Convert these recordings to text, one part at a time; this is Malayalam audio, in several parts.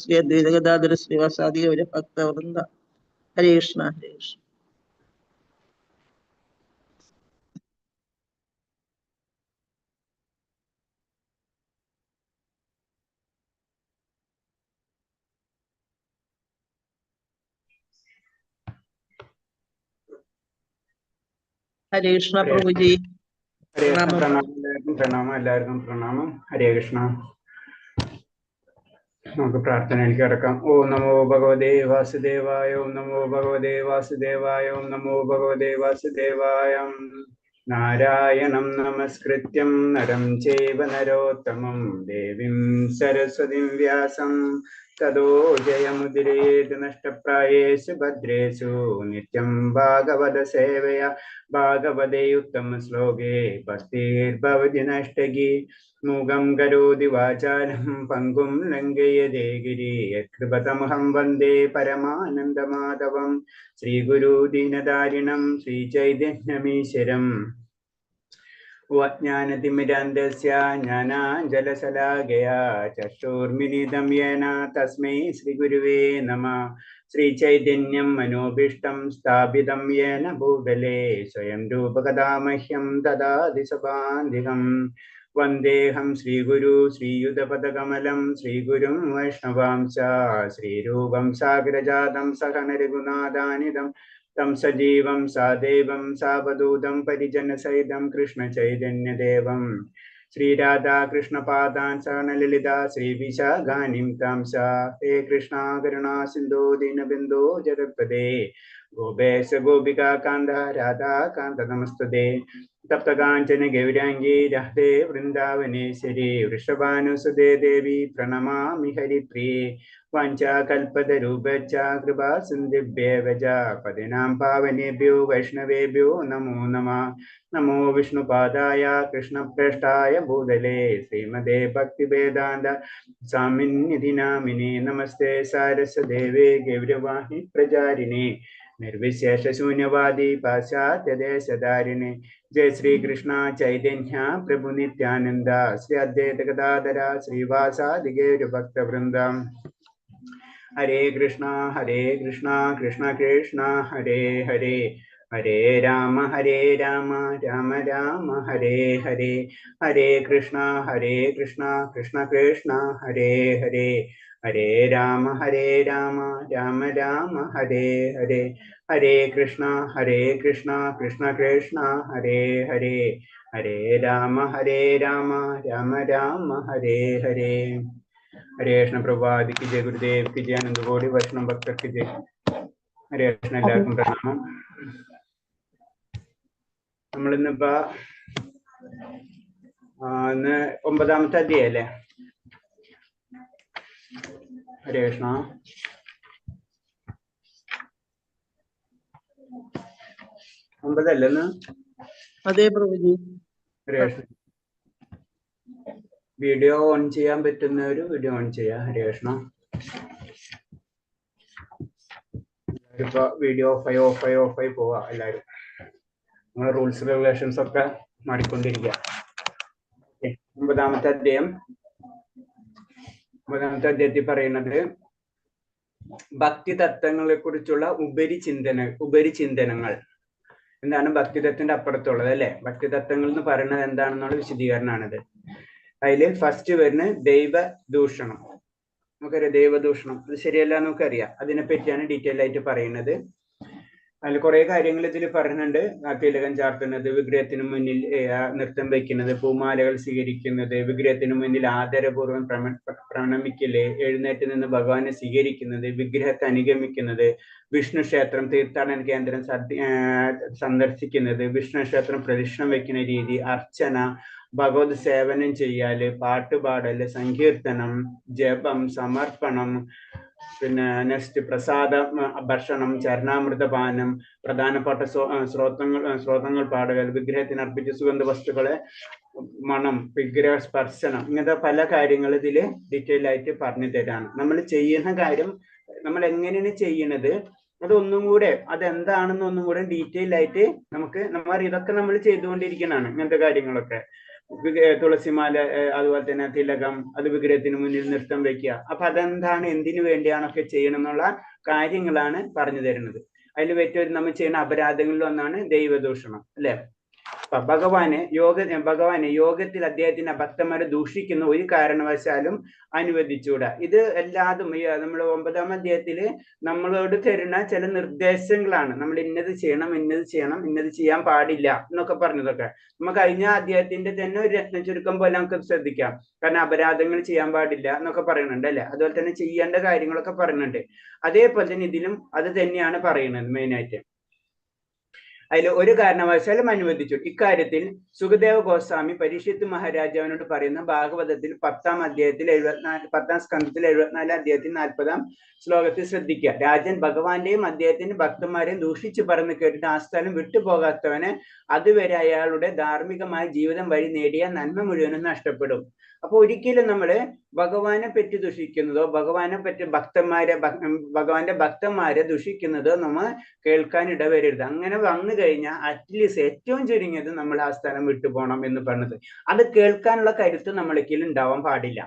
ശ്രീ അദ്വൈത ഗദാധര ശ്രീവാസാദി ഒരു ഭക്തവൃന്ദ. ഹരേ കൃഷ്ണ ഹരേ കൃഷ്ണ. ഹരേ കൃഷ്ണ പ്രഭുജി. പ്രണാമം എല്ലാവർക്കും പ്രണാമം. ഹരേ കൃഷ്ണ. നമുക്ക് പ്രാർത്ഥനയിലേക്ക് കിടക്കാം. ഓം നമോ ഭഗവതേ വാസുദേവായ. ഓം നമോ ഭഗവതേ വാസുദേവായ. ഓം നമോ ഭഗവതേ വാസുദേവായ. നാരായണം നമസ്കൃത്യം നരം ചൈവ നരോത്തമം ദേവീം സരസ്വതീം വ്യാസം തതോ ജയമുദിരേത് നഷ്ടപ്രായേഷു ഭദ്രേഷു നിത്യം ഭാഗവത സേവയ ഭാഗവതേ ഉത്തമ ശ്ലോകേ ഭക്തിർഭവതി നഷ്ടകി മൂകം കരോതി വാചാലം പങ്കും ലംഘയതേ ഗിരി യത്കൃപതമഹം വന്ദേ പരമാനന്ദമാധവം ശ്രീഗുരു ദീനദാരിണം ശ്രീചൈതന്യമീശ്വരം ജ്ഞാനതിമിരാന്ധസ്യ ജ്ഞാനാഞ്ജലശലാകയാ ചക്ഷുർമിലിതം യേന തസ്മൈ ശ്രീഗുരുവേ നമഃ. ശ്രീചൈതന്യം മനോഭീഷ്ടം സ്ഥാപിതം യേന ഭൂതലേ സ്വയം രൂപകഥാ മഹ്യം ദദാതി സ്വഭാന്തികം. വന്ദേഹം ശ്രീഗുരു ശ്രീയുതപദകമലം ശ്രീഗുരും വൈഷ്ണവാംശ ശ്രീരൂപം സാഗരജാതം സഹന രഘുനാഥാനിതം തം സജീവം സാദേവം സാവധൂതം പരിജനസഹിതം കൃഷ്ണ ചൈതന്യദേവം ശ്രീരാധാകൃഷ്ണപാദാൻ സഹനലളിത ശ്രീവിശാഖാനിം താംസ. ഹേ കൃഷ്ണ കരുണാ സിന്ധോ ദീനബിന്ദോ ജഗത്പദേ ഗോപേശ ഗോപികാ കാന്ത രാധാകാന്ത നമസ്തുതേ. തപ്തകാഞ്ചന ഗൗരാംഗീ രാധേ വൃന്ദാവനേശ്വരി വൃഷഭാനുസുതേ ദേവി പ്രണമാമി ഹരിപ്രിയേ. വാഞ്ചാകൽപതരൂപശ്ച കൃപാ സിന്ധിഭ്യേവ ച പതിനാം പാവനേഭ്യോ വൈഷ്ണവേഭ്യോ നമോ നമഃ. നമോ വിഷ്ണുപാദായ കൃഷ്ണപ്രേഷ്ഠായ ഭൂതലേ ശ്രീമതേ ഭക്തിവേദാന്ത സ്വാമിന്നിധി നാമിനേ. നമസ്തേ സാരസ്വതദേവേ ഗൗരവാഹി പ്രചാരിണേ നിർവിശേഷ ശൂന്യവാദി പാശ്ചാത്യദേശധാരിണേ. ജയ ശ്രീ കൃഷ്ണ ചൈതന്യ പ്രഭു നിത്യാനന്ദ ശ്രീ അദ്വൈത ഗദാധര ശ്രീവാസാദി ഗൗരഭക്തവൃന്ദം. ഹരേ കൃഷ്ണ കൃഷ്ണ കൃഷ്ണ ഹരേ ഹരേ ഹരേ രാമ രാമ രാമ ഹരേ ഹരേ. ഹരേ കൃഷ്ണ കൃഷ്ണ കൃഷ്ണ ഹരേ ഹരേ ഹരേ രാമ രാമ രാമ ഹരേ ഹരേ. ഹരേ കൃഷ്ണ കൃഷ്ണ കൃഷ്ണ ഹരേ ഹരേ ഹരേ രാമ രാമ രാമ ഹരേ ഹരേ. ഹരേ കൃഷ്ണ പ്രഭാതി ജയ ഗുരുദേവ് കി ജയ അനന്ത കോടി വൈഷ്ണവ ഭക്തർ കി ജയ. ഹരേ കൃഷ്ണ. എല്ലാവർക്കും പ്രണാമം. നമ്മളിന്നിപ്പോ ഇന്ന് 9ാമത്തെ അധ്യായം അല്ലേ? ഹരേ കൃഷ്ണ. ഒമ്പതല്ലെന്ന്? അതേ പ്രഭുജി. ഹരേ കൃഷ്ണ. വീഡിയോ ഓൺ ചെയ്യാൻ പറ്റുന്നവര് വീഡിയോ ഓൺ ചെയ്യാം. ഹരേ കൃഷ്ണ. ഇപ്പൊ വീഡിയോ ഓഫായി പോവാ. എല്ലാവരും നമ്മളെ റൂൾസ് റെഗുലേഷൻസ് ഒക്കെ മാറിക്കൊണ്ടിരിക്കുക. 9ാമത്തെ അധ്യായത്തിൽ പറയുന്നത് ഭക്തി തത്വങ്ങളെ കുറിച്ചുള്ള ഉപരിചിന്തനങ്ങൾ. എന്താണ് ഭക്തിതത്വത്തിന്റെ അപ്പുറത്തുള്ളത് അല്ലെ? ഭക്തി തത്വങ്ങൾ എന്ന് പറയുന്നത് എന്താണെന്നുള്ള വിശദീകരണമാണിത്. അതില് ഫസ്റ്റ് വരുന്നത് ദൈവദൂഷണം. നമുക്കറിയാം ദൈവദൂഷണം അത് ശരിയല്ല നമുക്കറിയാം. അതിനെപ്പറ്റിയാണ് ഡീറ്റെയിൽ ആയിട്ട് പറയുന്നത്. അതിൽ കുറെ കാര്യങ്ങൾ ഇതിൽ പറയുന്നുണ്ട്. തിലകം ചാർത്തുന്നത്, വിഗ്രഹത്തിന് മുന്നിൽ നൃത്തം വയ്ക്കുന്നത്, പൂമാലകൾ സ്വീകരിക്കുന്നത്, വിഗ്രഹത്തിന് മുന്നിൽ ആദരപൂർവ്വം പ്രണമിക്കല്, എഴുന്നേറ്റ് നിന്ന് ഭഗവാനെ സ്വീകരിക്കുന്നത്, വിഗ്രഹത്തെ അനുഗമിക്കുന്നത്, വിഷ്ണു ക്ഷേത്രം തീർത്ഥാടന കേന്ദ്രം സന്ദർശിക്കുന്നത്, വിഷ്ണു ക്ഷേത്രം പ്രദക്ഷിണം വയ്ക്കുന്ന രീതി, അർച്ചന, ഭഗവത് സേവനം ചെയ്യാല്, പാട്ടുപാടല്, സങ്കീർത്തനം, ജപം, സമർപ്പണം, പിന്നെ നെക്സ്റ്റ് പ്രസാദ ഭക്ഷണം, ചരണാമൃതപാനം, പ്രധാനപ്പെട്ട ശ്രോതങ്ങൾ പാടുകൾ, വിഗ്രഹത്തിന് അർപ്പിച്ച സുഗന്ധ വസ്തുക്കളെ മണം, വിഗ്രഹ സ്പർശനം, ഇങ്ങനത്തെ പല കാര്യങ്ങൾ ഇതില് ഡീറ്റെയിൽ ആയിട്ട് പറഞ്ഞു തരാണ്. നമ്മൾ ചെയ്യുന്ന കാര്യം നമ്മൾ എങ്ങനെയാണ് ചെയ്യണത് അതൊന്നും കൂടെ അതെന്താണെന്ന് ഒന്നും കൂടെ ഡീറ്റെയിൽ ആയിട്ട് നമ്മൾ ഇതൊക്കെ നമ്മൾ ചെയ്തുകൊണ്ടിരിക്കുന്നതാണ്. ഇങ്ങനത്തെ കാര്യങ്ങളൊക്കെ തുളസിമാല, അതുപോലെ തന്നെ തിലകം, അത് വിഗ്രഹത്തിന് മുന്നിൽ നൃത്തം വെക്കുക. അപ്പൊ അതെന്താണ്, എന്തിനു വേണ്ടിയാണൊക്കെ ചെയ്യണം എന്നുള്ള കാര്യങ്ങളാണ് പറഞ്ഞു തരുന്നത്. അതിൽ ഏറ്റവും നമ്മൾ ചെയ്യുന്ന അപരാധങ്ങളിൽ ഒന്നാണ് ദൈവദൂഷണം, അല്ലെ? ഭഗവാനെ യോഗത്തിൽ അദ്ദേഹത്തിന്റെ ഭക്തന്മാരെ ദൂഷിക്കുന്ന ഒരു കാരണവശാലും അനുവദിച്ചുകൂടാ. ഇത് എല്ലാതും നമ്മൾ 9-ാം അധ്യായത്തില് നമ്മളോട് തരുന്ന ചില നിർദ്ദേശങ്ങളാണ്. നമ്മൾ ഇന്നത് ചെയ്യണം, ഇന്നത് ചെയ്യണം, ഇന്നത് ചെയ്യാൻ പാടില്ല എന്നൊക്കെ പറഞ്ഞതൊക്കെ നമ്മൾ കഴിഞ്ഞ അധ്യായത്തിന്റെ തന്നെ ഒരു രത്ന ചുരുക്കം പോലെ നമുക്ക് ശ്രദ്ധിക്കാം. കാരണം അപരാധങ്ങൾ ചെയ്യാൻ പാടില്ല എന്നൊക്കെ പറയുന്നുണ്ട്, അല്ലെ? അതുപോലെ തന്നെ ചെയ്യേണ്ട കാര്യങ്ങളൊക്കെ പറയുന്നുണ്ട്. അതേപോലെ തന്നെ ഇതിലും അത് തന്നെയാണ് പറയുന്നത് മെയിനായിട്ട്. അതിൽ ഒരു കാരണവശാലും അനുവദിച്ചു. ഇക്കാര്യത്തിൽ സുഖദേവ ഗോസ്വാമി പരീക്ഷിത്ത് മഹാരാജാവിനോട് പറയുന്ന ഭാഗവതത്തിൽ 10-ാം അധ്യായത്തിൽ 10-ാം സ്കന്ധത്തിൽ 74 അധ്യായത്തിൽ 40-ാം ശ്ലോകത്തിൽ ശ്രദ്ധിക്കുക. രാജൻ ഭഗവാന്റെയും അദ്ദേഹത്തിന്റെ ഭക്തന്മാരെയും ദൂഷിച്ചു പറഞ്ഞു കേട്ടിട്ട് ആ സ്ഥലം വിട്ടുപോകാത്തവന് അതുവരെ അയാളുടെ ധാർമ്മികമായ ജീവിതം വഴി നേടിയ നന്മ മുഴുവനും നഷ്ടപ്പെടും. അപ്പൊ ഒരിക്കലും നമ്മള് ഭഗവാനെ പറ്റി ദുഷിക്കുന്നതോ ഭഗവാന്റെ ഭക്തന്മാരെ ദുഷിക്കുന്നതോ നമ്മൾ കേൾക്കാൻ ഇടവരരുത്. അങ്ങനെ വന്നു കഴിഞ്ഞാൽ അറ്റ്ലീസ്റ്റ് ഏറ്റവും ചുരുങ്ങിയത് നമ്മൾ ആ സ്ഥലം വിട്ടുപോകണം എന്ന് പറഞ്ഞത്. അത് കേൾക്കാനുള്ള കരുത്ത് നമ്മൾക്കിൽ ഉണ്ടാവാൻ പാടില്ല.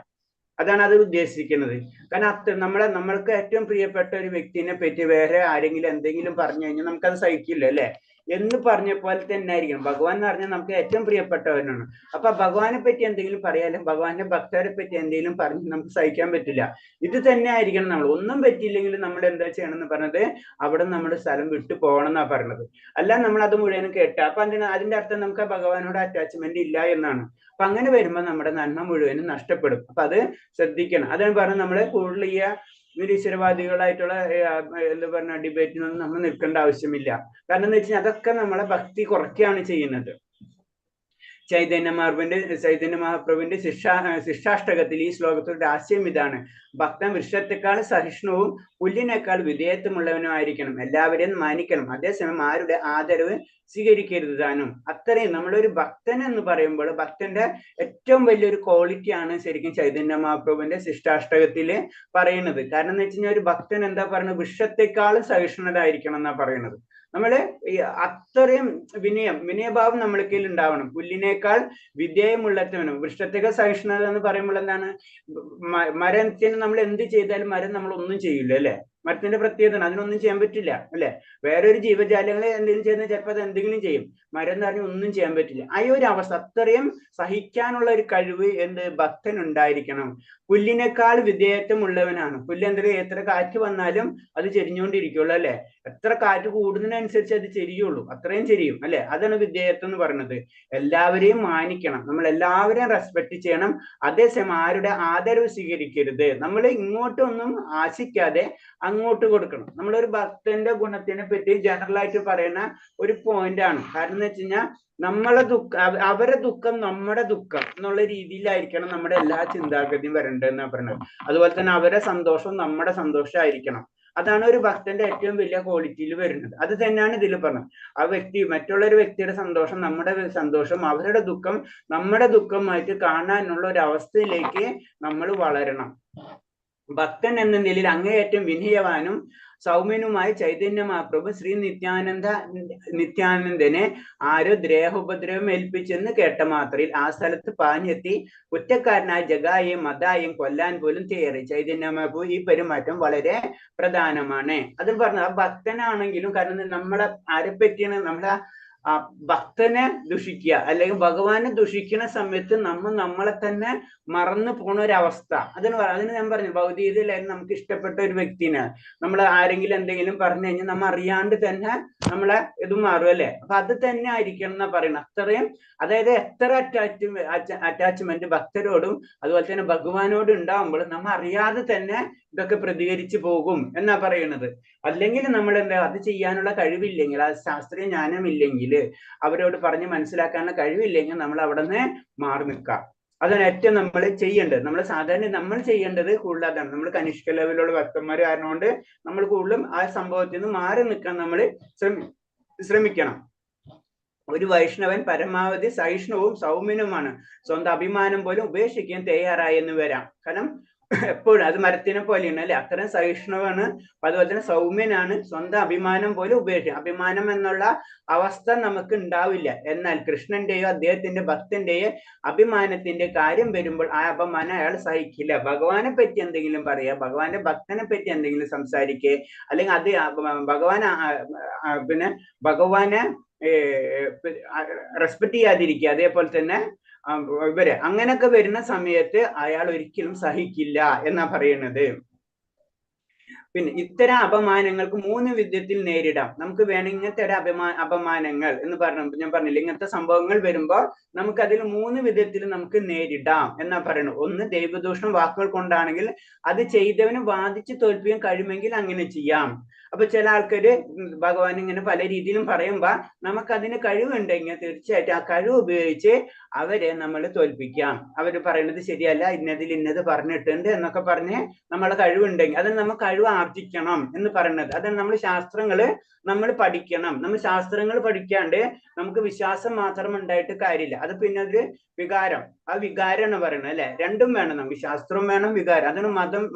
അതാണ് അത് ഉദ്ദേശിക്കുന്നത്. കാരണം നമ്മൾക്ക് ഏറ്റവും പ്രിയപ്പെട്ട ഒരു വ്യക്തിനെ പറ്റി വേറെ ആരെങ്കിലും എന്തെങ്കിലും പറഞ്ഞു കഴിഞ്ഞാൽ നമുക്കത് സഹിക്കില്ല, അല്ലെ? എന്ന് പറഞ്ഞ പോലെ തന്നെ ആയിരിക്കണം. ഭഗവാൻ എന്ന് പറഞ്ഞാൽ നമുക്ക് ഏറ്റവും പ്രിയപ്പെട്ടവനാണ്. അപ്പൊ ഭഗവാനെ പറ്റി എന്തെങ്കിലും പറയാലും ഭഗവാന്റെ ഭക്തരെ പറ്റി എന്തെങ്കിലും പറഞ്ഞ് നമുക്ക് സഹിക്കാൻ പറ്റില്ല. ഇത് തന്നെ ആയിരിക്കണം. നമ്മൾ ഒന്നും പറ്റിയില്ലെങ്കിൽ നമ്മൾ എന്താ ചെയ്യണം എന്ന് പറഞ്ഞത്, അവിടെ നമ്മുടെ സ്ഥലം വിട്ടു പോകണം എന്നാ പറഞ്ഞത്. അല്ല നമ്മൾ അത് മുഴുവനും കേട്ട അപ്പൊ അതിന്റെ അർത്ഥം നമുക്ക് ഭഗവാനോട് അറ്റാച്ച്മെന്റ് ഇല്ല എന്നാണ്. അപ്പൊ അങ്ങനെ വരുമ്പോൾ നമ്മുടെ നന്മ മുഴുവനും നഷ്ടപ്പെടും. അപ്പൊ അത് ശ്രദ്ധിക്കണം. അതാണ് പറഞ്ഞത്, നമ്മള് കൂടുതൽ ഈ നിരീശ്വരവാദികളായിട്ടുള്ള എന്താ പറഞ്ഞ ഡിബേറ്റിനൊന്നും നമ്മൾ നിൽക്കേണ്ട ആവശ്യമില്ല. കാരണം എന്ന് വെച്ചാൽ അതൊക്കെ നമ്മളെ ഭക്തി കുറയ്ക്കുകയാണ് ചെയ്യുന്നത്. ചൈതന്യ മഹാപ്രഭുവിന്റെ ശിക്ഷാഷ്ടകത്തിൽ ഈ ശ്ലോകത്തിന്റെ ആശയം ഇതാണ്: ഭക്തൻ വൃക്ഷത്തെക്കാൾ സഹിഷ്ണുവും പുല്ലിനേക്കാൾ വിധേയത്വമുള്ളവനുമായിരിക്കണം, എല്ലാവരെയും മാനിക്കണം, അതേസമയം ആരുടെ ആദരവ് സ്വീകരിക്കരുത് താനും. അത്രയും നമ്മളൊരു ഭക്തൻ എന്ന് പറയുമ്പോൾ ഭക്തന്റെ ഏറ്റവും വലിയൊരു ക്വാളിറ്റിയാണ് ശരിക്കും ചൈതന്യ മഹാപ്രഭുവിന്റെ ശിഷ്ടാഷ്ടകത്തില് പറയുന്നത്. കാരണം എന്ന് വെച്ച് കഴിഞ്ഞാൽ ഒരു ഭക്തൻ എന്താ പറയുന്നത്, വൃക്ഷത്തെക്കാൾ സഹിഷ്ണുതായിരിക്കണം എന്നാ പറയുന്നത്. നമ്മള് അത്രയും വിനയഭാവം നമ്മൾക്കിൽ ഉണ്ടാവണം. പുല്ലിനേക്കാൾ വിധേയമുള്ളവനും വൃക്ഷത്തേക്കാൾ സഹിഷ്ണുത എന്ന് പറയുമ്പോൾ എന്താണ്, മരത്തിന് നമ്മൾ എന്ത് ചെയ്താലും മരം നമ്മൾ ഒന്നും ചെയ്യില്ല, അല്ലെ? മരത്തിന്റെ പ്രത്യേകത അതിനൊന്നും ചെയ്യാൻ പറ്റില്ല, അല്ലെ? വേറൊരു ജീവജാലങ്ങളെ എന്തെങ്കിലും ചെയ്യുന്ന ചിലപ്പോൾ അത് എന്തെങ്കിലും ചെയ്യും. മരം എന്ന് പറഞ്ഞാൽ ഒന്നും ചെയ്യാൻ പറ്റില്ല. ആ ഒരു അവസ്ഥ, അത്രയും സഹിക്കാനുള്ള ഒരു കഴിവ് ഭക്തൻ ഉണ്ടായിരിക്കണം. പുല്ലിനേക്കാൾ വിധേയത്വം ഉള്ളവനാണ്. പുല്ല് എത്ര കാറ്റ് വന്നാലും അത് ചെരിഞ്ഞുകൊണ്ടിരിക്കുള്ളൂ, അല്ലെ? എത്ര കാറ്റ് കൂടുന്നതിനനുസരിച്ച് അത് ചെരിയുള്ളൂ, അത്രയും ചെരിയും, അല്ലെ? അതാണ് വിധേയത്വം എന്ന് പറയുന്നത്. എല്ലാവരെയും മാനിക്കണം, നമ്മൾ എല്ലാവരെയും റെസ്പെക്ട് ചെയ്യണം, അതേസമയം ആരുടെ ആദരവ് സ്വീകരിക്കരുത്. നമ്മൾ ഇങ്ങോട്ടൊന്നും ആശിക്കാതെ അങ്ങോട്ട് കൊടുക്കണം. നമ്മളൊരു ഭക്തന്റെ ഗുണത്തിനെ പറ്റി ജനറൽ ആയിട്ട് പറയുന്ന ഒരു പോയിന്റ് ആണ്. കാരണം എന്ന് വെച്ച് കഴിഞ്ഞാൽ നമ്മളെ ദുഃഖം അവരെ ദുഃഖം നമ്മുടെ ദുഃഖം എന്നുള്ള രീതിയിലായിരിക്കണം നമ്മുടെ എല്ലാ ചിന്താഗതിയും വരേണ്ടതെന്നാണ് പറയുന്നത്. അതുപോലെ തന്നെ അവരെ സന്തോഷം നമ്മുടെ സന്തോഷമായിരിക്കണം. അതാണ് ഒരു ഭക്തന്റെ ഏറ്റവും വലിയ ക്വാളിറ്റിയിൽ വരുന്നത്. അത് തന്നെയാണ് ഇതിൽ പറഞ്ഞത്. ആ വ്യക്തി, മറ്റുള്ളൊരു വ്യക്തിയുടെ സന്തോഷം നമ്മുടെ സന്തോഷം, അവരുടെ ദുഃഖം നമ്മുടെ ദുഃഖമായിട്ട് കാണാനുള്ള ഒരു അവസ്ഥയിലേക്ക് നമ്മൾ വളരണം. ഭക്തൻ എന്ന നിലയിൽ അങ്ങേയറ്റം വിനയവാനും സൗമ്യനുമായി ചൈതന്യ മഹാപ്രഭു ശ്രീ നിത്യാനന്ദനെ ആരോ ദ്രേഹോപദ്രവം ഏൽപ്പിച്ചെന്ന് കേട്ട മാത്രയിൽ ആ സ്ഥലത്ത് പാഞ്ഞെത്തി കുറ്റക്കാരനായ ജഗായെയും മദായെയും കൊല്ലാൻ പോലും തയ്യാറി. ചൈതന്യ മഹാപ്രഭു ഈ പെരുമാറ്റം വളരെ പ്രധാനമാണ്. അതിൽ പറഞ്ഞ ഭക്തനാണെങ്കിലും, കാരണം നമ്മളെ ആരെ പറ്റിയാണ്, നമ്മളെ ഭക്തനെ ദുഷിക്കുക അല്ലെങ്കിൽ ഭഗവാനെ ദുഷിക്കുന്ന സമയത്ത് നമ്മളെ തന്നെ മറന്നു പോണ ഒരവസ്ഥ. അതിന് ഞാൻ പറഞ്ഞു, ഭൗതികതയിലായിരുന്നു നമുക്ക് ഇഷ്ടപ്പെട്ട ഒരു വ്യക്തിനെ നമ്മൾ ആരെങ്കിലും എന്തെങ്കിലും പറഞ്ഞു കഴിഞ്ഞാൽ നമ്മൾ അറിയാണ്ട് തന്നെ നമ്മളെ ഇത് മാറും, അല്ലെ? അപ്പൊ അത് തന്നെ ആയിരിക്കണം എന്നാ പറയുന്നത്. അത്രയും, അതായത് എത്ര അറ്റാച്ച്മെന്റ് ഭക്തരോടും അതുപോലെ തന്നെ ഭഗവാനോടും ഉണ്ടാവുമ്പോൾ നമ്മൾ അറിയാതെ തന്നെ ഇതൊക്കെ പ്രതികരിച്ചു പോകും എന്നാ പറയുന്നത്. അല്ലെങ്കിൽ നമ്മൾ എന്താ, അത് ചെയ്യാനുള്ള കഴിവില്ലെങ്കിൽ, ആ ശാസ്ത്രീയ ജ്ഞാനം ഇല്ലെങ്കിൽ, അവരോട് പറഞ്ഞ് മനസ്സിലാക്കാനുള്ള കഴിവില്ലെങ്കിൽ നമ്മൾ അവിടെ നിന്ന് മാറി നിൽക്കാം. അതാണ് ഏറ്റവും നമ്മൾ ചെയ്യേണ്ടത്. നമ്മൾ ചെയ്യേണ്ടത് കൂടുതൽ അതാണ്. നമ്മൾ കനിഷ്ക ലെവലുള്ള ഭക്തന്മാർ കാരണമുണ്ട് നമ്മൾ കൂടുതലും ആ സംഭവത്തിൽ നിന്ന് മാറി നിൽക്കാൻ നമ്മൾ ശ്രമിക്കണം. ഒരു വൈഷ്ണവൻ പരമാവധി സഹിഷ്ണുവും സൗമ്യനുമാണ്. സ്വന്തം അഭിമാനം പോലും ഉപേക്ഷിക്കാൻ തയ്യാറായി എന്ന് വരാം. കാരണം എപ്പോഴും അത് മരത്തിനെ പോലെയാണ് അല്ലെ, അത്രയും സഹിഷ്ണുവാണ്. അതുപോലെ തന്നെ സൗമ്യനാണ്. സ്വന്തം അഭിമാനം പോലെ ഉപേക്ഷിക്കും. അഭിമാനം എന്നുള്ള അവസ്ഥ നമുക്ക് ഉണ്ടാവില്ല. എന്നാൽ കൃഷ്ണന്റെയോ അദ്ദേഹത്തിന്റെ ഭക്തന്റെയോ അഭിമാനത്തിന്റെ കാര്യം വരുമ്പോൾ ആ അപമാനം അയാൾ സഹിക്കില്ല. ഭഗവാനെ പറ്റി എന്തെങ്കിലും പറയാ, ഭഗവാന്റെ ഭക്തനെ പറ്റി എന്തെങ്കിലും സംസാരിക്കേ, അല്ലെങ്കിൽ അത് പിന്നെ ഭഗവാനെ റെസ്പെക്ട് ചെയ്യാതിരിക്കുക, അതേപോലെ തന്നെ ഇവരെ അങ്ങനെയൊക്കെ വരുന്ന സമയത്ത് അയാൾ ഒരിക്കലും സഹിക്കില്ല എന്നാ പറയുന്നത്. പിന്നെ ഇത്തരം അപമാനങ്ങൾക്ക് 3 വിധത്തിൽ നേരിടാം. നമുക്ക് വേണമെങ്കിൽ ഇങ്ങനത്തെ ഒരു അപമാനങ്ങൾ എന്ന് ഞാൻ പറഞ്ഞില്ല, ഇങ്ങനത്തെ സംഭവങ്ങൾ വരുമ്പോൾ നമുക്ക് അതിൽ 3 വിധത്തിൽ നമുക്ക് നേരിടാം എന്നാ പറയുന്നത്. ഒന്ന്, ദൈവദൂഷണം വാക്കുകൾ കൊണ്ടാണെങ്കിൽ അത് ചെയ്തവന് വാദിച്ച് തോൽപ്പിക്കാൻ കഴിയുമെങ്കിൽ അങ്ങനെ ചെയ്യാം. അപ്പൊ ചില ആൾക്കാര് ഭഗവാൻ ഇങ്ങനെ പല രീതിയിലും പറയുമ്പോ നമുക്കതിന് കഴിവുണ്ടെങ്കിൽ തീർച്ചയായിട്ടും ആ കഴിവ് ഉപയോഗിച്ച് അവരെ നമ്മൾ തോൽപ്പിക്കാം. അവര് പറയുന്നത് ശരിയല്ല, ഇന്നതിൽ ഇന്നത് പറഞ്ഞിട്ടുണ്ട് എന്നൊക്കെ പറഞ്ഞ് നമ്മളെ കഴിവുണ്ടെങ്കിൽ അത് നമ്മൾ കഴിവ് ആർജിക്കണം എന്ന് പറയുന്നത്. അതാണ് നമ്മൾ ശാസ്ത്രങ്ങള് നമ്മൾ പഠിക്കണം. നമ്മൾ ശാസ്ത്രങ്ങൾ പഠിക്കാണ്ട് നമുക്ക് വിശ്വാസം മാത്രം ഉണ്ടായിട്ട് കാര്യമില്ല. അത് പിന്നെ ഒരു വികാരം, ആ വികാരമാണ് പറയുന്നത് അല്ലെ. രണ്ടും വേണം നമുക്ക്, ശാസ്ത്രവും വേണം വികാരം. അതാണ്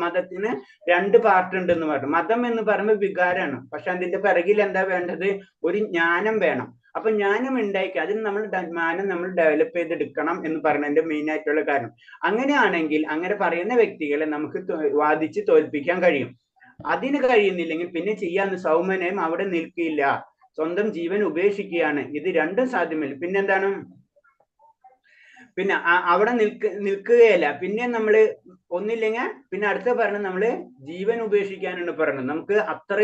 മതത്തിന് 2 പാർട്ട് ഉണ്ട് എന്ന് പറഞ്ഞു. മതം എന്ന് പറയുമ്പോൾ വികാരമാണ്, പക്ഷെ അതിന്റെ പിറകിൽ എന്താ വേണ്ടത്? ഒരു ജ്ഞാനം വേണം. അപ്പൊ ജ്ഞാനം ഉണ്ടായിരിക്കും, അതിന് നമ്മൾ ജ്ഞാനം നമ്മൾ ഡെവലപ്പ് ചെയ്തെടുക്കണം എന്ന് പറയുന്നതിന്റെ മെയിൻ ആയിട്ടുള്ള കാരണം. അങ്ങനെയാണെങ്കിൽ അങ്ങനെ പറയുന്ന വ്യക്തികളെ നമുക്ക് വാദിച്ച് തോൽപ്പിക്കാൻ കഴിയും. അതിന് കഴിയുന്നില്ലെങ്കിൽ പിന്നെ ചെയ്യാന്ന് സൗമ്യനയും അവിടെ നിൽക്കില്ല, സ്വന്തം ജീവൻ ഉപേക്ഷിക്കുകയാണ്. ഇത് രണ്ടും സാധ്യമല്ല. പിന്നെന്താണ്? പിന്നെ അവിടെ നിൽക്കുകയല്ല, പിന്നെ നമ്മള് ഒന്നില്ലെങ്കിൽ പിന്നെ അടുത്ത പറഞ്ഞത് നമ്മള് ജീവൻ ഉപേക്ഷിക്കാനാണ് പറയുന്നത്. നമുക്ക് അത്ര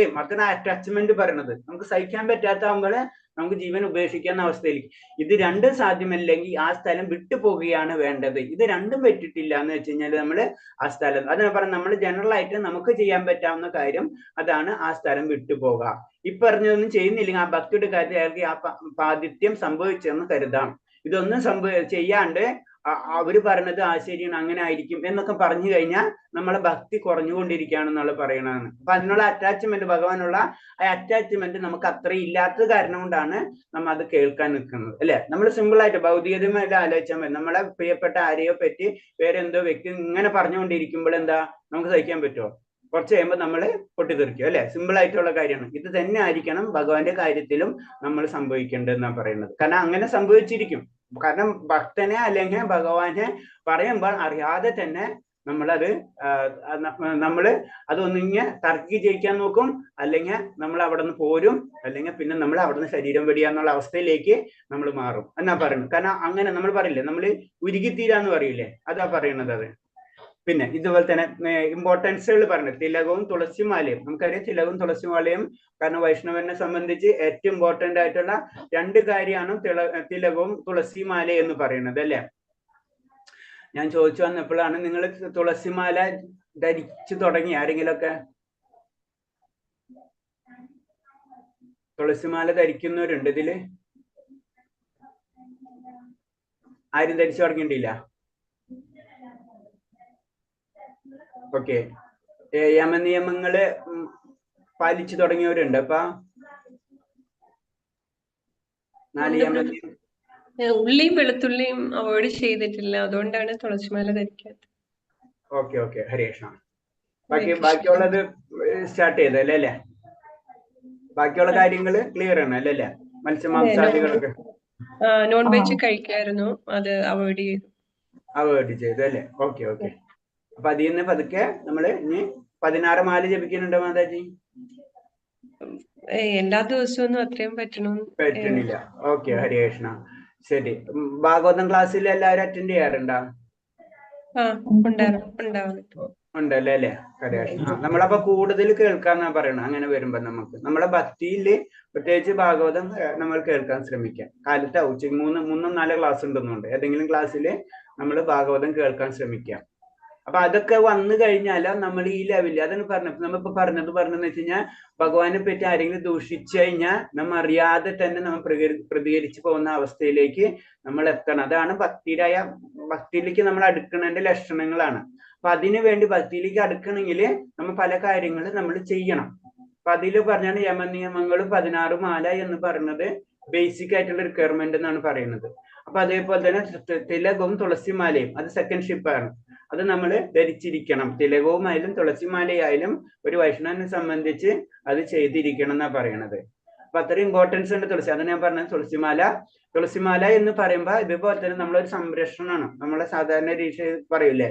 അറ്റാച്ച്മെന്റ് പറയണത് നമുക്ക് സഹിക്കാൻ പറ്റാത്താകുമ്പോൾ നമുക്ക് ജീവൻ ഉപേക്ഷിക്കാവുന്ന അവസ്ഥയിലേക്ക്. ഇത് രണ്ടും സാധ്യമല്ലെങ്കിൽ ആ സ്ഥലം വിട്ടു പോകുകയാണ് വേണ്ടത്. ഇത് രണ്ടും പറ്റിട്ടില്ല എന്ന് വെച്ച് കഴിഞ്ഞാൽ നമ്മള് ആ സ്ഥലം, അതിനെ പറഞ്ഞ നമ്മൾ ജനറൽ ആയിട്ട് നമുക്ക് ചെയ്യാൻ പറ്റാവുന്ന കാര്യം അതാണ് ആ സ്ഥലം വിട്ടുപോകുക. ഈ പറഞ്ഞതൊന്നും ചെയ്യുന്നില്ലെങ്കിൽ ആ ഭക്തിയുടെ കാര്യത്തിൽ അയാൾക്ക് ആ പാതിഥ്യം സംഭവിച്ചെന്ന് കരുതാം. ഇതൊന്നും ചെയ്യാണ്ട് അവര് പറഞ്ഞത് ശരിയാണ്, അങ്ങനെ ആയിരിക്കും എന്നൊക്കെ പറഞ്ഞു കഴിഞ്ഞാൽ നമ്മളെ ഭക്തി കുറഞ്ഞുകൊണ്ടിരിക്കുകയാണെന്നുള്ള പറയണതാണ്. അപ്പൊ അതിനുള്ള അറ്റാച്ച്മെന്റ്, ഭഗവാനുള്ള ആ അറ്റാച്ച്മെന്റ് നമുക്ക് അത്രയും ഇല്ലാത്തത് കാരണം കൊണ്ടാണ് നമ്മൾ അത് കേൾക്കാൻ നിൽക്കുന്നത് അല്ലെ. നമ്മൾ സിമ്പിൾ ആയിട്ട് ഭൗതികമായിട്ട് ആലോചിച്ചാൽ മതി. നമ്മളെ പ്രിയപ്പെട്ട ആരെയോ പറ്റി വേറെ എന്തോ വ്യക്തി ഇങ്ങനെ പറഞ്ഞുകൊണ്ടിരിക്കുമ്പോൾ എന്താ നമുക്ക് സഹിക്കാൻ പറ്റുമോ? കുറച്ച് കഴിയുമ്പോൾ നമ്മൾ പൊട്ടിത്തെറിക്കും അല്ലെ. സിമ്പിൾ ആയിട്ടുള്ള കാര്യമാണ്. ഇത് തന്നെ ആയിരിക്കണം ഭഗവാന്റെ കാര്യത്തിലും നമ്മൾ സംഭവിക്കേണ്ടതെന്നാണ് പറയുന്നത്. കാരണം അങ്ങനെ സംഭവിച്ചിരിക്കും. കാരണം ഭക്തനെ അല്ലെങ്കിൽ ഭഗവാനെ പറയുമ്പോൾ അറിയാതെ തന്നെ നമ്മളത് അതൊന്നിങ്ങനെ തർക്കി ജയിക്കാൻ നോക്കും, അല്ലെങ്കിൽ നമ്മൾ അവിടെ നിന്ന് പോരും, അല്ലെങ്കിൽ പിന്നെ നമ്മൾ അവിടെ നിന്ന് ശരീരം വെടിയാന്നുള്ള അവസ്ഥയിലേക്ക് നമ്മൾ മാറും എന്നാ പറയുന്നത്. കാരണം അങ്ങനെ നമ്മൾ പറയില്ലേ, നമ്മൾ ഉരുകിത്തീരാന്ന് പറയില്ലേ, അതാ പറയുന്നത്. അത് പിന്നെ ഇതുപോലെ തന്നെ ഇമ്പോർട്ടൻസുകൾ പറഞ്ഞു. തിലകവും തുളസിമാലയും, നമുക്കറിയാം തിലകവും തുളസിമാലയും കാരണം വൈഷ്ണവനെ സംബന്ധിച്ച് ഏറ്റവും ഇമ്പോർട്ടന്റ് ആയിട്ടുള്ള 2 കാര്യമാണ് തിലകവും തുളസിമാല എന്ന് പറയുന്നത് അല്ലെ. ഞാൻ ചോദിച്ചു വന്നപ്പോഴാണ് നിങ്ങൾ തുളസിമാല ധരിച്ചു തുടങ്ങി ആരെങ്കിലൊക്കെ? തുളസിമാല ധരിക്കുന്നവരുണ്ട് ഇതില്? ആരും ധരിച്ചു തുടങ്ങിയിട്ടില്ല? ഓക്കെ. യമനിയമങ്ങള് പാലിച്ചു തുടങ്ങിയവരുണ്ട്. അപ്പൊ 4 യമനിയമം ഉള്ളിയും വെളുത്തുള്ളിയും അവോയ്ഡ് ചെയ്തിട്ടില്ല, അതുകൊണ്ടാണ് തുളസിമാല ധരിക്കാത്തത്. Okay okay, ഹരേഷ്ണ. ബാക്കിയുള്ളത് സ്റ്റാർട്ട് ചെയ്തല്ലേ അല്ലേ? ബാക്കിയുള്ള കാര്യങ്ങള് ക്ലിയർ ആണ് അല്ലേ? മത്സ്യമാംസാദികളൊക്കെ നോൺ വെജ് കഴിക്കായിരുന്നു, അത് അവോയ്ഡ് ചെയ്തു അല്ലേ? Okay okay. അപ്പൊ അതിൽ നിന്ന് പതുക്കെ നമ്മള് ഇനി 16 മാല ജപിക്കുന്നുണ്ടോ മാതാജി? എല്ലാ ദിവസവും അത്രയും പറ്റണില്ല. ഓക്കെ, ഹരേഷ്ണ. ശരി. ഭാഗവതം ക്ലാസ്സിൽ എല്ലാവരും അറ്റൻഡ് ചെയ്യാറുണ്ടോ? ഉണ്ടല്ലേ അല്ലേ? ഹരേഷ്ണ. നമ്മളപ്പോ കൂടുതൽ കേൾക്കാന്നാ പറയണത്. അങ്ങനെ വരുമ്പോ നമ്മളെ ഭക്തിയില് പ്രത്യേകിച്ച് ഭാഗവതം നമ്മൾ കേൾക്കാൻ ശ്രമിക്കാം. കാലത്ത് ഉച്ചയ്ക്ക് 3-4 ക്ലാസ് ഉണ്ടെന്നുണ്ട്. ഏതെങ്കിലും ക്ലാസ്സിൽ നമ്മൾ ഭാഗവതം കേൾക്കാൻ ശ്രമിക്കാം. അപ്പൊ അതൊക്കെ വന്നു കഴിഞ്ഞാൽ നമ്മൾ ഈ ലെവലിൽ അതാണ് നമ്മളിപ്പോ പറഞ്ഞെന്ന് വെച്ച് കഴിഞ്ഞാൽ ഭഗവാനെ പറ്റി ആരെങ്കിലും ദൂഷിച്ചു കഴിഞ്ഞാൽ നമ്മൾ അറിയാതെ തന്നെ നമ്മൾ പ്രതികരിച്ചു പോകുന്ന അവസ്ഥയിലേക്ക് നമ്മൾ എത്തണം. അതാണ് ഭക്തിയിലേക്ക് നമ്മൾ അടുക്കണതിന്റെ ലക്ഷണങ്ങളാണ്. അപ്പൊ അതിനു വേണ്ടി ഭക്തിയിലേക്ക് അടുക്കണമെങ്കിൽ നമ്മൾ പല കാര്യങ്ങളും നമ്മൾ ചെയ്യണം. അപ്പൊ അതിൽ പറഞ്ഞാണ് യമനിയമങ്ങളും 16 മാല എന്ന് പറയുന്നത് ബേസിക് ആയിട്ടുള്ള റിക്വയർമെന്റ് എന്നാണ് പറയുന്നത്. അപ്പൊ അതേപോലെ തന്നെ തിലകവും തുളസിമാലയും അത് സെക്കൻഡ് ഷിപ്പാണ്. അത് നമ്മൾ ധരിച്ചിരിക്കണം. തിലകവുമായാലും തുളസിമാലയായാലും ഒരു വൈഷ്ണവനെ സംബന്ധിച്ച് അത് ചെയ്തിരിക്കണം എന്നാ പറയണത്. അപ്പൊ അത്ര ഇമ്പോർട്ടൻസ് ഉണ്ട് തുളസി. അത് ഞാൻ പറഞ്ഞത് തുളസിമാല എന്ന് പറയുമ്പോൾ ഇതുപോലെ തന്നെ നമ്മളൊരു സംരക്ഷണമാണ്. നമ്മളെ സാധാരണ രീതി പറയൂലേ,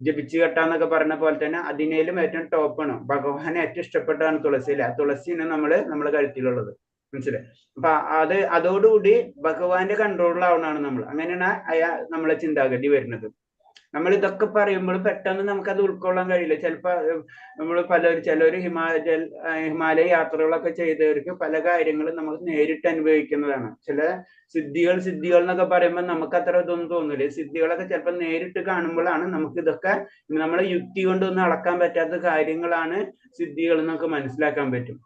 ജപിച്ചു കെട്ടാന്നൊക്കെ പറഞ്ഞ പോലെ തന്നെ അതിനേലും ഏറ്റവും ടോപ്പാണ്. ഭഗവാനെ ഏറ്റവും ഇഷ്ടപ്പെട്ടാണ് തുളസിയിലെ. തുളസിയാണ് നമ്മളെ കഴുത്തിലുള്ളത്, മനസ്സിലായി. അപ്പൊ അതോടുകൂടി ഭഗവാന്റെ കൺട്രോളിലാവണാണ് നമ്മൾ. അങ്ങനെയാണ് നമ്മളെ ചിന്താഗതി വരുന്നത്. നമ്മൾ ഇതൊക്കെ പറയുമ്പോൾ പെട്ടെന്ന് നമുക്കത് ഉൾക്കൊള്ളാൻ കഴിയില്ല. ചിലപ്പോൾ നമ്മൾ ചിലർ ഹിമാലയ യാത്രകളൊക്കെ ചെയ്തവർക്ക് പല കാര്യങ്ങളും നമുക്ക് നേരിട്ട് അനുഭവിക്കുന്നതാണ്. ചില സിദ്ധികൾ എന്നൊക്കെ പറയുമ്പോൾ നമുക്ക് അത്ര ഇതൊന്നും തോന്നില്ല. സിദ്ധികളൊക്കെ ചിലപ്പോൾ നേരിട്ട് കാണുമ്പോഴാണ് നമുക്ക് ഇതൊക്കെ നമ്മളെ യുക്തി കൊണ്ടൊന്നും അളക്കാൻ പറ്റാത്ത കാര്യങ്ങളാണ് സിദ്ധികൾ എന്നൊക്കെ മനസ്സിലാക്കാൻ പറ്റും.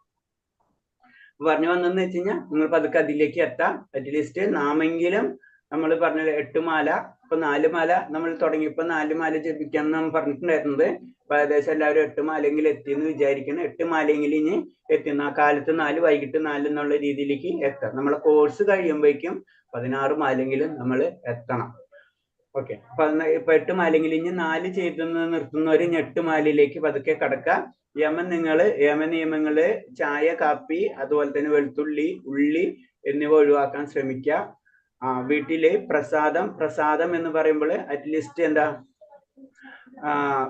പറഞ്ഞു വന്നെന്ന് വെച്ച് കഴിഞ്ഞാൽ നിങ്ങൾ പതുക്കെ അതിലേക്ക് എത്താം. അറ്റ്ലീസ്റ്റ് നാമെങ്കിലും നമ്മൾ പറഞ്ഞ 8 മാല, ഇപ്പൊ 4 മാല നമ്മൾ തുടങ്ങിയപ്പോ 4 മാല ജപിക്കണം നമ്മൾ പറഞ്ഞിട്ടുണ്ടായിരുന്നത്. അപ്പൊ ഏകദേശം എല്ലാവരും 8 മാലെങ്കിലും എത്തിയെന്ന് വിചാരിക്കണം. 8 മാലെങ്കിലും ഇനി എത്തുന്ന കാലത്ത് 4 വൈകിട്ട് 4 എന്നുള്ള രീതിയിലേക്ക് എത്താം. നമ്മളെ കോഴ്സ് കഴിയുമ്പോഴേക്കും 16 മാലെങ്കിലും നമ്മൾ എത്തണം. ഓക്കെ, അപ്പൊ 8 മാലെങ്കിലും ഇനി 4 ചെയ്ത് നിർത്തുന്നവര് 8 മാലയിലേക്ക് പതുക്കെ കടക്കാം. യമനിയമങ്ങള് ചായ, കാപ്പി, അതുപോലെ തന്നെ വെളുത്തുള്ളി, ഉള്ളി എന്നിവ ഒഴിവാക്കാൻ ശ്രമിക്കുക. വീട്ടില് പ്രസാദം എന്ന് പറയുമ്പോൾ അറ്റ്ലീസ്റ്റ് എന്താ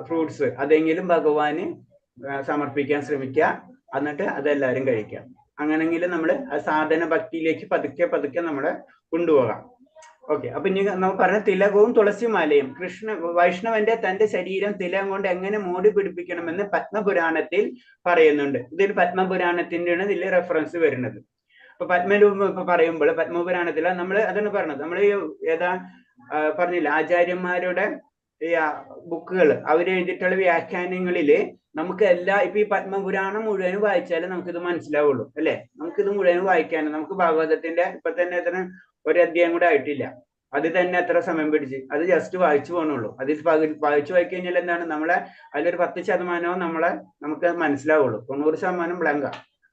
ഫ്രൂട്ട്സ് അതെങ്കിലും ഭഗവാന് സമർപ്പിക്കാൻ ശ്രമിക്കുക. എന്നിട്ട് അതെല്ലാവരും കഴിക്കാം. അങ്ങനെങ്കിലും നമ്മൾ സാധന ഭക്തിയിലേക്ക് പതുക്കെ നമ്മളെ കൊണ്ടുപോകാം. ഓക്കെ, അപ്പൊ ഇനി നമ്മൾ പറഞ്ഞ തിലകവും തുളസിമാലയും വൈഷ്ണവന്റെ തന്റെ ശരീരം തിലകം കൊണ്ട് എങ്ങനെ മൂടി പിടിപ്പിക്കണമെന്ന് പത്മപുരാണത്തിൽ പറയുന്നുണ്ട്. ഇതിൽ പത്മപുരാണത്തിന്റെ ഇതിൽ റെഫറൻസ് വരുന്നത്. അപ്പൊ പറയുമ്പോൾ പത്മപുരാണത്തില അതാണ് പറഞ്ഞത്. നമ്മൾ പറഞ്ഞില്ല, ആചാര്യന്മാരുടെ ബുക്കുകൾ അവരെഴുതിയിട്ടുള്ള വ്യാഖ്യാനങ്ങളില് നമുക്ക് ഇപ്പൊ ഈ പത്മപുരാണം മുഴുവനും വായിച്ചാലേ നമുക്കിത് മനസ്സിലാവുള്ളൂ, അല്ലെ? നമുക്കിത് മുഴുവനും വായിക്കാനും നമുക്ക് ഭാഗവതത്തിന്റെ ഇപ്പൊ തന്നെ ഒരു അധ്യായം കൂടെ ആയിട്ടില്ല, അത് തന്നെ എത്ര സമയം പിടിച്ച് അത് ജസ്റ്റ് വായിച്ചു പോകണുള്ളൂ. അതിൽ വായിച്ചു കഴിഞ്ഞാൽ എന്താണ് അതിലൊരു 10% നമുക്ക് മനസ്സിലാവുള്ളൂ. 90% ബ്ലങ്ക,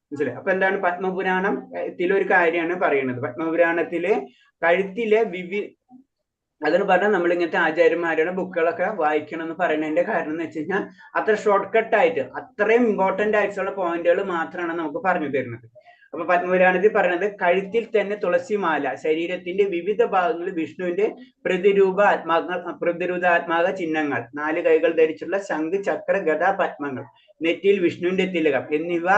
മനസ്സിലായി. അപ്പൊ എന്താണ് പത്മപുരാണത്തിലൊരു കാര്യമാണ് പറയുന്നത്. പത്മപുരാണത്തിലെ കഴുത്തിലെ അതെന്ന് പറഞ്ഞാൽ നമ്മൾ ഇങ്ങനത്തെ ആചാര്യന്മാരുടെ ബുക്കുകളൊക്കെ വായിക്കണം എന്ന് പറയുന്നതിന്റെ കാരണം എന്ന് വെച്ച് കഴിഞ്ഞാൽ അത്ര ഷോർട്ട് കട്ടായിട്ട് അത്രയും ഇമ്പോർട്ടന്റ് ആയിട്ടുള്ള പോയിന്റുകൾ മാത്രമാണ് നമുക്ക് പറഞ്ഞു തരുന്നത്. അപ്പൊ പത്മപുരാണത്തിൽ പറയുന്നത് കഴുത്തിൽ തന്നെ തുളസിമാല, ശരീരത്തിന്റെ വിവിധ ഭാഗങ്ങളിൽ വിഷ്ണുവിന്റെ പ്രതിരൂധാത്മാക ചിഹ്നങ്ങൾ, 4 കൈകൾ ധരിച്ചുള്ള ശംഖ്, ചക്ര, ഗദ, പത്മങ്ങൾ, നെറ്റിയിൽ വിഷ്ണുവിന്റെ തിലകം എന്നിവ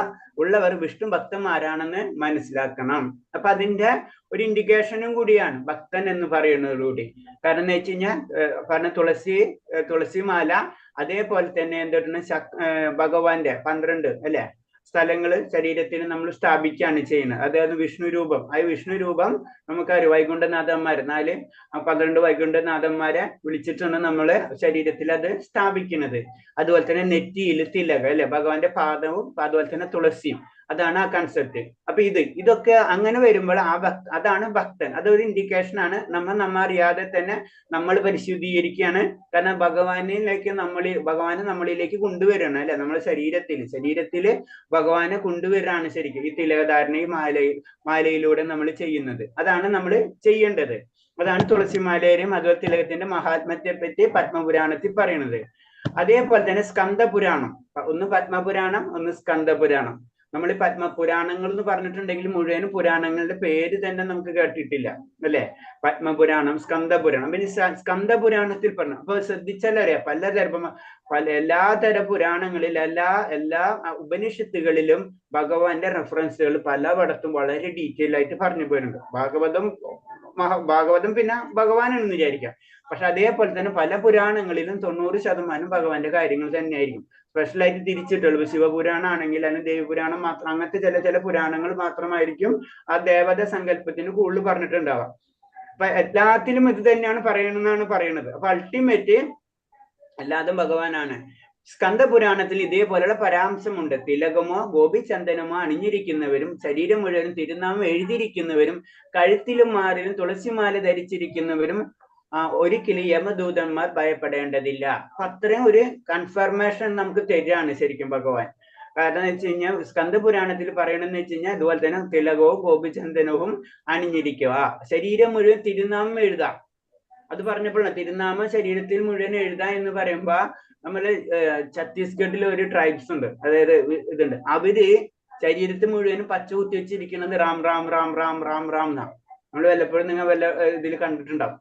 ഉള്ളവർ വിഷ്ണു ഭക്തന്മാരാണെന്ന് മനസ്സിലാക്കണം. അപ്പൊ അതിന്റെ ഒരു ഇൻഡിക്കേഷനും കൂടിയാണ് ഭക്തൻ എന്ന് പറയുന്നതോടുകൂടി. കാരണം എന്ന് വെച്ച് കഴിഞ്ഞാൽ പറഞ്ഞ തുളസിമാല അതേപോലെ തന്നെ എന്താണ് ഭഗവാന്റെ 12 അല്ലെ സ്ഥലങ്ങള് ശരീരത്തിന് നമ്മൾ സ്ഥാപിക്കുകയാണ് ചെയ്യുന്നത്. അതായത് വിഷ്ണു രൂപം, വിഷ്ണു രൂപം നമുക്കറിയാം. വൈകുണ്ഠനാഥന്മാര് 12 വൈകുണ്ഠനാഥന്മാരെ വിളിച്ചിട്ടാണ് നമ്മള് ശരീരത്തിൽ അത് സ്ഥാപിക്കുന്നത്. അതുപോലെ തന്നെ നെറ്റിയിൽ തിലകം അല്ലെ, ഭഗവാന്റെ പാദവും അതുപോലെ തന്നെ തുളസിയും, അതാണ് ആ കൺസെപ്റ്റ്. അപ്പൊ ഇതൊക്കെ അങ്ങനെ വരുമ്പോൾ അതാണ് ഭക്തൻ. അതൊരു ഇൻഡിക്കേഷൻ ആണ്. നമ്മ അറിയാതെ തന്നെ നമ്മൾ പരിശുദ്ധീകരിക്കുകയാണ്. കാരണം ഭഗവാനെ നമ്മളിലേക്ക് കൊണ്ടുവരണം അല്ലെ. നമ്മളെ ശരീരത്തില് ഭഗവാനെ കൊണ്ടുവരാണ് ശരിക്കും ഈ തിലകധാരണയും മാലയിലൂടെ നമ്മൾ ചെയ്യുന്നത്. അതാണ് നമ്മൾ ചെയ്യേണ്ടത്. അതാണ് തുളസിമാലയുടെയും അതുപോലെ തിലകത്തിന്റെ മഹാത്മ്യത്തെ പറ്റി പത്മപുരാണത്തിൽ പറയുന്നത്. അതേപോലെ തന്നെ സ്കന്ദപുരാണം, ഒന്ന് പത്മപുരാണം, ഒന്ന് സ്കന്ദപുരാണം. നമ്മൾ ഈ പത്മപുരാണങ്ങൾ എന്ന് പറഞ്ഞിട്ടുണ്ടെങ്കിൽ മുഴുവനും പുരാണങ്ങളുടെ പേര് തന്നെ നമുക്ക് കേട്ടിട്ടില്ല, അല്ലെ? പത്മപുരാണം, സ്കന്ദപുരാണം. പിന്നെ സ്കന്ദപുരാണത്തിൽ പറഞ്ഞു, അപ്പൊ ശ്രദ്ധിച്ചാലറിയാം എല്ലാ തര പുരാണങ്ങളിൽ എല്ലാ ഉപനിഷത്തുകളിലും ഭഗവാന്റെ റെഫറൻസുകൾ പലയിടത്തും വളരെ ഡീറ്റെയിൽ ആയിട്ട് പറഞ്ഞു പോയിട്ടുണ്ട്. ഭാഗവതം പിന്നെ ഭഗവാനാണെന്ന് വിചാരിക്കാം. പക്ഷെ അതേപോലെ തന്നെ പല പുരാണങ്ങളിലും 90% ഭഗവാന്റെ കാര്യങ്ങൾ തന്നെയായിരിക്കും. സ്പെഷ്യലായിട്ട് തിരിച്ചിട്ടുള്ളൂ. ശിവപുരാണം ആണെങ്കിൽ അല്ലെങ്കിൽ ദേവപുരാണം മാത്രം, അങ്ങനത്തെ ചില പുരാണങ്ങൾ മാത്രമായിരിക്കും ആ ദേവത സങ്കല്പത്തിന് കൂടുതൽ പറഞ്ഞിട്ടുണ്ടാവാം. അപ്പൊ എല്ലാത്തിലും ഇത് തന്നെയാണ് പറയണമെന്നാണ് പറയുന്നത്. അപ്പൊ അൾട്ടിമേറ്റ് എല്ലാതും ഭഗവാനാണ്. സ്കന്ദപുരാണത്തിൽ ഇതേപോലെയുള്ള പരാമർശമുണ്ട്. തിലകമോ ഗോപിചന്ദനമോ അണിഞ്ഞിരിക്കുന്നവരും ശരീരം മുഴുവനും തിരുനാമം എഴുതിയിരിക്കുന്നവരും കഴുത്തിലും മാറിലും തുളസിമാല ധരിച്ചിരിക്കുന്നവരും ഒരിക്കലും യമദൂതന്മാർ ഭയപ്പെടേണ്ടതില്ല. അപ്പൊ അത്രയും ഒരു കൺഫർമേഷൻ നമുക്ക് തരികയാണ് ശരിക്കും ഭഗവാൻ. കാരണം എന്ന് വെച്ച് കഴിഞ്ഞാൽ സ്കന്ദപുരാണത്തിൽ പറയണമെന്ന് വെച്ച് കഴിഞ്ഞാൽ അതുപോലെ തന്നെ തിലകവും ഗോപിചന്ദനവും അണിഞ്ഞിരിക്കുക, ശരീരം മുഴുവൻ തിരുനാമം എഴുതാം. അത് പറഞ്ഞപ്പോഴാണ് തിരുനാമം ശരീരത്തിൽ മുഴുവൻ എഴുതാ എന്ന് പറയുമ്പോ നമ്മള് ഛത്തീസ്ഗഡിൽ ഒരു ട്രൈബ്സ് ഉണ്ട്, അതായത് ഇതുണ്ട്, അവര് ശരീരത്തിൽ മുഴുവനും പച്ച കുത്തി വെച്ചിരിക്കുന്നത് റാം റാം റാം റാം റാം റാം എന്നാ. നമ്മൾ വല്ലപ്പോഴും നിങ്ങൾ വല്ല ഇതിൽ കണ്ടിട്ടുണ്ടാവും.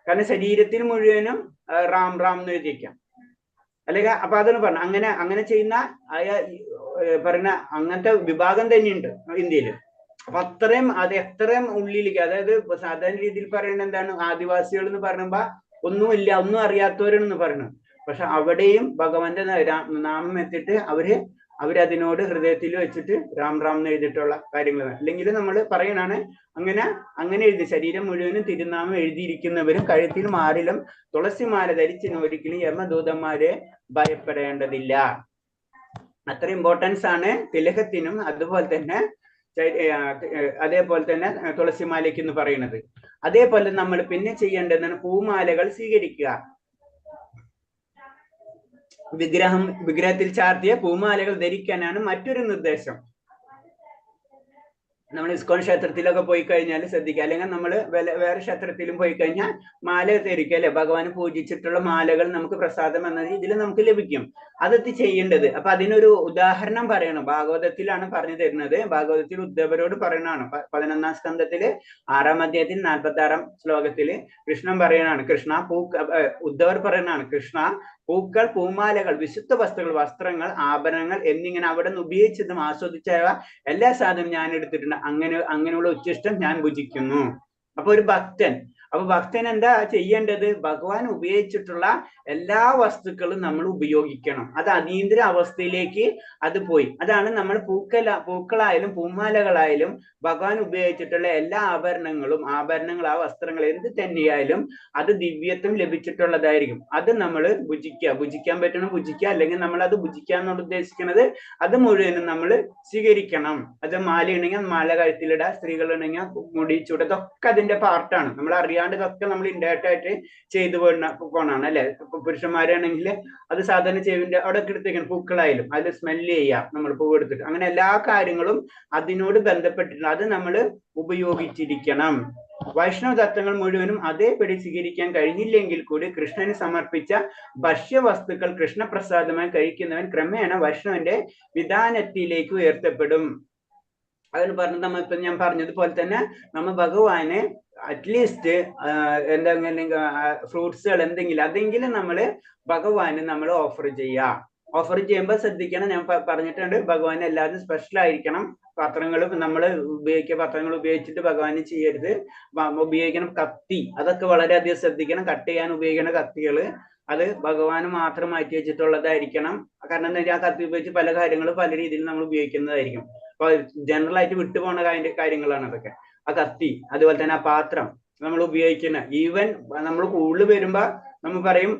കാരണം ശരീരത്തിൽ മുഴുവനും റാം റാം എന്ന് എഴുതിയിരിക്കാം. അല്ലെങ്കിൽ അപ്പൊ അതാണ് പറഞ്ഞ അങ്ങനെ ചെയ്യുന്ന പറയുന്ന അങ്ങനത്തെ വിഭാഗം തന്നെയുണ്ട് ഇന്ത്യയിൽ. അപ്പൊ അത് എത്രയും ഉള്ളിലേക്ക്, അതായത് സാധാരണ രീതിയിൽ പറയുന്നത് എന്താണ്, ആദിവാസികൾ എന്ന് പറയുമ്പോ ഒന്നുമില്ല, ഒന്നും അറിയാത്തവരാണെന്ന് പറയുന്നത്. പക്ഷെ അവിടെയും ഭഗവാന്റെ നാമം എത്തിയിട്ട് അവരതിനോട് ഹൃദയത്തിൽ വെച്ചിട്ട് രാം റാം എന്ന് എഴുതിയിട്ടുള്ള കാര്യങ്ങൾ. അല്ലെങ്കിൽ നമ്മൾ പറയണാണ് അങ്ങനെ എഴുതി ശരീരം മുഴുവനും തിരുനാമം എഴുതിയിരിക്കുന്നവരും കഴുത്തിൽ മാറിലും തുളസിമാല ധരിച്ചിന് ഒരിക്കലും യമദൂതന്മാരെ ഭയപ്പെടേണ്ടതില്ല. അത്ര ഇമ്പോർട്ടൻസ് ആണ് തിലകത്തിനും അതുപോലെ തന്നെ തുളസിമാലയ്ക്ക് എന്ന് പറയുന്നത്. അതേപോലെ നമ്മൾ പിന്നെ ചെയ്യേണ്ടതാണ് പൂമാലകൾ സ്വീകരിക്കുക. വിഗ്രഹത്തിൽ ചാർത്തിയ പൂമാലകൾ ധരിക്കാനാണ് മറ്റൊരു നിർദ്ദേശം. നമ്മൾ ഇസ്കോൺ ക്ഷേത്രത്തിലൊക്കെ പോയി കഴിഞ്ഞാൽ ശ്രദ്ധിക്കുക, അല്ലെങ്കിൽ നമ്മൾ വേറെ ക്ഷേത്രത്തിലും പോയി കഴിഞ്ഞാൽ മാല ധരിക്കുക അല്ലെ, ഭഗവാൻ പൂജിച്ചിട്ടുള്ള മാലകൾ നമുക്ക് പ്രസാദം എന്ന രീതിയിൽ നമുക്ക് ലഭിക്കും. അതൊക്കെ ചെയ്യേണ്ടത്. അപ്പൊ അതിനൊരു ഉദാഹരണം പറയണം, ഭാഗവതത്തിലാണ് പറഞ്ഞു തരുന്നത്. ഭാഗവതത്തിൽ ഉദ്ധവരോട് പറയണാണ്. 11ാം സ്കന്ധത്തില് 6ാം അധ്യായത്തിൽ 46ാം ശ്ലോകത്തില് കൃഷ്ണൻ പറയണാണ്, ഉദ്ധവർ പറയണാണ്, കൃഷ്ണ പൂക്കൾ, പൂമാലകൾ, വിശുദ്ധ വസ്തുക്കൾ, വസ്ത്രങ്ങൾ, ആഭരണങ്ങൾ എന്നിങ്ങനെ അവിടെ നിന്ന് ഉപയോഗിച്ചതും ആസ്വദിച്ച എല്ലാ സാധനവും ഞാൻ എടുത്തിട്ടുണ്ട്. അങ്ങനെയുള്ള ഉച്ചിഷ്ടം ഞാൻ ഭുജിക്കുന്നു. അപ്പൊ ഒരു ഭക്തൻ എന്താ ചെയ്യേണ്ടത്? ഭഗവാൻ ഉപയോഗിച്ചിട്ടുള്ള എല്ലാ വസ്തുക്കളും നമ്മൾ ഉപയോഗിക്കണം. അത് അതീന്ദ്ര അവസ്ഥയിലേക്ക് അത് പോയി. അതാണ് നമ്മൾ പൂക്കളായാലും പൂമാലകളായാലും ഭഗവാൻ ഉപയോഗിച്ചിട്ടുള്ള എല്ലാ ആഭരണങ്ങളും ആ വസ്ത്രങ്ങൾ എന്ത് തന്നെയായാലും അത് ദിവ്യത്വം ലഭിച്ചിട്ടുള്ളതായിരിക്കും. അത് നമ്മൾ ഭുജിക്കാൻ പറ്റണം, ഭുജിക്കുക. അല്ലെങ്കിൽ നമ്മൾ അത് ഭുജിക്കുക എന്നുള്ള ഉദ്ദേശിക്കുന്നത് അത് മുഴുവനും നമ്മൾ സ്വീകരിക്കണം. അത് മാല ഉണ്ടെങ്കിൽ മാല കഴുത്തിലിടുക, സ്ത്രീകളുണ്ടെങ്കിൽ മുടി ചൂട്, ഇതൊക്കെ അതിന്റെ പാർട്ടാണ്. നമ്മൾ അറിയാണ്ട് ഇതൊക്കെ നമ്മൾ ഇൻഡയറക്റ്റ് ആയിട്ട് ചെയ്തു പോണാണ് അല്ലെ. പുരുഷന്മാരാണെങ്കിൽ അത് സാധാരണ ചെവിന്റെ അവിടെ ഒക്കെ എടുത്തേക്കണം. പൂക്കളായാലും അതിൽ സ്മെല്ല് ചെയ്യാം നമ്മൾ പൂവ് എടുത്തിട്ട്. അങ്ങനെ എല്ലാ കാര്യങ്ങളും അതിനോട് ബന്ധപ്പെട്ടിട്ടുണ്ട്. അത് നമ്മൾ ഉപയോഗിച്ചിരിക്കണം. വൈഷ്ണവ തത്വങ്ങൾ മുഴുവനും അതേപടി സ്വീകരിക്കാൻ കഴിഞ്ഞില്ലെങ്കിൽ കൂടി കൃഷ്ണന് സമർപ്പിച്ച ഭക്ഷ്യവസ്തുക്കൾ കൃഷ്ണപ്രസാദമായി കഴിക്കുന്നവൻ ക്രമേണ വൈഷ്ണവന്റെ വിധാനത്തിലേക്ക് ഉയർത്തപ്പെടും. അതിന് പറഞ്ഞത് ഞാൻ പറഞ്ഞതുപോലെ തന്നെ നമ്മൾ ഭഗവാന് അറ്റ്ലീസ്റ്റ് എന്തെങ്കിലും ഫ്രൂട്ട്സുകൾ അതെങ്കിലും നമ്മൾ ഭഗവാന് നമ്മൾ ഓഫർ ചെയ്യുമ്പോൾ ശ്രദ്ധിക്കണം. ഞാൻ പറഞ്ഞിട്ടുണ്ട്, ഭഗവാൻ എല്ലാവരും സ്പെഷ്യൽ ആയിരിക്കണം. പാത്രങ്ങളും നമ്മൾ പാത്രങ്ങൾ ഉപയോഗിച്ചിട്ട് ഭഗവാന് ചെയ്യരുത്. ഉപയോഗിക്കണം കത്തി, അതൊക്കെ വളരെയധികം ശ്രദ്ധിക്കണം. കട്ട് ചെയ്യാൻ ഉപയോഗിക്കുന്ന കത്തികൾ അത് ഭഗവാന് മാത്രം മാറ്റി വെച്ചിട്ടുള്ളതായിരിക്കണം. കാരണം എന്താ വെച്ചാൽ ആ കത്തി ഉപയോഗിച്ച് പല കാര്യങ്ങളും പല രീതിയിൽ നമ്മൾ ഉപയോഗിക്കുന്നതായിരിക്കും. അപ്പൊ ജനറൽ ആയിട്ട് വിട്ടുപോണ കാര്യങ്ങളാണ് അതൊക്കെ. ആ കത്തി, അതുപോലെ തന്നെ ആ പാത്രം നമ്മൾ ഉപയോഗിക്കുന്ന, ഈവൻ നമ്മൾ കൂടുതൽ വരുമ്പോ നമ്മൾ പറയും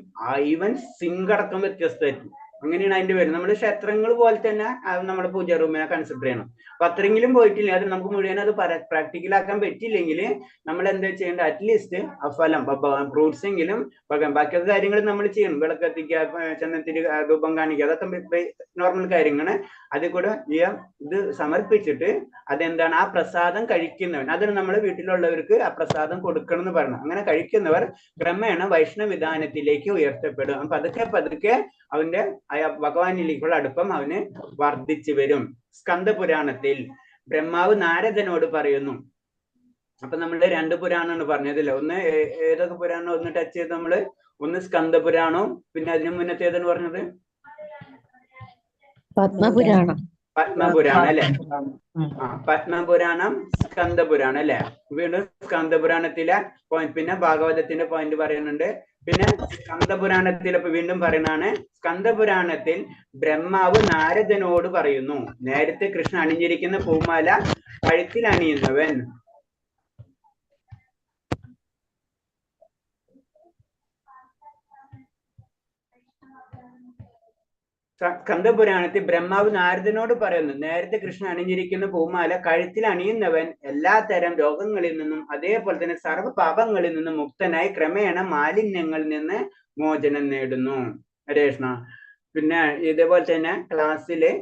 ഈവൻ സിങ്ക് അടക്കം വ്യത്യസ്തമായിരിക്കും. അങ്ങനെയാണ് അതിന്റെ പേര്. നമ്മുടെ ക്ഷേത്രങ്ങൾ പോലെ തന്നെ നമ്മുടെ പൂജ റൂമിനെ കൺസിഡർ ചെയ്യണം. അപ്പൊ അത്രയെങ്കിലും പോയിട്ടില്ല, അത് നമുക്ക് മുഴുവൻ അത് പ്രാക്ടിക്കലാക്കാൻ പറ്റിയില്ലെങ്കിൽ നമ്മൾ എന്താ ചെയ്യേണ്ടത്? അറ്റ്ലീസ്റ്റ് ആ ഫലം ഫ്രൂട്ട്സ് എങ്കിലും ബാക്കിയൊക്കെ കാര്യങ്ങൾ നമ്മൾ ചെയ്യണം. വിളക്കെത്തിക്കുക, ചന്ദനത്തിന് ധൂപം കാണിക്കുക, അതൊക്കെ നോർമൽ കാര്യങ്ങളാണ്. അതിൽ കൂടെ ഇത് സമർപ്പിച്ചിട്ട് അതെന്താണ്, ആ പ്രസാദം കഴിക്കുന്നവൻ, അതിന് നമ്മുടെ വീട്ടിലുള്ളവർക്ക് ആ പ്രസാദം കൊടുക്കണം എന്ന് പറഞ്ഞു. അങ്ങനെ കഴിക്കുന്നവർ ക്രമേണ വൈഷ്ണവ വിധാനത്തിലേക്ക് ഉയർത്തപ്പെടും. പതുക്കെ അവന്റെ ഭഗവാനിലേക്കുള്ള അടുപ്പം അവന് വർദ്ധിച്ചു വരും. സ്കന്ദപുരാണത്തിൽ ബ്രഹ്മാവ് നാരദനോട് പറയുന്നു. അപ്പൊ നമ്മള് 2 പുരാണമാണ് പറഞ്ഞതില്ല. ഒന്ന് ഏതൊക്കെ പുരാണം ഒന്ന് ടച്ച് ചെയ്ത് നമ്മള്, ഒന്ന് സ്കന്ദപുരാണവും പിന്നെ അതിനു മുന്നത്തേതെന്ന് പറഞ്ഞത് പത്മപുരാണം അല്ലെ. പത്മപുരാണം, സ്കന്ദപുരാണം അല്ലെ. വീണ്ടും സ്കന്ദപുരാണത്തിലെ പോയിന്റ്, പിന്നെ ഭാഗവതത്തിന്റെ പോയിന്റ് പറയുന്നുണ്ട്. പിന്നെ സ്കന്ദപുരാണത്തിൽ ഇപ്പൊ വീണ്ടും പറയുന്നതാണ്, സ്കന്ദപുരാണത്തിൽ ബ്രഹ്മാവ് നാരദനോട് പറയുന്നു, നേരത്തെ കൃഷ്ണൻ അണിഞ്ഞിരിക്കുന്ന പൂമാല കഴുത്തിൽ അണിയുന്നവൻ സ്കന്ദപുരാണത്തിൽ ബ്രഹ്മാവ് നാരദനോട് പറയുന്നു, നേരത്തെ കൃഷ്ണൻ അണിഞ്ഞിരിക്കുന്ന പൂമാല കഴുത്തിൽ അണിയുന്നവൻ എല്ലാ തരം രോഗങ്ങളിൽ നിന്നും അതേപോലെ തന്നെ സർവ്വ പാപങ്ങളിൽ നിന്നും മുക്തനായി ക്രമേണ മാലിന്യങ്ങളിൽ നിന്ന് മോചനം നേടുന്നു. ഹരേ കൃഷ്ണ. പിന്നെ ഇതേപോലെ തന്നെ ക്ലാസ്സില്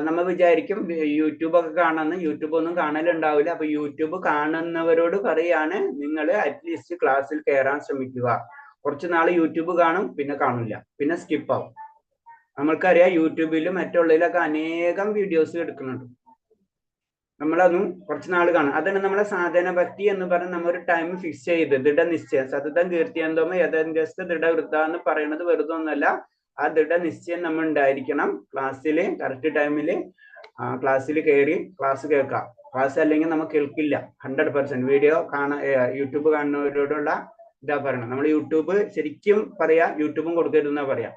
നമ്മൾ വിചാരിക്കും യൂട്യൂബൊക്കെ കാണുന്ന യൂട്യൂബ് ഒന്നും കാണലുണ്ടാവില്ല. അപ്പൊ യൂട്യൂബ് കാണുന്നവരോട് പറയാണ്, നിങ്ങൾ അറ്റ്ലീസ്റ്റ് ക്ലാസ്സിൽ കയറാൻ ശ്രമിക്കുക. കുറച്ച് നാൾ യൂട്യൂബ് കാണും, പിന്നെ കാണില്ല, പിന്നെ സ്കിപ്പ് ആവും. നമ്മൾക്കറിയാം യൂട്യൂബിലും മറ്റുള്ളതിലൊക്കെ അനേകം വീഡിയോസ് എടുക്കുന്നുണ്ട്. നമ്മളതും കുറച്ച് നാൾ കാണും. അതാണ് നമ്മളെ സാധന ഭക്തി എന്ന് പറഞ്ഞ് നമ്മൾ ഒരു ടൈം ഫിക്സ് ചെയ്ത് ദൃഢനിശ്ചയം സതതം കീർത്തിയന്തോമ യഥന്യസ്ത ദൃഢവൃത്ത എന്ന് പറയുന്നത് വെറുതെ ഒന്നല്ല. ആ ദൃഢനിശ്ചയം നമ്മൾ ഉണ്ടായിരിക്കണം. ക്ലാസ്സിൽ കറക്റ്റ് ടൈമിൽ ക്ലാസ്സിൽ കയറി ക്ലാസ് കേൾക്കാം. ക്ലാസ് അല്ലെങ്കിൽ നമുക്ക് കേൾക്കില്ല. 100% വീഡിയോ യൂട്യൂബ് കാണുന്നവരോടുള്ള ഇതാ പറയണം. നമ്മൾ യൂട്യൂബ് ശരിക്കും പറയാ, യൂട്യൂബും കൊടുക്കരുതെന്നാ പറയാം.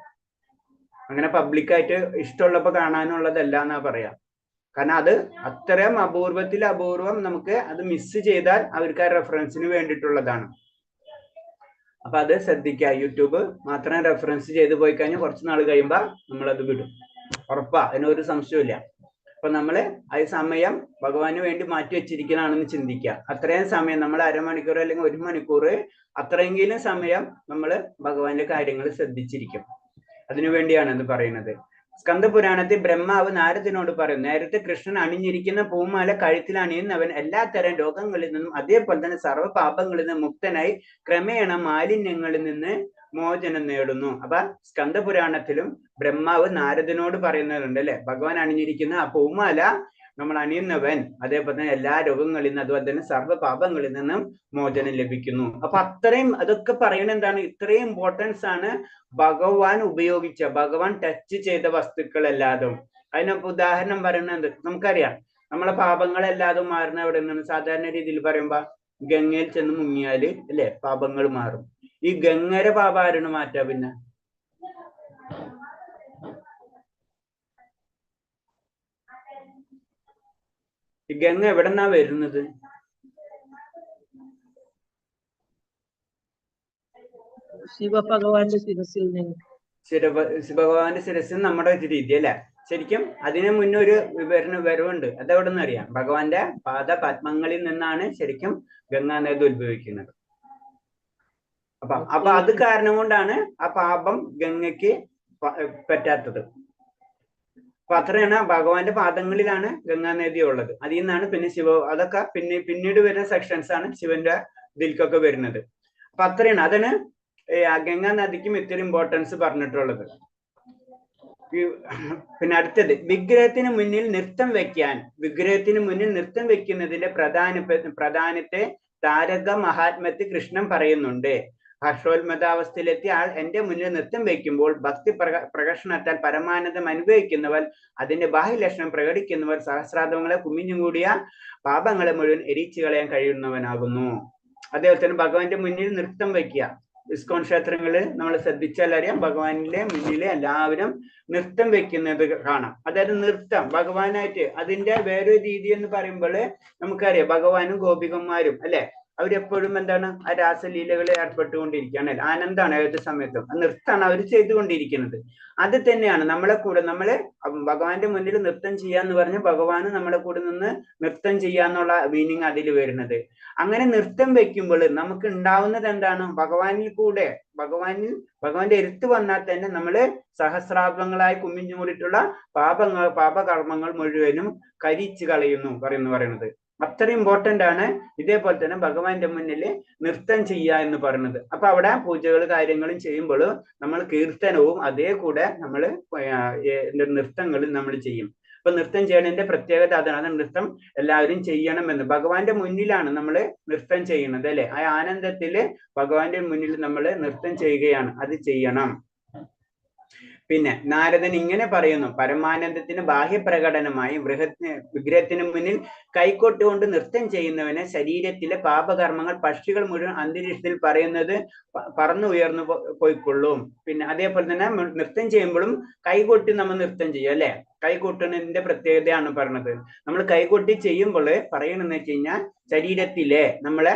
അങ്ങനെ പബ്ലിക്കായിട്ട് ഇഷ്ടമുള്ളപ്പോ കാണാനുള്ളതല്ല എന്നാ പറയാം. കാരണം അത് അത്രയും അപൂർവത്തിൽ അപൂർവം നമുക്ക് അത് മിസ് ചെയ്താൽ അവർക്ക് ആ റെഫറൻസിന് വേണ്ടിയിട്ടുള്ളതാണ്. അപ്പൊ അത് ശ്രദ്ധിക്കുക. യൂട്യൂബ് മാത്രം റെഫറൻസ് ചെയ്ത് പോയി കഴിഞ്ഞാൽ കുറച്ച് നാൾ കഴിയുമ്പോൾ നമ്മളത് വിടും. ഉറപ്പാ, അതിനൊരു സംശയമില്ല. അപ്പൊ നമ്മള് ആ സമയം ഭഗവാന് വേണ്ടി മാറ്റി വെച്ചിരിക്കലാണെന്ന് ചിന്തിക്കുക. അത്രയും സമയം നമ്മൾ അരമണിക്കൂർ അല്ലെങ്കിൽ 1 മണിക്കൂർ അത്രയെങ്കിലും സമയം നമ്മൾ ഭഗവാന്റെ കാര്യങ്ങൾ ശ്രദ്ധിച്ചിരിക്കും. അതിനുവേണ്ടിയാണ് ഇത് പറയുന്നത്. സ്കന്ദപുരാണത്തിൽ ബ്രഹ്മാവ് നാരദനോട് പറയും, നേരത്തെ കൃഷ്ണൻ അണിഞ്ഞിരിക്കുന്ന പൂമാല കഴുത്തിൽ അണിയുന്നവൻ എല്ലാത്തരം രോഗങ്ങളിൽ നിന്നും അതേപോലെ തന്നെ സർവ്വ പാപങ്ങളിൽ നിന്നും മുക്തനായി ക്രമേണ മാലിന്യങ്ങളിൽ നിന്ന് മോചനം നേടുന്നു. അപ്പൊ സ്കന്ദപുരാണത്തിലും ബ്രഹ്മാവ് നാരദനോട് പറയുന്നുണ്ട് അല്ലെ, ഭഗവാൻ അണിഞ്ഞിരിക്കുന്ന ആ പൂമാല നമ്മൾ അണിയുന്നവൻ അതേപോലെ തന്നെ എല്ലാ രോഗങ്ങളിൽ നിന്നും അതുപോലെ തന്നെ സർവ്വ പാപങ്ങളിൽ നിന്നും മോചനം ലഭിക്കുന്നു. അപ്പൊ അത്രയും അതൊക്കെ പറയുന്നത് എന്താണ്, ഇത്രയും ഇമ്പോർട്ടൻസ് ആണ് ഭഗവാൻ ഉപയോഗിച്ച, ഭഗവാൻ ടച്ച് ചെയ്ത വസ്തുക്കളല്ലാതും. അതിനൊക്കെ ഉദാഹരണം പറയുന്നത് നമുക്കറിയാം, നമ്മളെ പാപങ്ങളെല്ലാതും മാറുന്ന എവിടെ നിന്നാണ്? സാധാരണ രീതിയിൽ പറയുമ്പോ ഗംഗയിൽ ചെന്ന് മുങ്ങിയാല് അല്ലെ പാപങ്ങൾ മാറും. ഈ ഗംഗയുടെ പാപം ആരാണ് മാറ്റാ? പിന്നെ ഈ ഗംഗ എവിടെന്നാ വരുന്നത്? ശിവഭഗവാന്റെ ശിരസിൽ നിന്ന്. ശിവഭഗവാന്റെ ശിരസിൽ നമ്മുടെ ഒരു രീതി അല്ലെ. ശരിക്കും അതിന് മുന്നേ ഒരു വരവുണ്ട്. അതെവിടെ നിന്ന് അറിയാം? ഭഗവാന്റെ പാദ പത്മങ്ങളിൽ നിന്നാണ് ശരിക്കും ഗംഗാ നദി ഉത്ഭവിക്കുന്നത്. അപ്പൊ അത് കാരണം കൊണ്ടാണ് ആ പാപം ഗംഗയ്ക്ക് പറ്റാത്തത്. അപ്പൊ അത്രയാണ് ഭഗവാന്റെ പാദങ്ങളിലാണ് ഗംഗാ നദി ഉള്ളത്. അതിൽ നിന്നാണ് പിന്നെ അതൊക്കെ പിന്നീട് വരുന്ന സെക്ഷൻസ് ആണ് ശിവന്റെ ഇതിൽക്കൊക്കെ വരുന്നത്. അപ്പൊ അത്രയാണ്. അതാണ് ഗംഗാ നദിക്കും ഇത്തിരി ഇമ്പോർട്ടൻസ് പറഞ്ഞിട്ടുള്ളത്. പിന്നെ അടുത്തത്, വിഗ്രഹത്തിന് മുന്നിൽ നൃത്തം വെക്കുന്നതിന്റെ പ്രധാനത്തെ താരക മഹാത്മ്യത്തിൽ കൃഷ്ണൻ പറയുന്നുണ്ട്. ഹർഷോന്മതാവസ്ഥയിലെത്തിയ ആൾ എന്റെ മുന്നിൽ നൃത്തം വയ്ക്കുമ്പോൾ ഭക്തി പ്രകർഷണത്താൽ പരമാനന്ദം അനുഭവിക്കുന്നവർ, അതിന്റെ ബാഹ്യലക്ഷണം പ്രകടിക്കുന്നവർ, സഹസ്രാബ്ദങ്ങളെ കുമിഞ്ഞുകൂടിയ പാപങ്ങളെ മുഴുവൻ എരിച്ചു കളയാൻ കഴിയുന്നവനാകുന്നു. അതേപോലെ തന്നെ ഭഗവാന്റെ മുന്നിൽ നൃത്തം വയ്ക്കുക. ഇസ്കോൺ ക്ഷേത്രങ്ങള് നമ്മൾ ശ്രദ്ധിച്ചാൽ അറിയാം, ഭഗവാനിലെ മുന്നിൽ എല്ലാവരും നൃത്തം വെക്കുന്നത് കാണാം. അതായത് നൃത്തം ഭഗവാനായിട്ട് അതിന്റെ വേറൊരു രീതി എന്ന് പറയുമ്പോൾ നമുക്കറിയാം, ഭഗവാനും ഗോപികന്മാരും അല്ലെ, അവരെപ്പോഴും എന്താണ് ആ രാസലീലകളിൽ ഏർപ്പെട്ടുകൊണ്ടിരിക്കുകയാണ്. ആനന്ദമാണ് ഏത് സമയത്തും. ആ നൃത്തമാണ് അവർ ചെയ്തുകൊണ്ടിരിക്കുന്നത്. അത് തന്നെയാണ് നമ്മളെ കൂടെ, നമ്മള് ഭഗവാന്റെ മുന്നിൽ നൃത്തം ചെയ്യാന്ന് പറഞ്ഞ് ഭഗവാന് നമ്മളെ കൂടെ നിന്ന് നൃത്തം ചെയ്യാന്നുള്ള മീനിങ് അതിൽ വരുന്നത്. അങ്ങനെ നൃത്തം വെക്കുമ്പോൾ നമുക്ക് ഉണ്ടാവുന്നത് എന്താണ്? ഭഗവാന്റെ എരുത്ത് വന്നാൽ തന്നെ നമ്മള് സഹസ്രാബ്ദങ്ങളായി കുമിഞ്ഞു കൂടിയിട്ടുള്ള പാപകർമ്മങ്ങൾ മുഴുവനും കരിച്ചു കളയുന്നു പറയുന്നത്. അത്ര ഇമ്പോർട്ടന്റ് ആണ്. ഇതേപോലെ തന്നെ ഭഗവാന്റെ മുന്നിൽ നൃത്തം ചെയ്യുക എന്ന് പറയുന്നത്. അപ്പൊ അവിടെ പൂജകൾ കാര്യങ്ങളും ചെയ്യുമ്പോൾ നമ്മൾ കീർത്തനവും അതേ കൂടെ നമ്മൾ നൃത്തങ്ങളും നമ്മൾ ചെയ്യും. അപ്പൊ നൃത്തം ചെയ്യണതിന്റെ പ്രത്യേകത അതാണ്. നൃത്തം എല്ലാവരും ചെയ്യണമെന്ന്. ഭഗവാന്റെ മുന്നിലാണ് നമ്മൾ നൃത്തം ചെയ്യുന്നത് അല്ലെ. ആ ആനന്ദത്തില് ഭഗവാന്റെ മുന്നിൽ നമ്മൾ നൃത്തം ചെയ്യുകയാണ്. അത് ചെയ്യണം. പിന്നെ നാരദൻ ഇങ്ങനെ പറയുന്നു, പരമാനന്ദത്തിന് ബാഹ്യപ്രകടനമായി വിഗ്രഹത്തിന് മുന്നിൽ കൈകൊട്ടുകൊണ്ട് നൃത്തം ചെയ്യുന്നവന് ശരീരത്തിലെ പാപകർമ്മങ്ങൾ പക്ഷികൾ മുഴുവൻ അന്തരീക്ഷത്തിൽ പറന്നുയർന്നു പോയിക്കൊള്ളും. പിന്നെ അതേപോലെ തന്നെ നൃത്തം ചെയ്യുമ്പോഴും കൈകൊട്ടി നമ്മൾ നൃത്തം ചെയ്യും അല്ലെ. കൈകൊട്ടുന്നതിന്റെ പ്രത്യേകതയാണ് പറഞ്ഞത്. നമ്മൾ കൈകൊട്ടി ചെയ്യുമ്പോൾ പറയണെന്ന് വെച്ച് കഴിഞ്ഞാൽ ശരീരത്തിലെ നമ്മളെ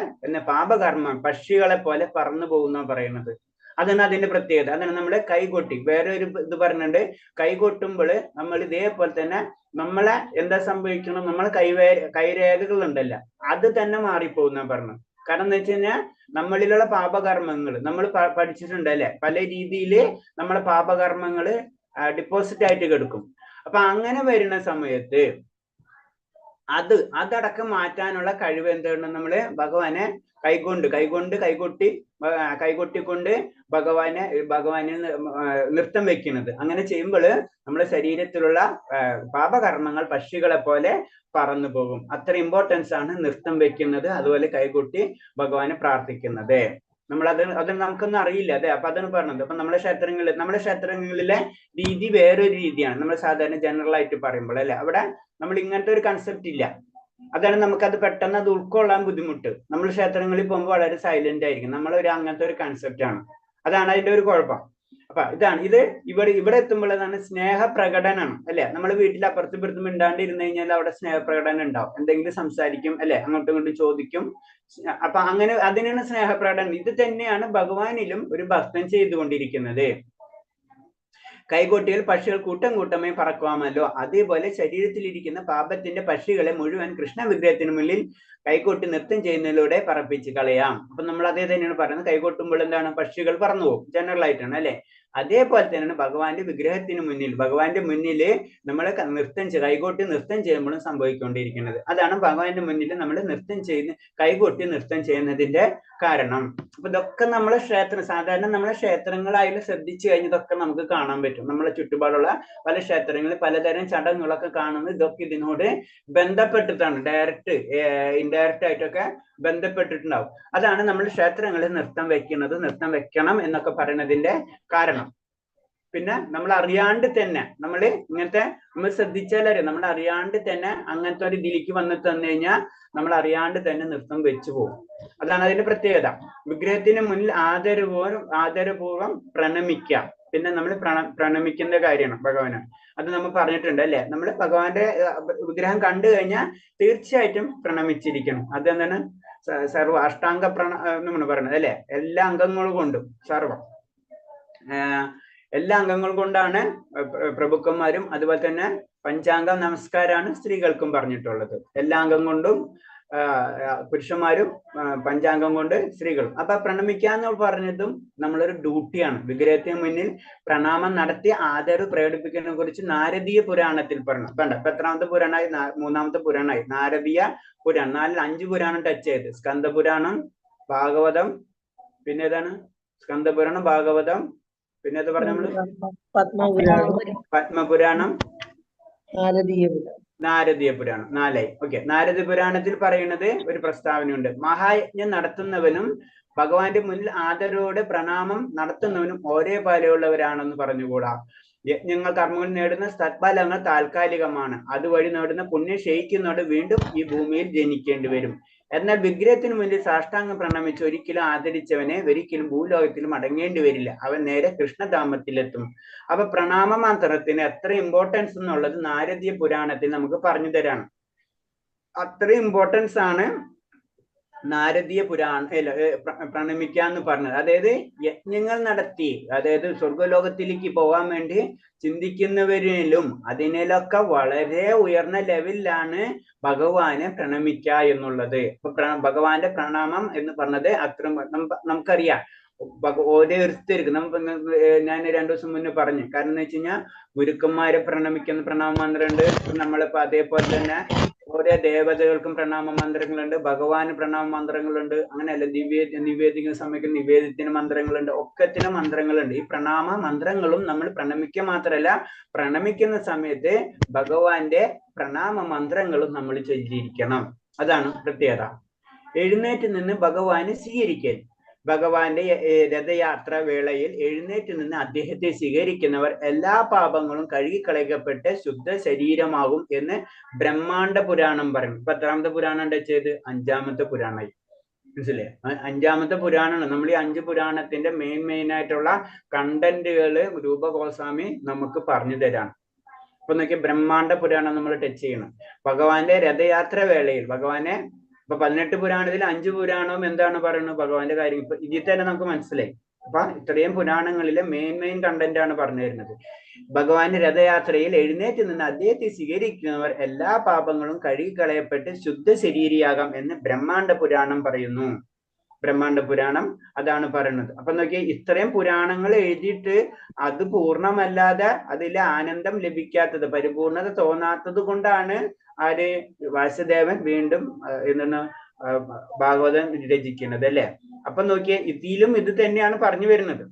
പാപകർമ്മം പക്ഷികളെ പോലെ പറന്നു പോകുന്ന പറയുന്നത്. അതാണ് അതിന്റെ പ്രത്യേകത. അതാണ് നമ്മള് കൈകൊട്ടി. വേറെ ഒരു ഇത് പറഞ്ഞിട്ടുണ്ട്, കൈകൊട്ടുമ്പോൾ നമ്മൾ ഇതേപോലെ തന്നെ നമ്മളെ എന്താ സംഭവിക്കണം, നമ്മളെ കൈരേഖകൾ ഉണ്ടല്ല, അത് തന്നെ മാറിപ്പോകുന്ന പറഞ്ഞു. കാരണം എന്ന് വെച്ച് കഴിഞ്ഞാൽ നമ്മളിലുള്ള പാപകർമ്മങ്ങൾ നമ്മൾ പഠിച്ചിട്ടുണ്ട് അല്ലെ. പല രീതിയിൽ നമ്മളെ പാപകർമ്മങ്ങൾ ഡിപ്പോസിറ്റ് ആയിട്ട് കിടക്കും. അപ്പൊ അങ്ങനെ വരുന്ന സമയത്ത് അതടക്കം മാറ്റാനുള്ള കഴിവ് എന്താണ്? നമ്മള് ഭഗവാനെ കൈകൊട്ടിക്കൊണ്ട് ഭഗവാനെ നൃത്തം വെക്കുന്നത്. അങ്ങനെ ചെയ്യുമ്പോൾ നമ്മുടെ ശരീരത്തിലുള്ള പാപകർമ്മങ്ങൾ പക്ഷികളെ പോലെ പറന്നു പോകും. അത്ര ഇമ്പോർട്ടൻസ് ആണ് നൃത്തം വെക്കുന്നത്, അതുപോലെ കൈകൊട്ടി ഭഗവാനെ പ്രാർത്ഥിക്കുന്നത്. അത് നമുക്കൊന്നും അറിയില്ല. അതെ, അപ്പൊ അതാണ് പറഞ്ഞത്. അപ്പൊ നമ്മുടെ ക്ഷേത്രങ്ങളിലെ രീതി വേറൊരു രീതിയാണ്. നമ്മൾ സാധാരണ ജനറൽ ആയിട്ട് പറയുമ്പോൾ അല്ലെ, അവിടെ നമ്മൾ ഇങ്ങനത്തെ ഒരു കൺസെപ്റ്റ് ഇല്ല. അതാണ് നമുക്കത് പെട്ടെന്ന് അത് ഉൾക്കൊള്ളാൻ ബുദ്ധിമുട്ട്. നമ്മൾ ക്ഷേത്രങ്ങളിൽ പോകുമ്പോൾ വളരെ സൈലന്റ് ആയിരിക്കും. അങ്ങനത്തെ ഒരു കൺസെപ്റ്റ് ആണ്. അതാണ് അതിന്റെ ഒരു കുഴപ്പം. അപ്പൊ ഇത് ഇവിടെ എത്തുമ്പോഴതാണ് സ്നേഹപ്രകടനമാണ് അല്ലെ. നമ്മൾ വീട്ടിൽ അപ്പുറത്തും ഇപ്പുറത്തും മിണ്ടാണ്ടിരുന്നു കഴിഞ്ഞാൽ അവിടെ സ്നേഹപ്രകടനം ഉണ്ടാവും. എന്തെങ്കിലും സംസാരിക്കും അല്ലെ, അങ്ങോട്ടും ഇങ്ങോട്ടും ചോദിക്കും. അപ്പൊ അങ്ങനെ അതിനാണ് സ്നേഹപ്രകടനം. ഇത് തന്നെയാണ് ഭഗവാനിലും ഒരു ഭക്തൻ ചെയ്തുകൊണ്ടിരിക്കുന്നത്. കൈകൊട്ടിയിൽ പക്ഷികൾ കൂട്ടമായി പറക്കുവാമല്ലോ, അതേപോലെ ശരീരത്തിലിരിക്കുന്ന പാപത്തിന്റെ പക്ഷികളെ മുഴുവൻ കൃഷ്ണ വിഗ്രഹത്തിന് മുന്നിൽ കൈകൊട്ടി നൃത്തം ചെയ്യുന്നതിലൂടെ പറപ്പിച്ച് കളയാം. അപ്പൊ നമ്മൾ അതേ തന്നെയാണ് പറയുന്നത്. കൈകൊട്ടുമ്പോൾ എന്താണ്? പക്ഷികൾ പറന്നു പോകും, ജനറൽ ആയിട്ടാണ് അല്ലെ. അതേപോലെ തന്നെയാണ് ഭഗവാന്റെ വിഗ്രഹത്തിന് മുന്നിൽ, ഭഗവാന്റെ മുന്നില് നമ്മൾ കൈകൊട്ടി നൃത്തം ചെയ്യുമ്പോഴും സംഭവിച്ചുകൊണ്ടിരിക്കുന്നത്. അതാണ് ഭഗവാന്റെ മുന്നിൽ നമ്മൾ കൈകൊട്ടി നൃത്തം ചെയ്യുന്നതിന്റെ കാരണം. അപ്പൊ ഇതൊക്കെ നമ്മളെ സാധാരണ നമ്മളെ ക്ഷേത്രങ്ങളായാലും ശ്രദ്ധിച്ചു കഴിഞ്ഞാൽ ഇതൊക്കെ നമുക്ക് കാണാൻ പറ്റും. നമ്മളെ ചുറ്റുപാടുള്ള പല ക്ഷേത്രങ്ങളിൽ പലതരം ചടങ്ങുകളൊക്കെ കാണുന്നത് ഇതൊക്കെ ഇതിനോട് ബന്ധപ്പെട്ടിട്ടാണ്. ഡയറക്റ്റ് ഇൻഡയറക്റ്റ് ആയിട്ടൊക്കെ ബന്ധപ്പെട്ടിട്ടുണ്ടാവും. അതാണ് നമ്മൾ ക്ഷേത്രങ്ങളിൽ നൃത്തം വെക്കണം എന്നൊക്കെ പറയുന്നതിന്റെ കാരണം. പിന്നെ നമ്മൾ അറിയാണ്ട് തന്നെ നമ്മൾ ശ്രദ്ധിച്ചാലറിയാം, നമ്മൾ അറിയാണ്ട് തന്നെ അങ്ങനത്തെ ഒരു ഇതിലേക്ക് വന്നു കഴിഞ്ഞാൽ നമ്മൾ അറിയാണ്ട് തന്നെ നൃത്തം വെച്ചു പോകും. അതാണ് അതിന്റെ പ്രത്യേകത. വിഗ്രഹത്തിന് മുന്നിൽ ആദരപൂർവം പ്രണമിക്കാം. പിന്നെ നമ്മൾ പ്രണമിക്കുന്ന കാര്യമാണ് ഭഗവാന്. അത് നമ്മൾ പറഞ്ഞിട്ടുണ്ട് അല്ലെ. നമ്മൾ ഭഗവാന്റെ വിഗ്രഹം കണ്ടു കഴിഞ്ഞാൽ തീർച്ചയായിട്ടും പ്രണമിച്ചിരിക്കണം. അതെന്താണ്? അഷ്ടാംഗ നമ്മൾ പറയുന്നത് അല്ലെ. എല്ലാ അംഗങ്ങളും കൊണ്ടും എല്ലാ അംഗങ്ങൾ കൊണ്ടാണ് പ്രഭുക്കന്മാരും, അതുപോലെ തന്നെ പഞ്ചാംഗ നമസ്കാരമാണ് സ്ത്രീകൾക്കും പറഞ്ഞിട്ടുള്ളത്. എല്ലാ അംഗം കൊണ്ടും പുരുഷന്മാരും, പഞ്ചാംഗം കൊണ്ട് സ്ത്രീകളും. അപ്പൊ പ്രണമിക്കാന്ന് പറഞ്ഞതും നമ്മളൊരു ഡ്യൂട്ടിയാണ്. വിഗ്രഹത്തിന് മുന്നിൽ പ്രണാമം നടത്തി ആദരവ് പ്രകടിപ്പിക്കുന്നതിനെ കുറിച്ച് നാരദീയ പുരാണത്തിൽ പറഞ്ഞു. ഇപ്പൊ എത്രാമത്തെ പുരാണമായി? 3ാമത്തെ പുരാണമായി. നാരദീയ പുരാണം. 5 പുരാണം ടച്ച് ചെയ്ത്. സ്കന്ദപുരാണം, ഭാഗവതം, പിന്നെ ഏതാണ്? സ്കന്ദപുരാണം, ഭാഗവതം, പിന്നെ ഇത് പറഞ്ഞ നമ്മള് പത്മപുരാണം, നാരദീയ പുരാണം. 4ആയി. ഓക്കെ. നാരദ പുരാണത്തിൽ പറയുന്നത് ഒരു പ്രസ്താവനയുണ്ട്. മഹായജ്ഞം നടത്തുന്നവനും ഭഗവാന്റെ മുന്നിൽ ആദരവോടെ പ്രണാമം നടത്തുന്നവനും ഒരേ പോലെയുള്ളവരാണെന്ന് പറഞ്ഞുകൂടാ. യജ്ഞങ്ങൾ കർമ്മങ്ങൾ നേടുന്ന സത്ഫലങ്ങൾ താൽക്കാലികമാണ്. അതുവഴി നേടുന്ന പുണ്യം ക്ഷയിക്കുന്നതോടെ വീണ്ടും ഈ ഭൂമിയിൽ ജനിക്കേണ്ടി വരും. എന്നാൽ വിഗ്രഹത്തിന് മുന്നിൽ സാഷ്ടാംഗം പ്രണമിച്ച് ഒരിക്കലും ആദരിച്ചവനെ ഒരിക്കലും ഭൂലോകത്തിൽ മടങ്ങേണ്ടി വരില്ല. അവൻ നേരെ കൃഷ്ണധാമത്തിലെത്തും. അപ്പൊ പ്രണാമ മന്ത്രത്തിന് എത്ര ഇമ്പോർട്ടൻസ് എന്നുള്ളത് നാരദീയ പുരാണത്തിൽ നമുക്ക് പറഞ്ഞു തരാണ്. അത്ര ഇമ്പോർട്ടൻസ് ആണ് നാരദീയ പ്രണമിക്കാന്ന് പറഞ്ഞത്. അതായത് യജ്ഞങ്ങൾ നടത്തി, അതായത് സ്വർഗലോകത്തിലേക്ക് പോകാൻ വേണ്ടി ചിന്തിക്കുന്നവരിലും അതിനൊക്കെ വളരെ ഉയർന്ന ലെവലിലാണ് ഭഗവാനെ പ്രണമിക്കുക എന്നുള്ളത്. ഇപ്പൊ ഭഗവാന്റെ പ്രണാമം എന്ന് പറഞ്ഞത് അത്ര നമുക്കറിയാം. ഓരോരുത്തർക്ക് ഞാൻ 2 ദിവസം മുന്നേ പറഞ്ഞു. കാരണം എന്ന് വെച്ച് കഴിഞ്ഞാൽ ഗുരുക്കന്മാരെ പ്രണമിക്കുന്ന പ്രണാമ മന്ത്രമുണ്ട്. നമ്മളിപ്പോ അതേപോലെ തന്നെ ഓരോ ദേവതകൾക്കും പ്രണാമ മന്ത്രങ്ങളുണ്ട്, ഭഗവാന് പ്രണാമ മന്ത്രങ്ങളുണ്ട്. അങ്ങനെയല്ല, നിവേദിക്കുന്ന സമയത്ത് നിവേദ്യത്തിന് മന്ത്രങ്ങളുണ്ട്, ഒക്കത്തിന് മന്ത്രങ്ങളുണ്ട്. ഈ പ്രണാമ മന്ത്രങ്ങളും നമ്മൾ പ്രണമിക്കുക മാത്രമല്ല, പ്രണമിക്കുന്ന സമയത്ത് ഭഗവാന്റെ പ്രണാമ മന്ത്രങ്ങളും നമ്മൾ ചൊല്ലിയിരിക്കണം. അതാണ് പ്രത്യേകത. എഴുന്നേറ്റ് നിന്ന് ഭഗവാനെ സ്വീകരിക്കൽ. ഭഗവാന്റെ രഥയാത്ര വേളയിൽ എഴുന്നേറ്റ് നിന്ന് അദ്ദേഹത്തെ സ്വീകരിക്കുന്നവർ എല്ലാ പാപങ്ങളും കഴുകിക്കളയപ്പെട്ട് ശുദ്ധ ശരീരമാകും എന്ന് ബ്രഹ്മാണ്ഡ പുരാണം പറയും. 10ാമത്തെ പുരാണം ചെയ്ത് 5ാമത്തെ പുരാണമായി. മനസ്സിലെ? 5ാമത്തെ പുരാണമാണ്. നമ്മൾ ഈ 5 പുരാണത്തിന്റെ മെയിൻ ആയിട്ടുള്ള കണ്ടന്റുകള് രൂപഗോസ്വാമി നമുക്ക് പറഞ്ഞു തരാണ്. ഇപ്പൊ നോക്കിയ ബ്രഹ്മാണ്ഡ പുരാണം നമ്മൾ ടച്ച് ചെയ്യണം. ഭഗവാന്റെ രഥയാത്ര വേളയിൽ ഭഗവാനെ ഇപ്പൊ 18 പുരാണത്തിൽ 5 പുരാണവും എന്താണ് പറയുന്നത്? ഭഗവാന്റെ കാര്യം. ഇപ്പൊ ഇതിൽ തന്നെ നമുക്ക് മനസ്സിലായി. അപ്പൊ ഇത്രയും പുരാണങ്ങളിലെ മെയിൻ കണ്ടന്റ് ആണ് പറഞ്ഞു തരുന്നത്. ഭഗവാന്റെ രഥയാത്രയിൽ എഴുന്നേറ്റ് നിന്ന് അദ്ദേഹത്തെ സ്വീകരിക്കുന്നവർ എല്ലാ പാപങ്ങളും കഴുകിക്കളയപ്പെട്ട് ശുദ്ധ ശരീരിയാകാം എന്ന് ബ്രഹ്മാണ്ഡ പുരാണം പറയുന്നു. ബ്രഹ്മാണ്ഡ പുരാണം അതാണ് പറയുന്നത്. അപ്പൊ നോക്കിയേ, ഇത്രയും പുരാണങ്ങൾ എഴുതിയിട്ട് അത് പൂർണ്ണമല്ലാതെ അതിലെ ആനന്ദം ലഭിക്കാത്തത്, പരിപൂർണത തോന്നാത്തത് കൊണ്ടാണ് ആര് വാസുദേവൻ വീണ്ടും എന്താണ് ഭാഗവതം രചിക്കുന്നത് അല്ലെ. അപ്പൊ നോക്കിയേ, ഇതിലും ഇത് തന്നെയാണ് പറഞ്ഞു വരുന്നത്.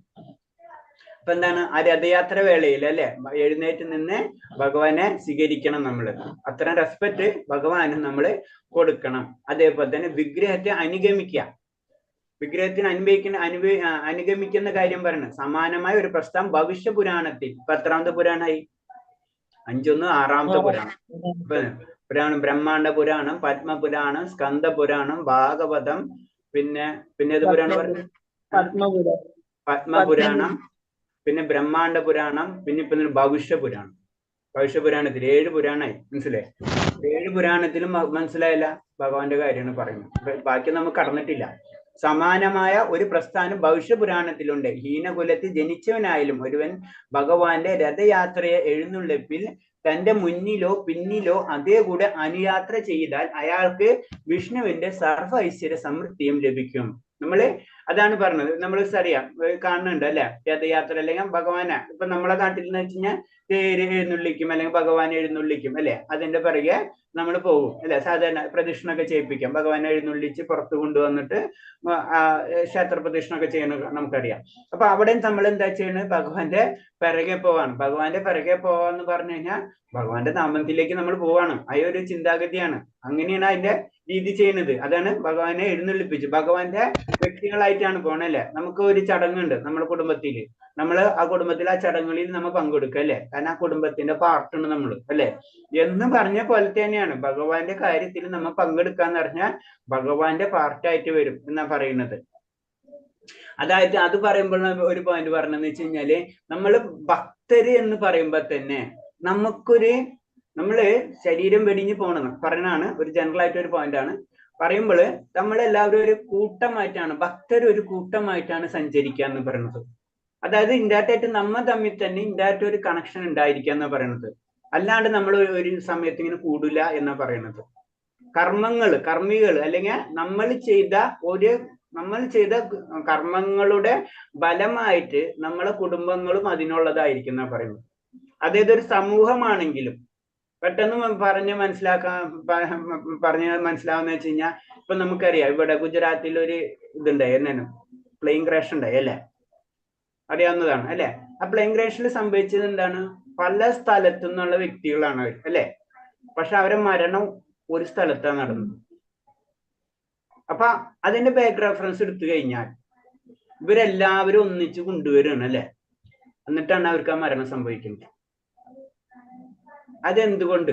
അപ്പൊ എന്താണ് ആ രഥയാത്ര വേളയിൽ അല്ലെ എഴുന്നേറ്റ് നിന്ന് ഭഗവാനെ സ്വീകരിക്കണം നമ്മള്. അത്തരം റെസ്പെക്ട് ഭഗവാന് നമ്മള് കൊടുക്കണം. അതേപോലെ തന്നെ വിഗ്രഹത്തെ അനുഗമിക്കുക. വിഗ്രഹത്തിന് അനുഗമിക്കുന്ന കാര്യം പറയുന്നത് സമാനമായ ഒരു പ്രസ്താവം ഭവിഷ്യ പുരാണത്തിൽ ഇപ്പൊ എത്രാമത്തെ പുരാണമായി? 6 പുരാണം. ബ്രഹ്മാണ്ഡ പുരാണം, പത്മപുരാണം, സ്കന്ദ പുരാണം, ഭാഗവതം, പിന്നെ ഏത് പുരാണം പറഞ്ഞു? പത്മപുരാണം, പിന്നെ ബ്രഹ്മാണ്ഡ പുരാണം, പിന്നെ ഭവിഷ്യ പുരാണം. ഭവിഷ്യ പുരാണത്തിൽ 7 പുരാണമായി. മനസ്സിലായി? 7 പുരാണത്തിലും മനസ്സിലായില്ല ഭഗവാന്റെ കാര്യമാണ് പറയുന്നത്. ബാക്കി നമുക്ക് കടന്നിട്ടില്ല. സമാനമായ ഒരു പ്രസ്ഥാനം ഭവിഷ്യ പുരാണത്തിലുണ്ട്. ഹീനകുലത്തിൽ ജനിച്ചവനായാലും ഒരുവൻ ഭഗവാന്റെ രഥയാത്രയെ എഴുന്നള്ളിപ്പിൽ തന്റെ മുന്നിലോ പിന്നിലോ അതേ കൂടെ അനുയാത്ര ചെയ്താൽ അയാൾക്ക് വിഷ്ണുവിന്റെ സർവ്വ ഐശ്വര്യ സമൃദ്ധിയും ലഭിക്കും. നമ്മള് അതാണ് പറഞ്ഞത്. നമ്മൾ അറിയാം, കാണുന്നുണ്ട് അല്ലെ രഥയാത്ര. അല്ലെങ്കിൽ ഭഗവാനെ ഇപ്പൊ നമ്മളെ നാട്ടിൽ എന്ന് വെച്ച് കഴിഞ്ഞാൽ തേര് എഴുന്നള്ളിക്കും, അല്ലെങ്കിൽ ഭഗവാൻ എഴുന്നള്ളിക്കും അല്ലെ. അതിന്റെ പിറകെ നമ്മൾ പോകും അല്ലെ. സാധാരണ പ്രദക്ഷിണൊക്കെ ചെയ്യിപ്പിക്കാം. ഭഗവാനെ എഴുന്നള്ളിച്ച് പുറത്ത് കൊണ്ടുവന്നിട്ട് ക്ഷേത്ര പ്രദക്ഷിണൊക്കെ ചെയ്യുന്നത് നമുക്കറിയാം. അപ്പൊ അവിടെ നമ്മൾ എന്താ ചെയ്യുന്നത്? ഭഗവാന്റെ പിറകെ പോവാണ്. ഭഗവാന്റെ പിറകെ പോവാന്ന് പറഞ്ഞു കഴിഞ്ഞാൽ ഭഗവാന്റെ നാമത്തിലേക്ക് നമ്മൾ പോവാണ്. ആ ഒരു ചിന്താഗതിയാണ്. അങ്ങനെയാണ് അതിന്റെ രീതി ചെയ്യുന്നത്. അതാണ് ഭഗവാനെ എഴുന്നള്ളിപ്പിച്ചു. ഭഗവാന്റെ വ്യക്തികളായിട്ടാണ് പോണല്ലേ. നമുക്ക് ഒരു ചടങ്ങുണ്ട് നമ്മുടെ കുടുംബത്തിൽ. നമ്മൾ ആ കുടുംബത്തിൽ ആ ചടങ്ങുകളിൽ നമ്മൾ പങ്കെടുക്കുക അല്ലെ. കാരണം ആ കുടുംബത്തിന്റെ പാർട്ടുണ്ട് നമ്മൾ അല്ലെ. എന്ന് പറഞ്ഞ പോലെ തന്നെയാണ് ഭഗവാന്റെ കാര്യത്തിൽ നമ്മൾ പങ്കെടുക്കാന്ന് പറഞ്ഞാൽ ഭഗവാന്റെ പാർട്ടായിട്ട് വരും എന്നാ പറയുന്നത്. അതായത് അത് പറയുമ്പോൾ ഒരു പോയിന്റ് പറഞ്ഞെന്ന് വെച്ച് കഴിഞ്ഞാല്, നമ്മള് ഭക്തര് എന്ന് പറയുമ്പോ തന്നെ നമ്മള് ശരീരം വെടിഞ്ഞു പോകണം പറയണാണ്. ഒരു ജനറൽ ആയിട്ട് ഒരു പോയിന്റ് ആണ് പറയുമ്പോൾ. നമ്മളെല്ലാവരും ഒരു കൂട്ടമായിട്ടാണ്, ഭക്തർ ഒരു കൂട്ടമായിട്ടാണ് സഞ്ചരിക്കുക എന്ന് പറയുന്നത്. അതായത് ഇൻഡയറക്റ്റ് നമ്മ തമ്മിൽ തന്നെ ഇൻഡയറക്റ്റ് ഒരു കണക്ഷൻ ഉണ്ടായിരിക്കുക എന്ന് പറയുന്നത്. അല്ലാണ്ട് നമ്മൾ ഒരു സമയത്ത് ഇങ്ങനെ കൂടില്ല എന്നാ പറയുന്നത്. കർമ്മികൾ അല്ലെങ്കിൽ നമ്മൾ ചെയ്ത കർമ്മങ്ങളുടെ ഫലമായിട്ട് നമ്മളെ കുടുംബങ്ങളും അതിനുള്ളതായിരിക്കും എന്നാ പറയുന്നത്. അതായത് ഒരു സമൂഹമാണെങ്കിലും പെട്ടെന്ന് പറഞ്ഞ് മനസ്സിലാവുന്ന വെച്ച് കഴിഞ്ഞാൽ, ഇപ്പൊ നമുക്കറിയാം ഇവിടെ ഗുജറാത്തിൽ ഒരു ഇതുണ്ടായി, എന്നാണ് പ്ലെയിൻ ക്രാഷ് ഉണ്ടായി അല്ലെ. അറിയാവുന്നതാണ് അല്ലെ. ആ പ്ലെയിൻ ക്രാഷിൽ സംഭവിച്ചത് എന്താണ്? പല സ്ഥലത്തു നിന്നുള്ള വ്യക്തികളാണ് അവർ അല്ലെ. പക്ഷെ അവരെ മരണം ഒരു സ്ഥലത്താണ് നടന്നത്. അപ്പൊ അതിന്റെ ബാക്ക് റെഫറൻസ് എടുത്തു കഴിഞ്ഞാൽ ഇവരെല്ലാവരും ഒന്നിച്ച് കൊണ്ടുവരികയാണ് അല്ലെ. എന്നിട്ടാണ് അവർക്ക് ആ മരണം സംഭവിക്കുന്നത്. അതെന്തുകൊണ്ട്?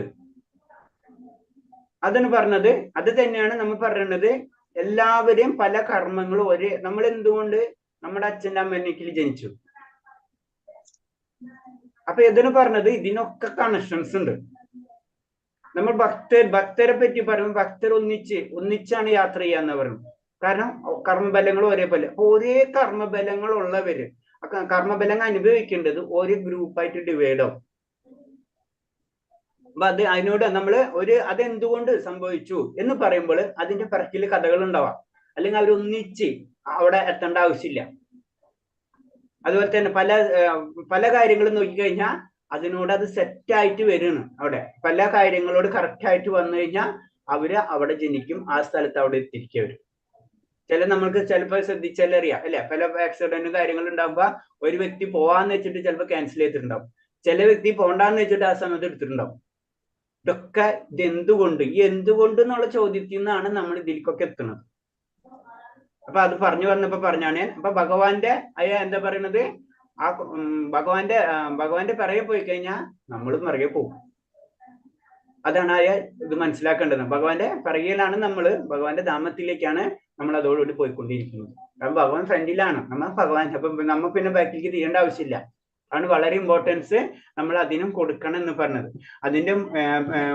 അതാണ് പറഞ്ഞത്. അത് തന്നെയാണ് നമ്മൾ പറയുന്നത്. എല്ലാവരെയും പല കർമ്മങ്ങളും നമ്മൾ എന്തുകൊണ്ട് നമ്മുടെ അച്ഛൻ്റെ അമ്മേനേക്കിൽ ജനിച്ചു. അപ്പൊ ഇതിന് പറഞ്ഞത് ഇതിനൊക്കെ കണക്ഷൻസ് ഉണ്ട്. നമ്മൾ ഭക്തരെ പറ്റി പറയുമ്പോൾ ഭക്തർ ഒന്നിച്ചാണ് യാത്ര ചെയ്യാന്ന് പറയുന്നത്. കാരണം കർമ്മബലങ്ങൾ ഒരേപോലെ. ഒരേ കർമ്മബലങ്ങൾ ഉള്ളവര് കർമ്മബലങ്ങൾ അനുഭവിക്കേണ്ടത് ഒരു ഗ്രൂപ്പായിട്ട് ഡിവൈഡ് ആവും. അപ്പൊ അതിനോട് നമ്മൾ അതെന്തുകൊണ്ട് സംഭവിച്ചു എന്ന് പറയുമ്പോൾ അതിന്റെ പിറക്കില് കഥകൾ ഉണ്ടാവാം. അല്ലെങ്കിൽ അവരൊന്നിച്ച് അവിടെ എത്തേണ്ട ആവശ്യമില്ല. അതുപോലെ തന്നെ പല കാര്യങ്ങളും നോക്കിക്കഴിഞ്ഞാൽ അതിനോട് അത് സെറ്റായിട്ട് വരികയാണ്. അവിടെ പല കാര്യങ്ങളോട് കറക്റ്റ് ആയിട്ട് വന്നു കഴിഞ്ഞാൽ അവിടെ ജനിക്കും. ആ സ്ഥലത്ത് അവിടെ എത്തിരിക്കുക വരും. നമ്മൾക്ക് ചിലപ്പോൾ ശ്രദ്ധിച്ചാലറിയാം അല്ലെ. പല ആക്സിഡന്റ് കാര്യങ്ങൾ ഉണ്ടാകുമ്പോ ഒരു വ്യക്തി പോവാന്ന് വെച്ചിട്ട് ചിലപ്പോൾ ക്യാൻസൽ ചെയ്തിട്ടുണ്ടാവും. ചില വ്യക്തി പോണ്ടാന്ന് വെച്ചിട്ട് ആ സമയത്ത് എടുത്തിട്ടുണ്ടാവും. ഇതൊക്കെ എന്തുകൊണ്ട് എന്നുള്ള ചോദ്യത്തിൽ നിന്നാണ് നമ്മൾ ഇതിലേക്കൊക്കെ എത്തുന്നത്. അപ്പൊ അത് വന്നപ്പോ പറഞ്ഞാണ്. അപ്പൊ ഭഗവാന്റെ എന്താ പറയണത്? ആ ഭഗവാന്റെ പിറകെ പോയി കഴിഞ്ഞാൽ നമ്മളും പിറകെ പോകും. അതാണ് ഇത് മനസ്സിലാക്കേണ്ടത്. ഭഗവാന്റെ പിറകിലാണ് ഭഗവാന്റെ ധാമത്തിലേക്കാണ് നമ്മൾ അതോടുകൂടി പോയിക്കൊണ്ടിരിക്കുന്നത്. കാരണം ഭഗവാൻ ഫ്രണ്ടിലാണ്, അപ്പൊ നമ്മ പിന്നെ ബാക്കിലേക്ക് തീരേണ്ട ആവശ്യമില്ല. ആണ് വളരെ ഇമ്പോർട്ടൻസ് നമ്മൾ അതിനും കൊടുക്കണം എന്ന് പറഞ്ഞത്. അതിന്റെ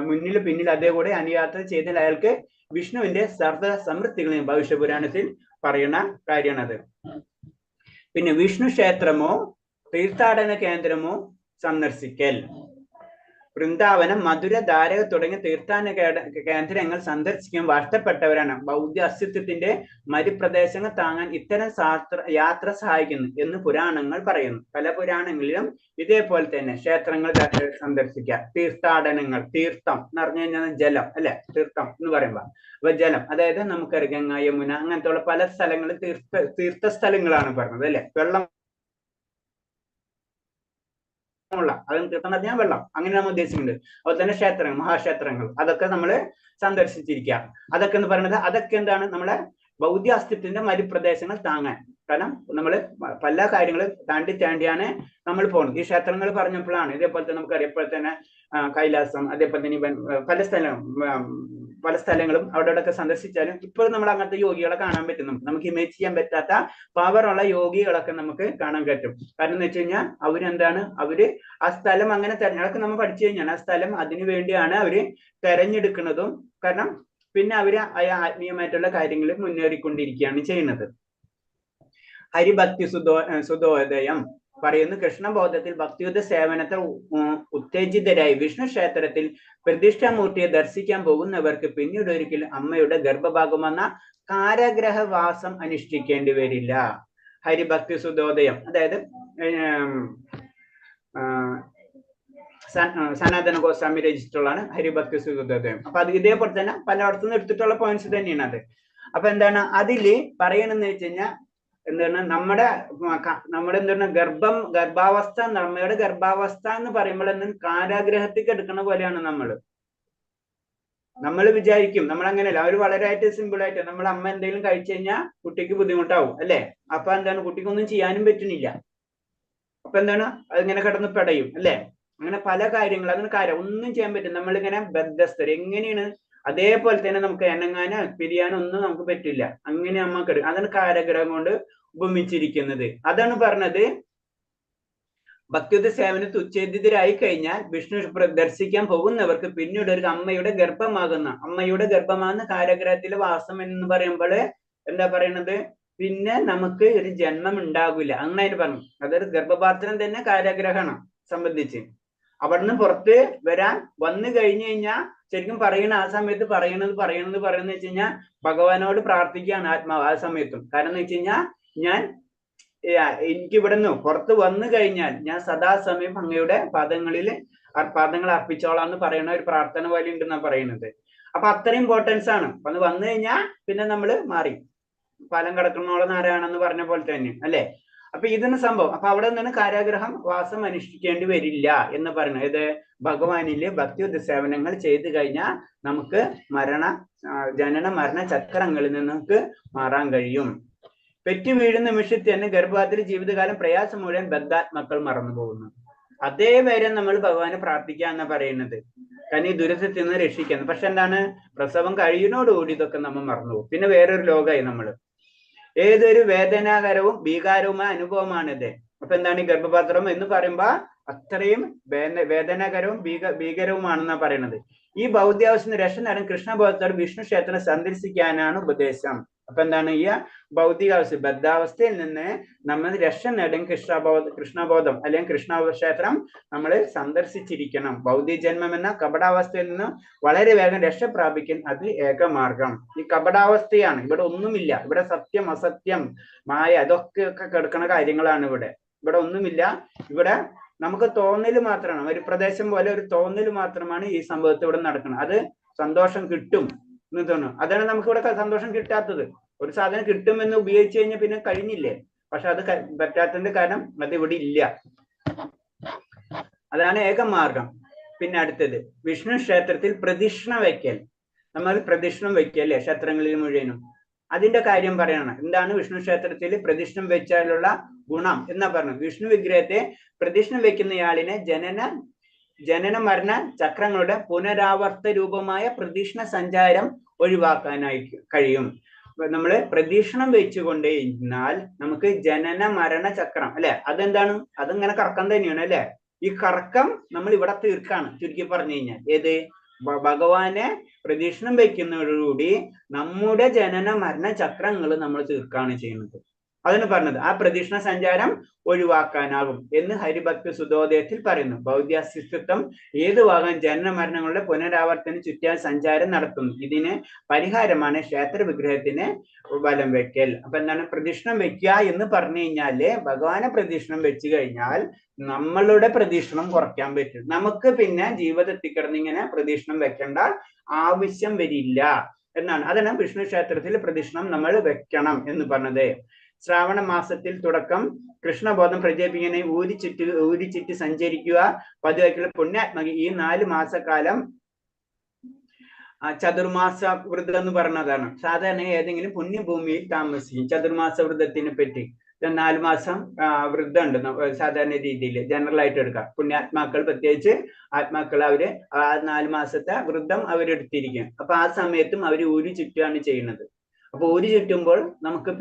മുന്നിൽ പിന്നിൽ അതേകൂടെ അനുയാത്ര ചെയ്താൽ അയാൾക്ക് വിഷ്ണുവിന്റെ സർവ്വ സമൃദ്ധികളെയും ഭവിഷ്യ പുരാണത്തിൽ പറയുന്ന കാര്യമാണത്. പിന്നെ വിഷ്ണു ക്ഷേത്രമോ തീർത്ഥാടന കേന്ദ്രമോ സന്ദർശിക്കൽ. വൃന്ദാവനം, മധുര, ധാരക തുടങ്ങിയ തീർത്ഥാടന കേന്ദ്രങ്ങൾ സന്ദർശിക്കാൻ വാഷ്ടപ്പെട്ടവരാണ്. ബൗദ്ധ അസ്തിത്വത്തിന്റെ മരുപ്രദേശങ്ങൾ താങ്ങാൻ ഇത്തരം യാത്ര സഹായിക്കുന്നു എന്ന് പുരാണങ്ങൾ പറയുന്നു. പല പുരാണങ്ങളിലും ഇതേപോലെ തന്നെ ക്ഷേത്രങ്ങൾ സന്ദർശിക്കുക, തീർത്ഥാടനങ്ങൾ, തീർത്ഥം എന്ന് പറഞ്ഞു കഴിഞ്ഞാൽ ജലം അല്ലെ, തീർത്ഥം എന്ന് പറയുമ്പോ അപ്പൊ ജലം, അതായത് നമുക്കറിയാം ഗംഗ, യമുന അങ്ങനത്തെ ഉള്ള പല സ്ഥലങ്ങളും തീർത്ഥ സ്ഥലങ്ങളാണ് പറഞ്ഞത് അല്ലെ. വെള്ളം അതും തീർത്ഥം എന്ന് പറഞ്ഞാൽ വെള്ളം, അങ്ങനെ നമ്മൾ ഉദ്ദേശിക്കുന്നുണ്ട്. അതുപോലെ തന്നെ ക്ഷേത്രങ്ങൾ, മഹാക്ഷേത്രങ്ങൾ, അതൊക്കെ നമ്മൾ സന്ദർശിച്ചിരിക്കുക. അതൊക്കെ എന്ന് പറയുന്നത് അതൊക്കെ എന്താണ്, നമ്മളെ ബൗദ്ധ അസ്തിത്വത്തിന്റെ മരുപ്രദേശങ്ങൾ താങ്ങാൻ. കാരണം നമ്മൾ പല കാര്യങ്ങളും താണ്ടിയാണ് നമ്മൾ പോകുന്നത്. ഈ ക്ഷേത്രങ്ങൾ പറഞ്ഞപ്പോഴാണ് ഇതേപോലെ തന്നെ നമുക്കറിയാം, ഇപ്പോൾ തന്നെ കൈലാസം, അതേപോലെ തന്നെ പല സ്ഥലങ്ങളും അവിടെ സന്ദർശിച്ചാലും ഇപ്പോഴും നമ്മൾ അങ്ങനത്തെ യോഗികളെ കാണാൻ പറ്റും. നമുക്ക് ഇമേജ് ചെയ്യാൻ പറ്റാത്ത പവറുള്ള യോഗികളൊക്കെ നമുക്ക് കാണാൻ പറ്റും. കാരണം എന്ന് വെച്ച് കഴിഞ്ഞാൽ അവരെന്താണ്, അവര് ആ സ്ഥലം അങ്ങനെ അതൊക്കെ നമ്മൾ പഠിച്ചു കഴിഞ്ഞാൽ ആ സ്ഥലം അതിനു വേണ്ടിയാണ് അവര് തെരഞ്ഞെടുക്കുന്നതും. കാരണം പിന്നെ അവര് ആത്മീയമായിട്ടുള്ള കാര്യങ്ങളിൽ മുന്നേറിക്കൊണ്ടിരിക്കുകയാണ് ചെയ്യുന്നത്. ഹരിഭക്തി സുധോദയം പറയുന്നു, കൃഷ്ണബോധത്തിൽ ഭക്തിയുദ്ധ സേവനത്തെ ഉത്തേജിതരായി വിഷ്ണു ക്ഷേത്രത്തിൽ പ്രതിഷ്ഠാമൂർത്തിയെ ദർശിക്കാൻ പോകുന്നവർക്ക് പിന്നീട് ഒരിക്കലും അമ്മയുടെ ഗർഭഭാഗമെന്ന കാരാഗ്രഹവാസം അനുഷ്ഠിക്കേണ്ടി വരില്ല. ഹരിഭക്തി സുധോദയം, അതായത് സനാതന ഗോസ്വാമി രചിച്ചിട്ടുള്ളതാണ് ഹരിഭക്തി സുധോദയം. അപ്പൊ അത് ഇതേപോലെ തന്നെ പലയിടത്തുനിന്ന് എടുത്തിട്ടുള്ള പോയിന്റ്സ് തന്നെയാണ് അത്. അപ്പൊ എന്താണ് അതില് പറയണെന്ന് വെച്ച് കഴിഞ്ഞാൽ എന്താണ്, നമ്മുടെ എന്താണ് ഗർഭാവസ്ഥ, നമ്മയുടെ ഗർഭാവസ്ഥ എന്ന് പറയുമ്പോൾ എന്താണ് കാരാഗ്രഹത്തേക്ക് എടുക്കുന്ന പോലെയാണ്. നമ്മൾ വിചാരിക്കും നമ്മൾ അങ്ങനെയല്ല, അവർ വളരെ സിമ്പിൾ ആയിട്ട് നമ്മൾ അമ്മ എന്തെങ്കിലും കഴിച്ചു കഴിഞ്ഞാൽ കുട്ടിക്ക് ബുദ്ധിമുട്ടാവും അല്ലെ. അപ്പൊ എന്താണ്, കുട്ടിക്കൊന്നും ചെയ്യാനും പറ്റുന്നില്ല. അപ്പൊ എന്താണ്, അതിങ്ങനെ കിടന്ന് പെടയും അല്ലെ. അങ്ങനെ പല കാര്യങ്ങൾ, അതിന് ഒന്നും ചെയ്യാൻ പറ്റും. നമ്മളിങ്ങനെ ബദ്ധസ്ഥർ എങ്ങനെയാണ്, അതേപോലെ തന്നെ നമുക്ക് എണങ്ങാനോ പിരിയാനോ ഒന്നും നമുക്ക് പറ്റില്ല. അങ്ങനെ അമ്മക്ക് അതാണ് കാരാഗ്രഹം കൊണ്ട് ഉപമിച്ചിരിക്കുന്നത്. അതാണ് പറഞ്ഞത്, ഭക്തിയുദ്ധ സേവനത്തിൽ ഉച്ചേദിതരായി കഴിഞ്ഞാൽ വിഷ്ണു ദർശിക്കാൻ പോകുന്നവർക്ക് പിന്നീട് ഒരു അമ്മയുടെ ഗർഭമാകുന്ന കാരാഗ്രഹത്തിലെ വാസം എന്ന് പറയുമ്പോൾ എന്താ പറയണത്, പിന്നെ നമുക്ക് ഒരു ജന്മം ഉണ്ടാകില്ല. അങ്ങനെ അതിന് പറഞ്ഞു. അതൊരു ഗർഭപാത്രം തന്നെ കാരാഗ്രഹമാണ് സംബന്ധിച്ച്. അവിടുന്ന് പുറത്ത് വന്നു കഴിഞ്ഞു കഴിഞ്ഞാൽ ശരിക്കും ആ സമയത്ത് പറയുന്നത് വെച്ച് കഴിഞ്ഞാൽ ഭഗവാനോട് പ്രാർത്ഥിക്കുകയാണ് ആത്മാവ് ആ സമയത്തും. കാരണം എന്ന് വെച്ച് കഴിഞ്ഞാൽ എനിക്ക് ഇവിടുന്ന് പുറത്ത് വന്നു കഴിഞ്ഞാൽ ഞാൻ സദാസമയം അങ്ങയുടെ പാദങ്ങൾ അർപ്പിച്ചോളാം എന്ന് പറയുന്ന ഒരു പ്രാർത്ഥന പോലെ ഉണ്ടെന്നാ പറയുന്നത്. അപ്പൊ അത്രയും ഇമ്പോർട്ടൻസ് ആണ്. അപ്പൊ വന്നു കഴിഞ്ഞാൽ പിന്നെ നമ്മൾ മാറി പാലം കിടക്കുന്നോളം നാരായണെന്ന് പറഞ്ഞ പോലെ തന്നെ അല്ലെ. അപ്പൊ ഇതാണ് സംഭവം. അപ്പൊ അവിടെ നിന്ന് കാരാഗ്രഹം വാസം അനുഷ്ഠിക്കേണ്ടി വരില്ല എന്ന് പറയുന്നത്. ഇത് ഭഗവാനിലെ ഭക്തിയുദ്ധ സേവനങ്ങൾ ചെയ്തു കഴിഞ്ഞാൽ നമുക്ക് ജനന മരണ ചക്രങ്ങളിൽ നിന്ന് നമുക്ക് മാറാൻ കഴിയും. പെറ്റു വീഴുന്ന നിമിഷത്തിൽ തന്നെ ഗർഭപാത്രത്തിൽ ജീവിതകാലം പ്രയാസം മുഴുവൻ ബദ്ധാത്മാക്കൾ മറന്നു പോകുന്നു. അതേവരെ നമ്മൾ ഭഗവാനെ പ്രാർത്ഥിക്കുക എന്ന് പറയുന്നത്. കാരണം ഈ ദുരിതത്തിൽ നിന്ന് രക്ഷിക്കുന്നത്. പക്ഷെ എന്താണ്, പ്രസവം കഴിയുന്നതോടുകൂടി ഇതൊക്കെ നമ്മൾ മറന്നുപോകും. പിന്നെ വേറൊരു ലോകമായി നമ്മൾ. ഏതൊരു വേദനാകരവും ഭീകാരവുമായ അനുഭവമാണിത്. അപ്പൊ എന്താണ് ഈ ഗർഭപാത്രം എന്ന് പറയുമ്പോ അത്രയും വേദനാകരവും ഭീകരവുമാണെന്നാണ് പറയുന്നത്. ഈ ഭൗതികാവശ്യത്തിന് രക്ഷ നേടാൻ കൃഷ്ണബോധത്തോട് വിഷ്ണു ക്ഷേത്രം സന്ദർശിക്കാനാണ് ഉപദേശം. അപ്പൊ എന്താണ്, ഈ ഭൗതികാവസ്ഥ ബദ്ധാവസ്ഥയിൽ നിന്ന് നമ്മൾ രക്ഷ നേടാൻ കൃഷ്ണബോധം അല്ലെങ്കിൽ കൃഷ്ണക്ഷേത്രം നമ്മൾ സന്ദർശിച്ചിരിക്കണം. ഭൗതിക ജന്മം എന്ന കപടാവസ്ഥയിൽ നിന്ന് വളരെ വേഗം രക്ഷ പ്രാപിക്കാൻ അത് ഏകമാർഗം. ഈ കപടാവസ്ഥയാണ്. ഇവിടെ ഒന്നുമില്ല. ഇവിടെ സത്യം അസത്യം മായ അതൊക്കെ കിടക്കുന്ന കാര്യങ്ങളാണ്. ഇവിടെ ഒന്നുമില്ല. ഇവിടെ നമുക്ക് തോന്നൽ മാത്രമാണ്. ഒരു പ്രദേശം പോലെ ഒരു തോന്നൽ മാത്രമാണ് ഈ സംഭവത്തിൽ ഇവിടെ നടക്കുന്നത്. അത് സന്തോഷം കിട്ടും എന്ന് തോന്നുന്നു. അതാണ് നമുക്ക് ഇവിടെ സന്തോഷം കിട്ടാത്തത്. ഒരു സാധനം കിട്ടുമെന്ന് ഉപയോഗിച്ചു കഴിഞ്ഞാൽ പിന്നെ കഴിഞ്ഞില്ലേ. പക്ഷെ അത് പറ്റാത്തതിന്റെ കാരണം അത് ഇവിടെ ഇല്ല. അതാണ് ഏകമാർഗം. പിന്നെ അടുത്തത് വിഷ്ണു ക്ഷേത്രത്തിൽ പ്രദക്ഷിണം വയ്ക്കൽ. നമ്മൾ പ്രദക്ഷിണം വയ്ക്കുക അല്ലെ ക്ഷേത്രങ്ങളിൽ മുഴുവനും. അതിന്റെ കാര്യം പറയണം. എന്താണ് വിഷ്ണു ക്ഷേത്രത്തിൽ പ്രദക്ഷിണം വെച്ചാലുള്ള ഗുണം എന്നാ പറഞ്ഞു. വിഷ്ണു വിഗ്രഹത്തെ പ്രദക്ഷിണം വെക്കുന്നയാളിനെ ജനന മരണ ചക്രങ്ങളുടെ പുനരാവർത്ത രൂപമായ പ്രദക്ഷിണ സഞ്ചാരം ഒഴിവാക്കാനായി കഴിയും. നമ്മള് പ്രദക്ഷിണം വെച്ചുകൊണ്ടേയിരുന്നാൽ നമുക്ക് ജനന മരണ ചക്രം അല്ലെ, അതെന്താണ്, അതിങ്ങനെ കറക്കം തന്നെയാണ് അല്ലെ. ഈ കറക്കം നമ്മൾ ഇവിടെ തീർക്കാണ് ചുരുക്കി പറഞ്ഞു കഴിഞ്ഞാൽ. ഏത് ഭഗവാനെ പ്രദക്ഷിണം വെക്കുന്നതോടുകൂടി നമ്മുടെ ജനന മരണ ചക്രങ്ങൾ നമ്മൾ തീർക്കാണ് ചെയ്യുന്നത്. അതാണ് പറഞ്ഞത്. ആ പ്രദക്ഷിണ സഞ്ചാരം ഒഴിവാക്കാനാകും എന്ന് ഹരിഭക്തി സുധോദയത്തിൽ പറയുന്നു. ഭൗതികാസ്തിത്വം ഏതുവാകാൻ ജനന മരണങ്ങളുടെ പുനരാവർത്തന ചുറ്റാൻ സഞ്ചാരം നടത്തുന്നു. ഇതിന് പരിഹാരമാണ് ക്ഷേത്ര വിഗ്രഹത്തിന് വലം വെക്കൽ. അപ്പൊ എന്താണ് പ്രദക്ഷിണം വെക്കുക എന്ന് പറഞ്ഞു കഴിഞ്ഞാല്, ഭഗവാനെ പ്രദക്ഷിണം വെച്ച് കഴിഞ്ഞാൽ നമ്മളുടെ പ്രദക്ഷിണം കുറയ്ക്കാൻ പറ്റും. നമുക്ക് പിന്നെ ജീവിതത്തിൽ കിടന്ന് ഇങ്ങനെ പ്രദക്ഷിണം വെക്കേണ്ട ആവശ്യം വരില്ല എന്നാണ്. അതാണ് വിഷ്ണു ക്ഷേത്രത്തിൽ പ്രദക്ഷിണം നമ്മൾ വെക്കണം എന്ന് പറഞ്ഞത്. ശ്രാവണ മാസത്തിൽ തുടക്കം കൃഷ്ണബോധം പ്രചരിപ്പിങ്ങനെ ഊരിച്ചിട്ട് സഞ്ചരിക്കുക പതിവായിട്ടുള്ള പുണ്യാത്മക ഈ 4 മാസക്കാലം ചതുർമാസ വ്രതം എന്ന് പറഞ്ഞതാണ്. സാധാരണ ഏതെങ്കിലും പുണ്യഭൂമിയിൽ താമസിക്കും. ചതുർമാസ വ്രതത്തിനെ പറ്റി 4 മാസം വ്രതം ഉണ്ട് സാധാരണ രീതിയിൽ, ജനറൽ ആയിട്ട് എടുക്കാം. പുണ്യാത്മാക്കൾ, പ്രത്യേകിച്ച് ആത്മാക്കൾ, അവര് ആ 4 മാസത്തെ വ്രതം അവരെടുത്തിരിക്കും. അപ്പൊ ആ സമയത്തും അവര് ഊരി ചുറ്റുകയാണ് ചെയ്യുന്നത്. അപ്പൊ ഊരി ചുറ്റുമ്പോൾ നമുക്ക്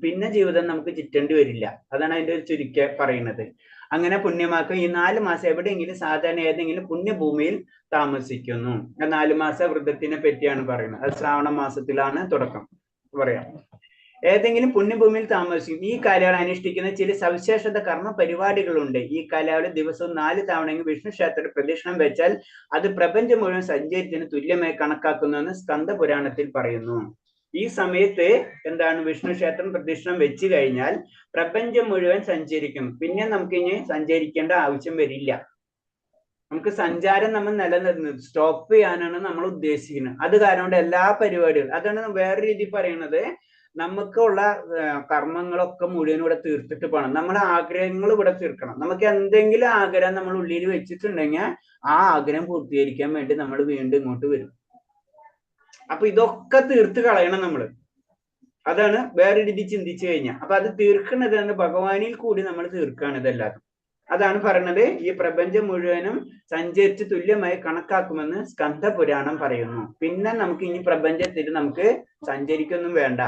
പിന്നെ ജീവിതം നമുക്ക് ചുറ്റേണ്ടി വരില്ല. അതാണ് അതിന്റെ ഒരു ചുരുക്കി പറയുന്നത്. അങ്ങനെ പുണ്യമാക്കും ഈ 4 മാസം എവിടെയെങ്കിലും സാധാരണ ഏതെങ്കിലും പുണ്യഭൂമിയിൽ താമസിക്കുന്നു. 4 മാസ വ്രതത്തിനെ പറ്റിയാണ് പറയുന്നത്. അത് ശ്രാവണ മാസത്തിലാണ് തുടക്കം പറയാം. ഏതെങ്കിലും പുണ്യഭൂമിയിൽ താമസിക്കും. ഈ കാലയളവ് അനുഷ്ഠിക്കുന്ന ചില സവിശേഷത കർമ്മ പരിപാടികളുണ്ട്. ഈ കാലയളവ് ദിവസവും 4 തവണയെങ്കിലും വിഷ്ണു ക്ഷേത്ര പ്രദക്ഷിണം വെച്ചാൽ അത് പ്രപഞ്ചം മുഴുവൻ സഞ്ചരിച്ചതിന് തുല്യമായി കണക്കാക്കുന്നുവെന്ന് സ്കന്ദ പുരാണത്തിൽ പറയുന്നു. ഈ സമയത്ത് എന്താണ് വിഷ്ണു ക്ഷേത്രം പ്രദക്ഷിണം വെച്ച് കഴിഞ്ഞാൽ പ്രപഞ്ചം മുഴുവൻ സഞ്ചരിക്കും. പിന്നെ നമുക്ക് ഇനി സഞ്ചരിക്കേണ്ട ആവശ്യം വരില്ല. നമുക്ക് സഞ്ചാരം നമ്മൾ നിലനിർത്തുന്നത് സ്റ്റോപ്പ് ചെയ്യാനാണ് നമ്മൾ ഉദ്ദേശിക്കുന്നത്. അത് കാരണം കൊണ്ട് എല്ലാ പരിപാടികളും, അതാണ് വേറെ രീതി പറയുന്നത്, നമുക്കുള്ള കർമ്മങ്ങളൊക്കെ മുഴുവൻ ഇവിടെ തീർത്തിട്ട് പോകണം. നമ്മുടെ ആഗ്രഹങ്ങൾ ഇവിടെ തീർക്കണം. നമുക്ക് എന്തെങ്കിലും ആഗ്രഹം നമ്മൾ ഉള്ളിൽ വെച്ചിട്ടുണ്ടെങ്കിൽ ആ ആഗ്രഹം പൂർത്തീകരിക്കാൻ വേണ്ടി നമ്മൾ വീണ്ടും ഇങ്ങോട്ട് വരും. അപ്പൊ ഇതൊക്കെ തീർത്ത് കളയണം നമ്മള്. അതാണ് വേറെ രീതി ചിന്തിച്ചു കഴിഞ്ഞാൽ. അപ്പൊ അത് തീർക്കുന്നത് ഭഗവാനിൽ കൂടി നമ്മൾ തീർക്കുകയാണ് ഇതെല്ലാതും. അതാണ് പറയുന്നത്, ഈ പ്രപഞ്ചം മുഴുവനും സഞ്ചരിച്ച് തുല്യമായി കണക്കാക്കുമെന്ന് സ്കന്ദ പുരാണം പറയുന്നു. പിന്നെ നമുക്ക് ഇനി പ്രപഞ്ചത്തിൽ നമുക്ക് സഞ്ചരിക്കൊന്നും വേണ്ട.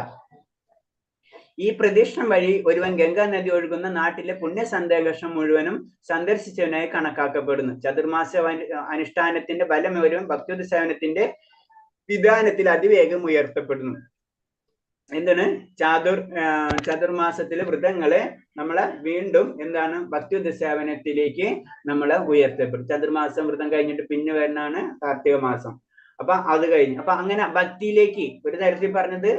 ഈ പ്രദക്ഷിണം വഴി ഒരുവൻ ഗംഗാ നദി ഒഴുകുന്ന നാട്ടിലെ പുണ്യ സന്ദേശം മുഴുവനും സന്ദർശിച്ചവനായി കണക്കാക്കപ്പെടുന്നു. ചതുർമാസ അനുഷ്ഠാനത്തിന്റെ ഫലം ഒരുവൻ ഭക്തി സേവനത്തിന്റെ വിധാനത്തിൽ അതിവേഗം ഉയർത്തപ്പെടുന്നു. എന്താണ് ചതുർമാസത്തിലെ വ്രതങ്ങളെ നമ്മളെ വീണ്ടും എന്താണ് ഭക്തി സേവനത്തിലേക്ക് നമ്മളെ ഉയർത്തപ്പെടും. ചതുർമാസം വ്രതം കഴിഞ്ഞിട്ട് പിന്നെ വരുന്നതാണ് കാർത്തിക മാസം. അപ്പൊ അത് കഴിഞ്ഞു. അപ്പൊ അങ്ങനെ ഭക്തിയിലേക്ക് ഒരു തരത്തിൽ പറഞ്ഞത്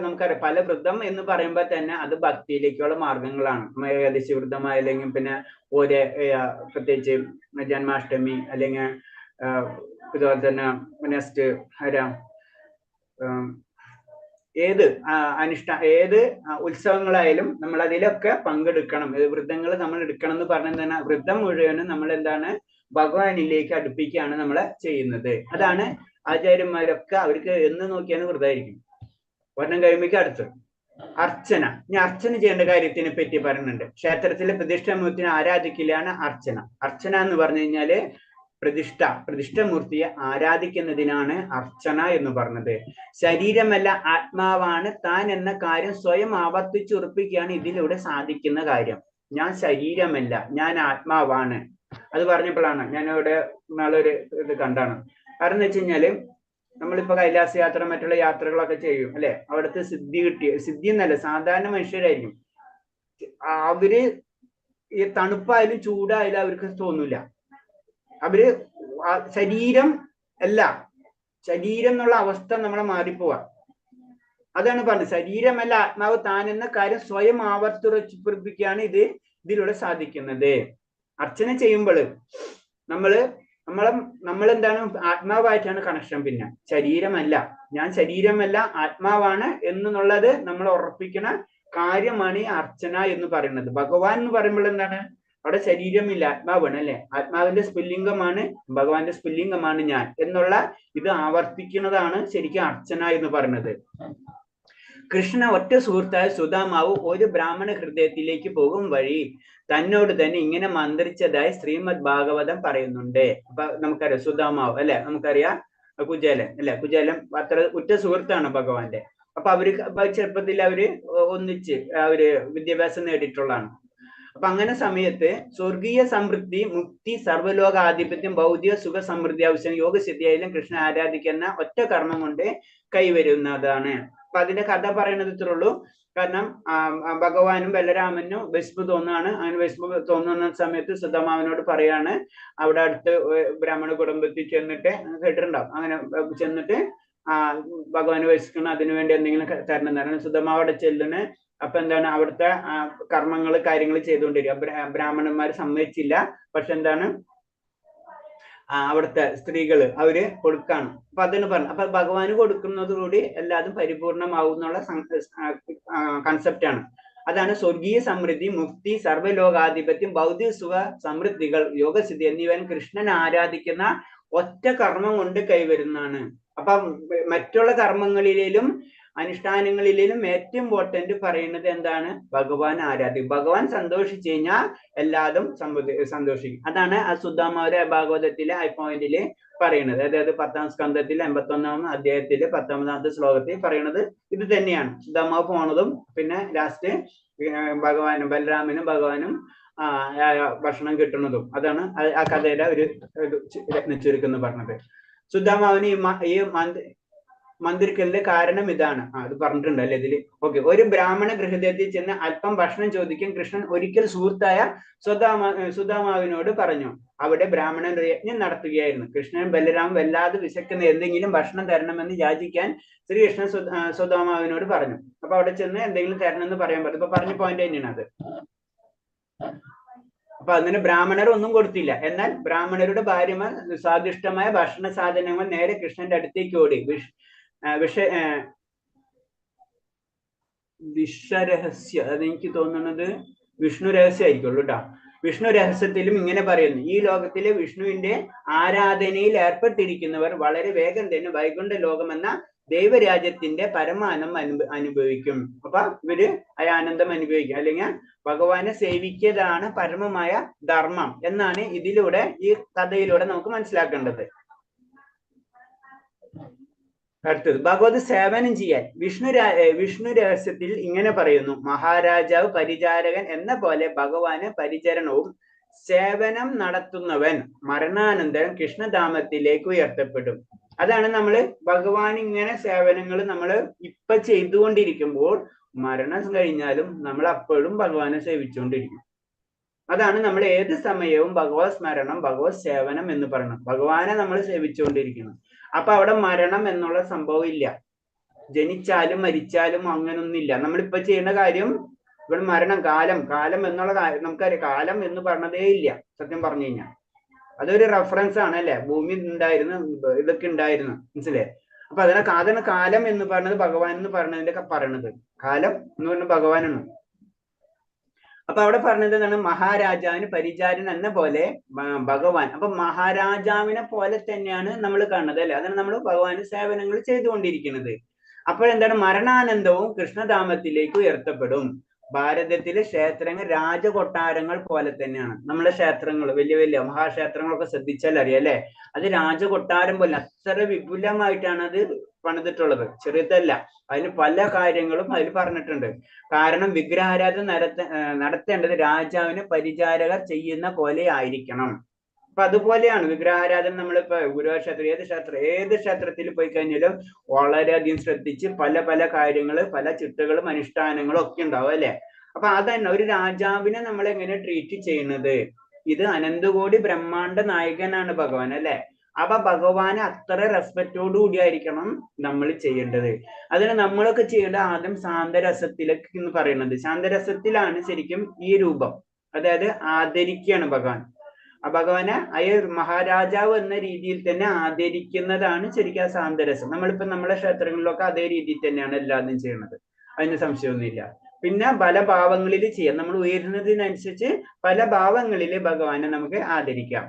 നമുക്കറിയാം പല വ്രതം എന്ന് പറയുമ്പോൾ തന്നെ അത് ഭക്തിയിലേക്കുള്ള മാർഗങ്ങളാണ്. ഏകാദശി വ്രതമായി, അല്ലെങ്കിൽ പിന്നെ ഒരു പ്രത്യേകിച്ച് ജന്മാഷ്ടമി, അല്ലെങ്കിൽ ഇതുപോലെ തന്നെ നെക്സ്റ്റ് ഏത് ഉത്സവങ്ങളായാലും നമ്മൾ അതിലൊക്കെ പങ്കെടുക്കണം. വ്രതങ്ങൾ നമ്മൾ എടുക്കണം എന്ന് പറഞ്ഞാൽ തന്നെ വ്രതം മുഴുവനും നമ്മൾ എന്താണ് ഭഗവാനിലേക്ക് അടുപ്പിക്കുകയാണ് നമ്മൾ ചെയ്യുന്നത്. അതാണ് ആചാര്യന്മാരൊക്കെ അവർക്ക് എന്ന് നോക്കിയാലും വ്രതമായിരിക്കും. ഒരെണ്ണം കഴിയുമ്പോഴേക്ക് അടുത്ത് അർച്ചന. ഇനി അർച്ചന ചെയ്യേണ്ട കാര്യത്തിനെ പറ്റി പറയുന്നുണ്ട്. ക്ഷേത്രത്തിലെ പ്രതിഷ്ഠാമൂർത്തിനെ ആരാധിക്കലാണ് അർച്ചന. അർച്ചന എന്ന് പറഞ്ഞു കഴിഞ്ഞാല് പ്രതിഷ്ഠമൂർത്തിയെ ആരാധിക്കുന്നതിനാണ് അർച്ചന എന്ന് പറഞ്ഞത്. ശരീരമല്ല ആത്മാവാണ് താൻ എന്ന കാര്യം സ്വയം ആവർത്തിച്ചുറപ്പിക്കുകയാണ് ഇതിലൂടെ സാധിക്കുന്ന കാര്യം. ഞാൻ ശരീരമല്ല, ഞാൻ ആത്മാവാണ്. അത് പറഞ്ഞപ്പോഴാണ് ഞാനിവിടെ നാളൊരു ഇത് കണ്ടാണ്. കാരണം എന്ന് വെച്ച് കഴിഞ്ഞാല് നമ്മളിപ്പോ കൈലാസ യാത്ര മറ്റുള്ള യാത്രകളൊക്കെ ചെയ്യും അല്ലെ, അവിടുത്തെ സിദ്ധി എന്നല്ല, സാധാരണ മനുഷ്യരായിരിക്കും. അവര് ഈ തണുപ്പായാലും ചൂടായാലും അവർക്ക് തോന്നൂല. അവര് ശരീരം അല്ല, ശരീരം എന്നുള്ള അവസ്ഥ നമ്മളെ മാറിപ്പോവാ. അതാണ് പറഞ്ഞത്, ശരീരമല്ല ആത്മാവ് താൻ എന്ന കാര്യം സ്വയം ആവർത്തിപ്പിക്കുകയാണ് ഇതിലൂടെ സാധിക്കുന്നത്. അർച്ചന ചെയ്യുമ്പോൾ നമ്മളെന്താണ് ആത്മാവായിട്ടാണ് കണക്ഷൻ. പിന്നെ ശരീരമല്ല, ഞാൻ ശരീരമല്ല ആത്മാവാണ് എന്നുള്ളത് നമ്മൾ ഉറപ്പിക്കുന്ന കാര്യമാണ് ഈ അർച്ചന എന്ന് പറയുന്നത്. ഭഗവാൻ എന്ന് പറയുമ്പോൾ എന്താണ്, അവിടെ ശരീരമില്ല, ആത്മാവാണ് അല്ലെ. ആത്മാവിന്റെ സ്പുല്ലിംഗമാണ്, ഭഗവാന്റെ സ്പുല്ലിംഗമാണ് ഞാൻ എന്നുള്ള ഇത് ആവർത്തിക്കുന്നതാണ് ശരിക്കും അർച്ചന എന്ന് പറയുന്നത്. കൃഷ്ണ ഒറ്റ സുഹൃത്തായ സുധാമാവ് ഒരു ബ്രാഹ്മണ ഹൃദയത്തിലേക്ക് പോകും വഴി തന്നോട് തന്നെ ഇങ്ങനെ മന്ത്രിച്ചതായി ശ്രീമദ് ഭാഗവതം പറയുന്നുണ്ട്. അപ്പൊ നമുക്കറിയാം സുധാമാവ് അല്ലെ, നമുക്കറിയാം കുചേലൻ അല്ലെ. കുചേലൻ അത്ര ഉറ്റ സുഹൃത്താണ് ഭഗവാന്റെ. അപ്പൊ അവര് ചെറുപ്പത്തിൽ അവര് ഒന്നിച്ച് അവര് വിദ്യാഭ്യാസം നേടിയിട്ടുള്ളതാണ്. അപ്പൊ അങ്ങനെ സമയത്ത് സ്വർഗീയ സമൃദ്ധി, മുക്തി, സർവ്വലോകാധിപത്യം, ഭൗതിക സുഖ സമൃദ്ധി ആവശ്യം യോഗസിദ്ധിയായാലും കൃഷ്ണനെ ആരാധിക്കുന്ന ഒറ്റ കർമ്മം കൊണ്ട് കൈവരുന്നതാണ്. അപ്പൊ അതിന്റെ കഥ പറയുന്നത് ഇത്രേ ഉള്ളൂ. കാരണം ഭഗവാനും ബലരാമനും വിശപ്പ് തോന്നുകയാണ്. അങ്ങനെ വിശപ്പ് തോന്നുന്ന സമയത്ത് സുധാമാവിനോട് പറയാണ്, അവിടെ അടുത്ത് ബ്രാഹ്മണ കുടുംബത്തിൽ ചെന്നിട്ട് കേട്ടിട്ടുണ്ടാവും, അങ്ങനെ ചെന്നിട്ട് ഭഗവാന് വിശക്കണം, അതിനുവേണ്ടി എന്തെങ്കിലും തരണം തരണം. സുധാമാവ് അവിടെ ചെല്ലുന്നു. അപ്പൊ എന്താണ്, അവിടുത്തെ കർമ്മങ്ങൾ കാര്യങ്ങൾ ചെയ്തുകൊണ്ടിരിക്കുക. ബ്രാഹ്മണന്മാർ സമ്മതിച്ചില്ല. പക്ഷെ എന്താണ്, അവിടുത്തെ സ്ത്രീകള് അവര് കൊടുക്കാണ്. അപ്പൊ അതിന് പറഞ്ഞു. അപ്പൊ ഭഗവാന് കൊടുക്കുന്നതോടുകൂടി എല്ലാതും പരിപൂർണമാവും എന്നുള്ള കൺസെപ്റ്റാണ്. അതാണ് സ്വർഗീയ സമൃദ്ധി, മുക്തി, സർവ്വലോകാധിപത്യം, ഭൗതിക സുഖ സമൃദ്ധികൾ, യോഗസിദ്ധി എന്നിവൻ കൃഷ്ണൻ ആരാധിക്കുന്ന ഒറ്റ കർമ്മം കൊണ്ട് കൈവരുന്നതാണ്. അപ്പൊ മറ്റുള്ള കർമ്മങ്ങളിലും അനുഷ്ഠാനങ്ങളിലും ഏറ്റവും ഇമ്പോർട്ടന്റ് പറയുന്നത് എന്താണ്, ഭഗവാൻ ആരാധിക്കും. ഭഗവാൻ സന്തോഷിച്ചു കഴിഞ്ഞാൽ എല്ലാതും സന്തോഷിക്കും. അതാണ് ആ സുധാമാവരെ ഭാഗവതത്തിലെ ആ പോയിന്റില് പറയുന്നത്. അതായത് 10-ാം സ്കന്ധത്തിൽ 81-ാം അധ്യായത്തില് 19-ാമത്തെ ശ്ലോകത്തിൽ പറയുന്നത് ഇത് തന്നെയാണ്. സുധാമാവ് പോണതും പിന്നെ ലാസ്റ്റ് ഭഗവാനും ബലരാമനും ഭഗവാനും ഭക്ഷണം കിട്ടുന്നതും. അതാണ് ആ കഥയുടെ ഒരു ചുരുക്കെന്ന് പറഞ്ഞത്. സുധാമാവിന് ഈ മന്ദിരക്കലിന്റെ കാരണം ഇതാണ്. അത് പറഞ്ഞിട്ടുണ്ടല്ലേ ഇതില്. ഓക്കെ. ഒരു ബ്രാഹ്മണ ഗൃഹത്തിൽ ചെന്ന് അല്പം ഭക്ഷണം ചോദിക്കും കൃഷ്ണൻ ഒരിക്കൽ സുഹൃത്തായ സുധാമാവിനോട് പറഞ്ഞു. അവിടെ ബ്രാഹ്മണൻ ഒരു യജ്ഞം നടത്തുകയായിരുന്നു. കൃഷ്ണൻ ബലരാമൻ വല്ലാതെ വിശക്കുന്ന എന്തെങ്കിലും ഭക്ഷണം തരണമെന്ന് യാചിക്കാൻ ശ്രീകൃഷ്ണൻ സുധാമാവിനോട് പറഞ്ഞു. അപ്പൊ അവിടെ ചെന്ന് എന്തെങ്കിലും തരണമെന്ന് പറയാൻ പറഞ്ഞു. ഇപ്പൊ പറഞ്ഞ പോയിന്റ് തന്നെയാണ് അത്. അപ്പൊ അതിന് ബ്രാഹ്മണർ ഒന്നും കൊടുത്തില്ല. എന്നാൽ ബ്രാഹ്മണരുടെ ഭാര്യമാർ സ്വാദിഷ്ടമായ ഭക്ഷണ സാധനങ്ങൾ നേരെ കൃഷ്ണന്റെ അടുത്തേക്ക് ഓടി. വിശ്വരഹസ്യ, അതെനിക്ക് തോന്നുന്നത് വിഷ്ണു രഹസ്യം ആയിരിക്കുള്ളൂ കേട്ടോ. വിഷ്ണു രഹസ്യത്തിലും ഇങ്ങനെ പറയുന്നു, ഈ ലോകത്തിലെ വിഷ്ണുവിന്റെ ആരാധനയിൽ ഏർപ്പെട്ടിരിക്കുന്നവർ വളരെ വേഗം തന്നെ വൈകുണ്ഠ ലോകം എന്ന ദൈവരാജ്യത്തിന്റെ പരമാനന്ദം അനുഭവിക്കും. അപ്പൊ ഇവര് ആനന്ദം അനുഭവിക്കും, അല്ലെങ്കിൽ ഭഗവാനെ സേവിക്കലാണ് പരമമായ ധർമ്മം എന്നാണ് ഇതിലൂടെ, ഈ കഥയിലൂടെ നമുക്ക് മനസ്സിലാക്കേണ്ടത്. അടുത്തത് ഭഗവത് സേവനം ചെയ്യാൻ. വിഷ്ണു രഹസ്യത്തിൽ ഇങ്ങനെ പറയുന്നു, മഹാരാജാവ് പരിചാരകൻ എന്ന പോലെ ഭഗവാന് പരിചരണവും സേവനം നടത്തുന്നവൻ മരണാനന്തരം കൃഷ്ണധാമത്തിലേക്ക് ഉയർത്തപ്പെടും. അതാണ് നമ്മള് ഭഗവാൻ ഇങ്ങനെ സേവനങ്ങൾ നമ്മൾ ഇപ്പൊ ചെയ്തുകൊണ്ടിരിക്കുമ്പോൾ മരണം കഴിഞ്ഞാലും നമ്മൾ അപ്പോഴും ഭഗവാനെ സേവിച്ചുകൊണ്ടിരിക്കും. അതാണ് നമ്മൾ ഏത് സമയവും ഭഗവത് സ്മരണം, ഭഗവത് സേവനം എന്ന് പറയണം. ഭഗവാനെ നമ്മൾ സേവിച്ചുകൊണ്ടിരിക്കണം. അപ്പൊ അവിടെ മരണം എന്നുള്ള സംഭവം ഇല്ല. ജനിച്ചാലും മരിച്ചാലും അങ്ങനൊന്നുമില്ല. നമ്മളിപ്പോ ചെയ്യുന്ന കാര്യം ഇവിടെ മരണം, കാലം എന്നുള്ള കാര്യം നമുക്കറിയാം. കാലം എന്ന് പറഞ്ഞതേ ഇല്ല സത്യം പറഞ്ഞു കഴിഞ്ഞാൽ. അതൊരു റെഫറൻസ് ആണ് അല്ലെ. ഭൂമി ഉണ്ടായിരുന്നു, ഇതൊക്കെ ഉണ്ടായിരുന്നു, മനസ്സിലെ. അപ്പൊ അതിനെ കാലം എന്ന് പറഞ്ഞത് ഭഗവാൻ എന്ന് പറഞ്ഞതിന്റെ പറയണത്. കാലം എന്ന് പറഞ്ഞ ഭഗവാനാണ്. അപ്പൊ അവിടെ പറഞ്ഞത് എന്താണ്, മഹാരാജാവിന് പരിചാരൻ എന്ന പോലെ ഭഗവാൻ. അപ്പൊ മഹാരാജാവിനെ പോലെ തന്നെയാണ് നമ്മൾ കാണുന്നത് അല്ലെ. അതാണ് നമ്മൾ ഭഗവാന് സേവനങ്ങൾ ചെയ്തുകൊണ്ടിരിക്കുന്നത്. അപ്പോഴെന്താണ്, മരണാനന്തവും കൃഷ്ണധാമത്തിലേക്ക് ഉയർത്തപ്പെടും. ഭാരതത്തിലെ ക്ഷേത്രങ്ങൾ രാജകൊട്ടാരങ്ങൾ പോലെ തന്നെയാണ്. നമ്മളെ ക്ഷേത്രങ്ങൾ വലിയ വലിയ മഹാക്ഷേത്രങ്ങളൊക്കെ ശ്രദ്ധിച്ചാൽ അറിയാം അല്ലെ. അത് രാജകൊട്ടാരം പോലെ അത്ര വിപുലമായിട്ടാണ് അത് പണിതിട്ടുള്ളത്, ചെറുതല്ല. അതിന് പല കാര്യങ്ങളും അതിൽ പറഞ്ഞിട്ടുണ്ട്. കാരണം വിഗ്രഹാരാധന നടത്തേണ്ടത് രാജാവിന് പരിചാരകർ ചെയ്യുന്ന പോലെ ആയിരിക്കണം. അപ്പൊ അതുപോലെയാണ് വിഗ്രഹാരാധന. നമ്മളിപ്പോ ഗുരുവായൂർ ഏത് ക്ഷേത്രത്തിൽ പോയി കഴിഞ്ഞാലും വളരെയധികം ശ്രദ്ധിച്ച് പല പല കാര്യങ്ങള്, പല ചിട്ടകളും അനുഷ്ഠാനങ്ങളും ഒക്കെ ഉണ്ടാവും അല്ലെ. അപ്പൊ അതന്നെ ഒരു രാജാവിനെ നമ്മൾ എങ്ങനെ ട്രീറ്റ് ചെയ്യുന്നത്. ഇത് അനന്തകോടി ബ്രഹ്മാണ്ട നായകനാണ് ഭഗവാൻ അല്ലെ. അപ്പൊ ഭഗവാന് അത്ര റെസ്പെക്റ്റോടു കൂടിയായിരിക്കണം നമ്മൾ ചെയ്യേണ്ടത്. അതിന് നമ്മളൊക്കെ ചെയ്യേണ്ടത് ആദ്യം ശാന്തരസത്തിലേക്ക് എന്ന് പറയുന്നത്. ശാന്തരസത്തിലാണ് ശരിക്കും ഈ രൂപം, അതായത് ആദരിക്കുകയാണ് ഭഗവാൻ. ആ ഭഗവാനെ മഹാരാജാവ് എന്ന രീതിയിൽ തന്നെ ആദരിക്കുന്നതാണ് ശരിക്കും ആ ശാന്തരസം. നമ്മളിപ്പോ നമ്മളെ ക്ഷേത്രങ്ങളിലൊക്കെ അതേ രീതിയിൽ തന്നെയാണ് എല്ലാതും ചെയ്യുന്നത്, അതിന് സംശയമൊന്നുമില്ല. പിന്നെ പല ഭാവങ്ങളിൽ ചെയ്യാം. നമ്മൾ ഉയരുന്നതിനനുസരിച്ച് പല ഭാവങ്ങളിൽ ഭഗവാനെ നമുക്ക് ആദരിക്കാം.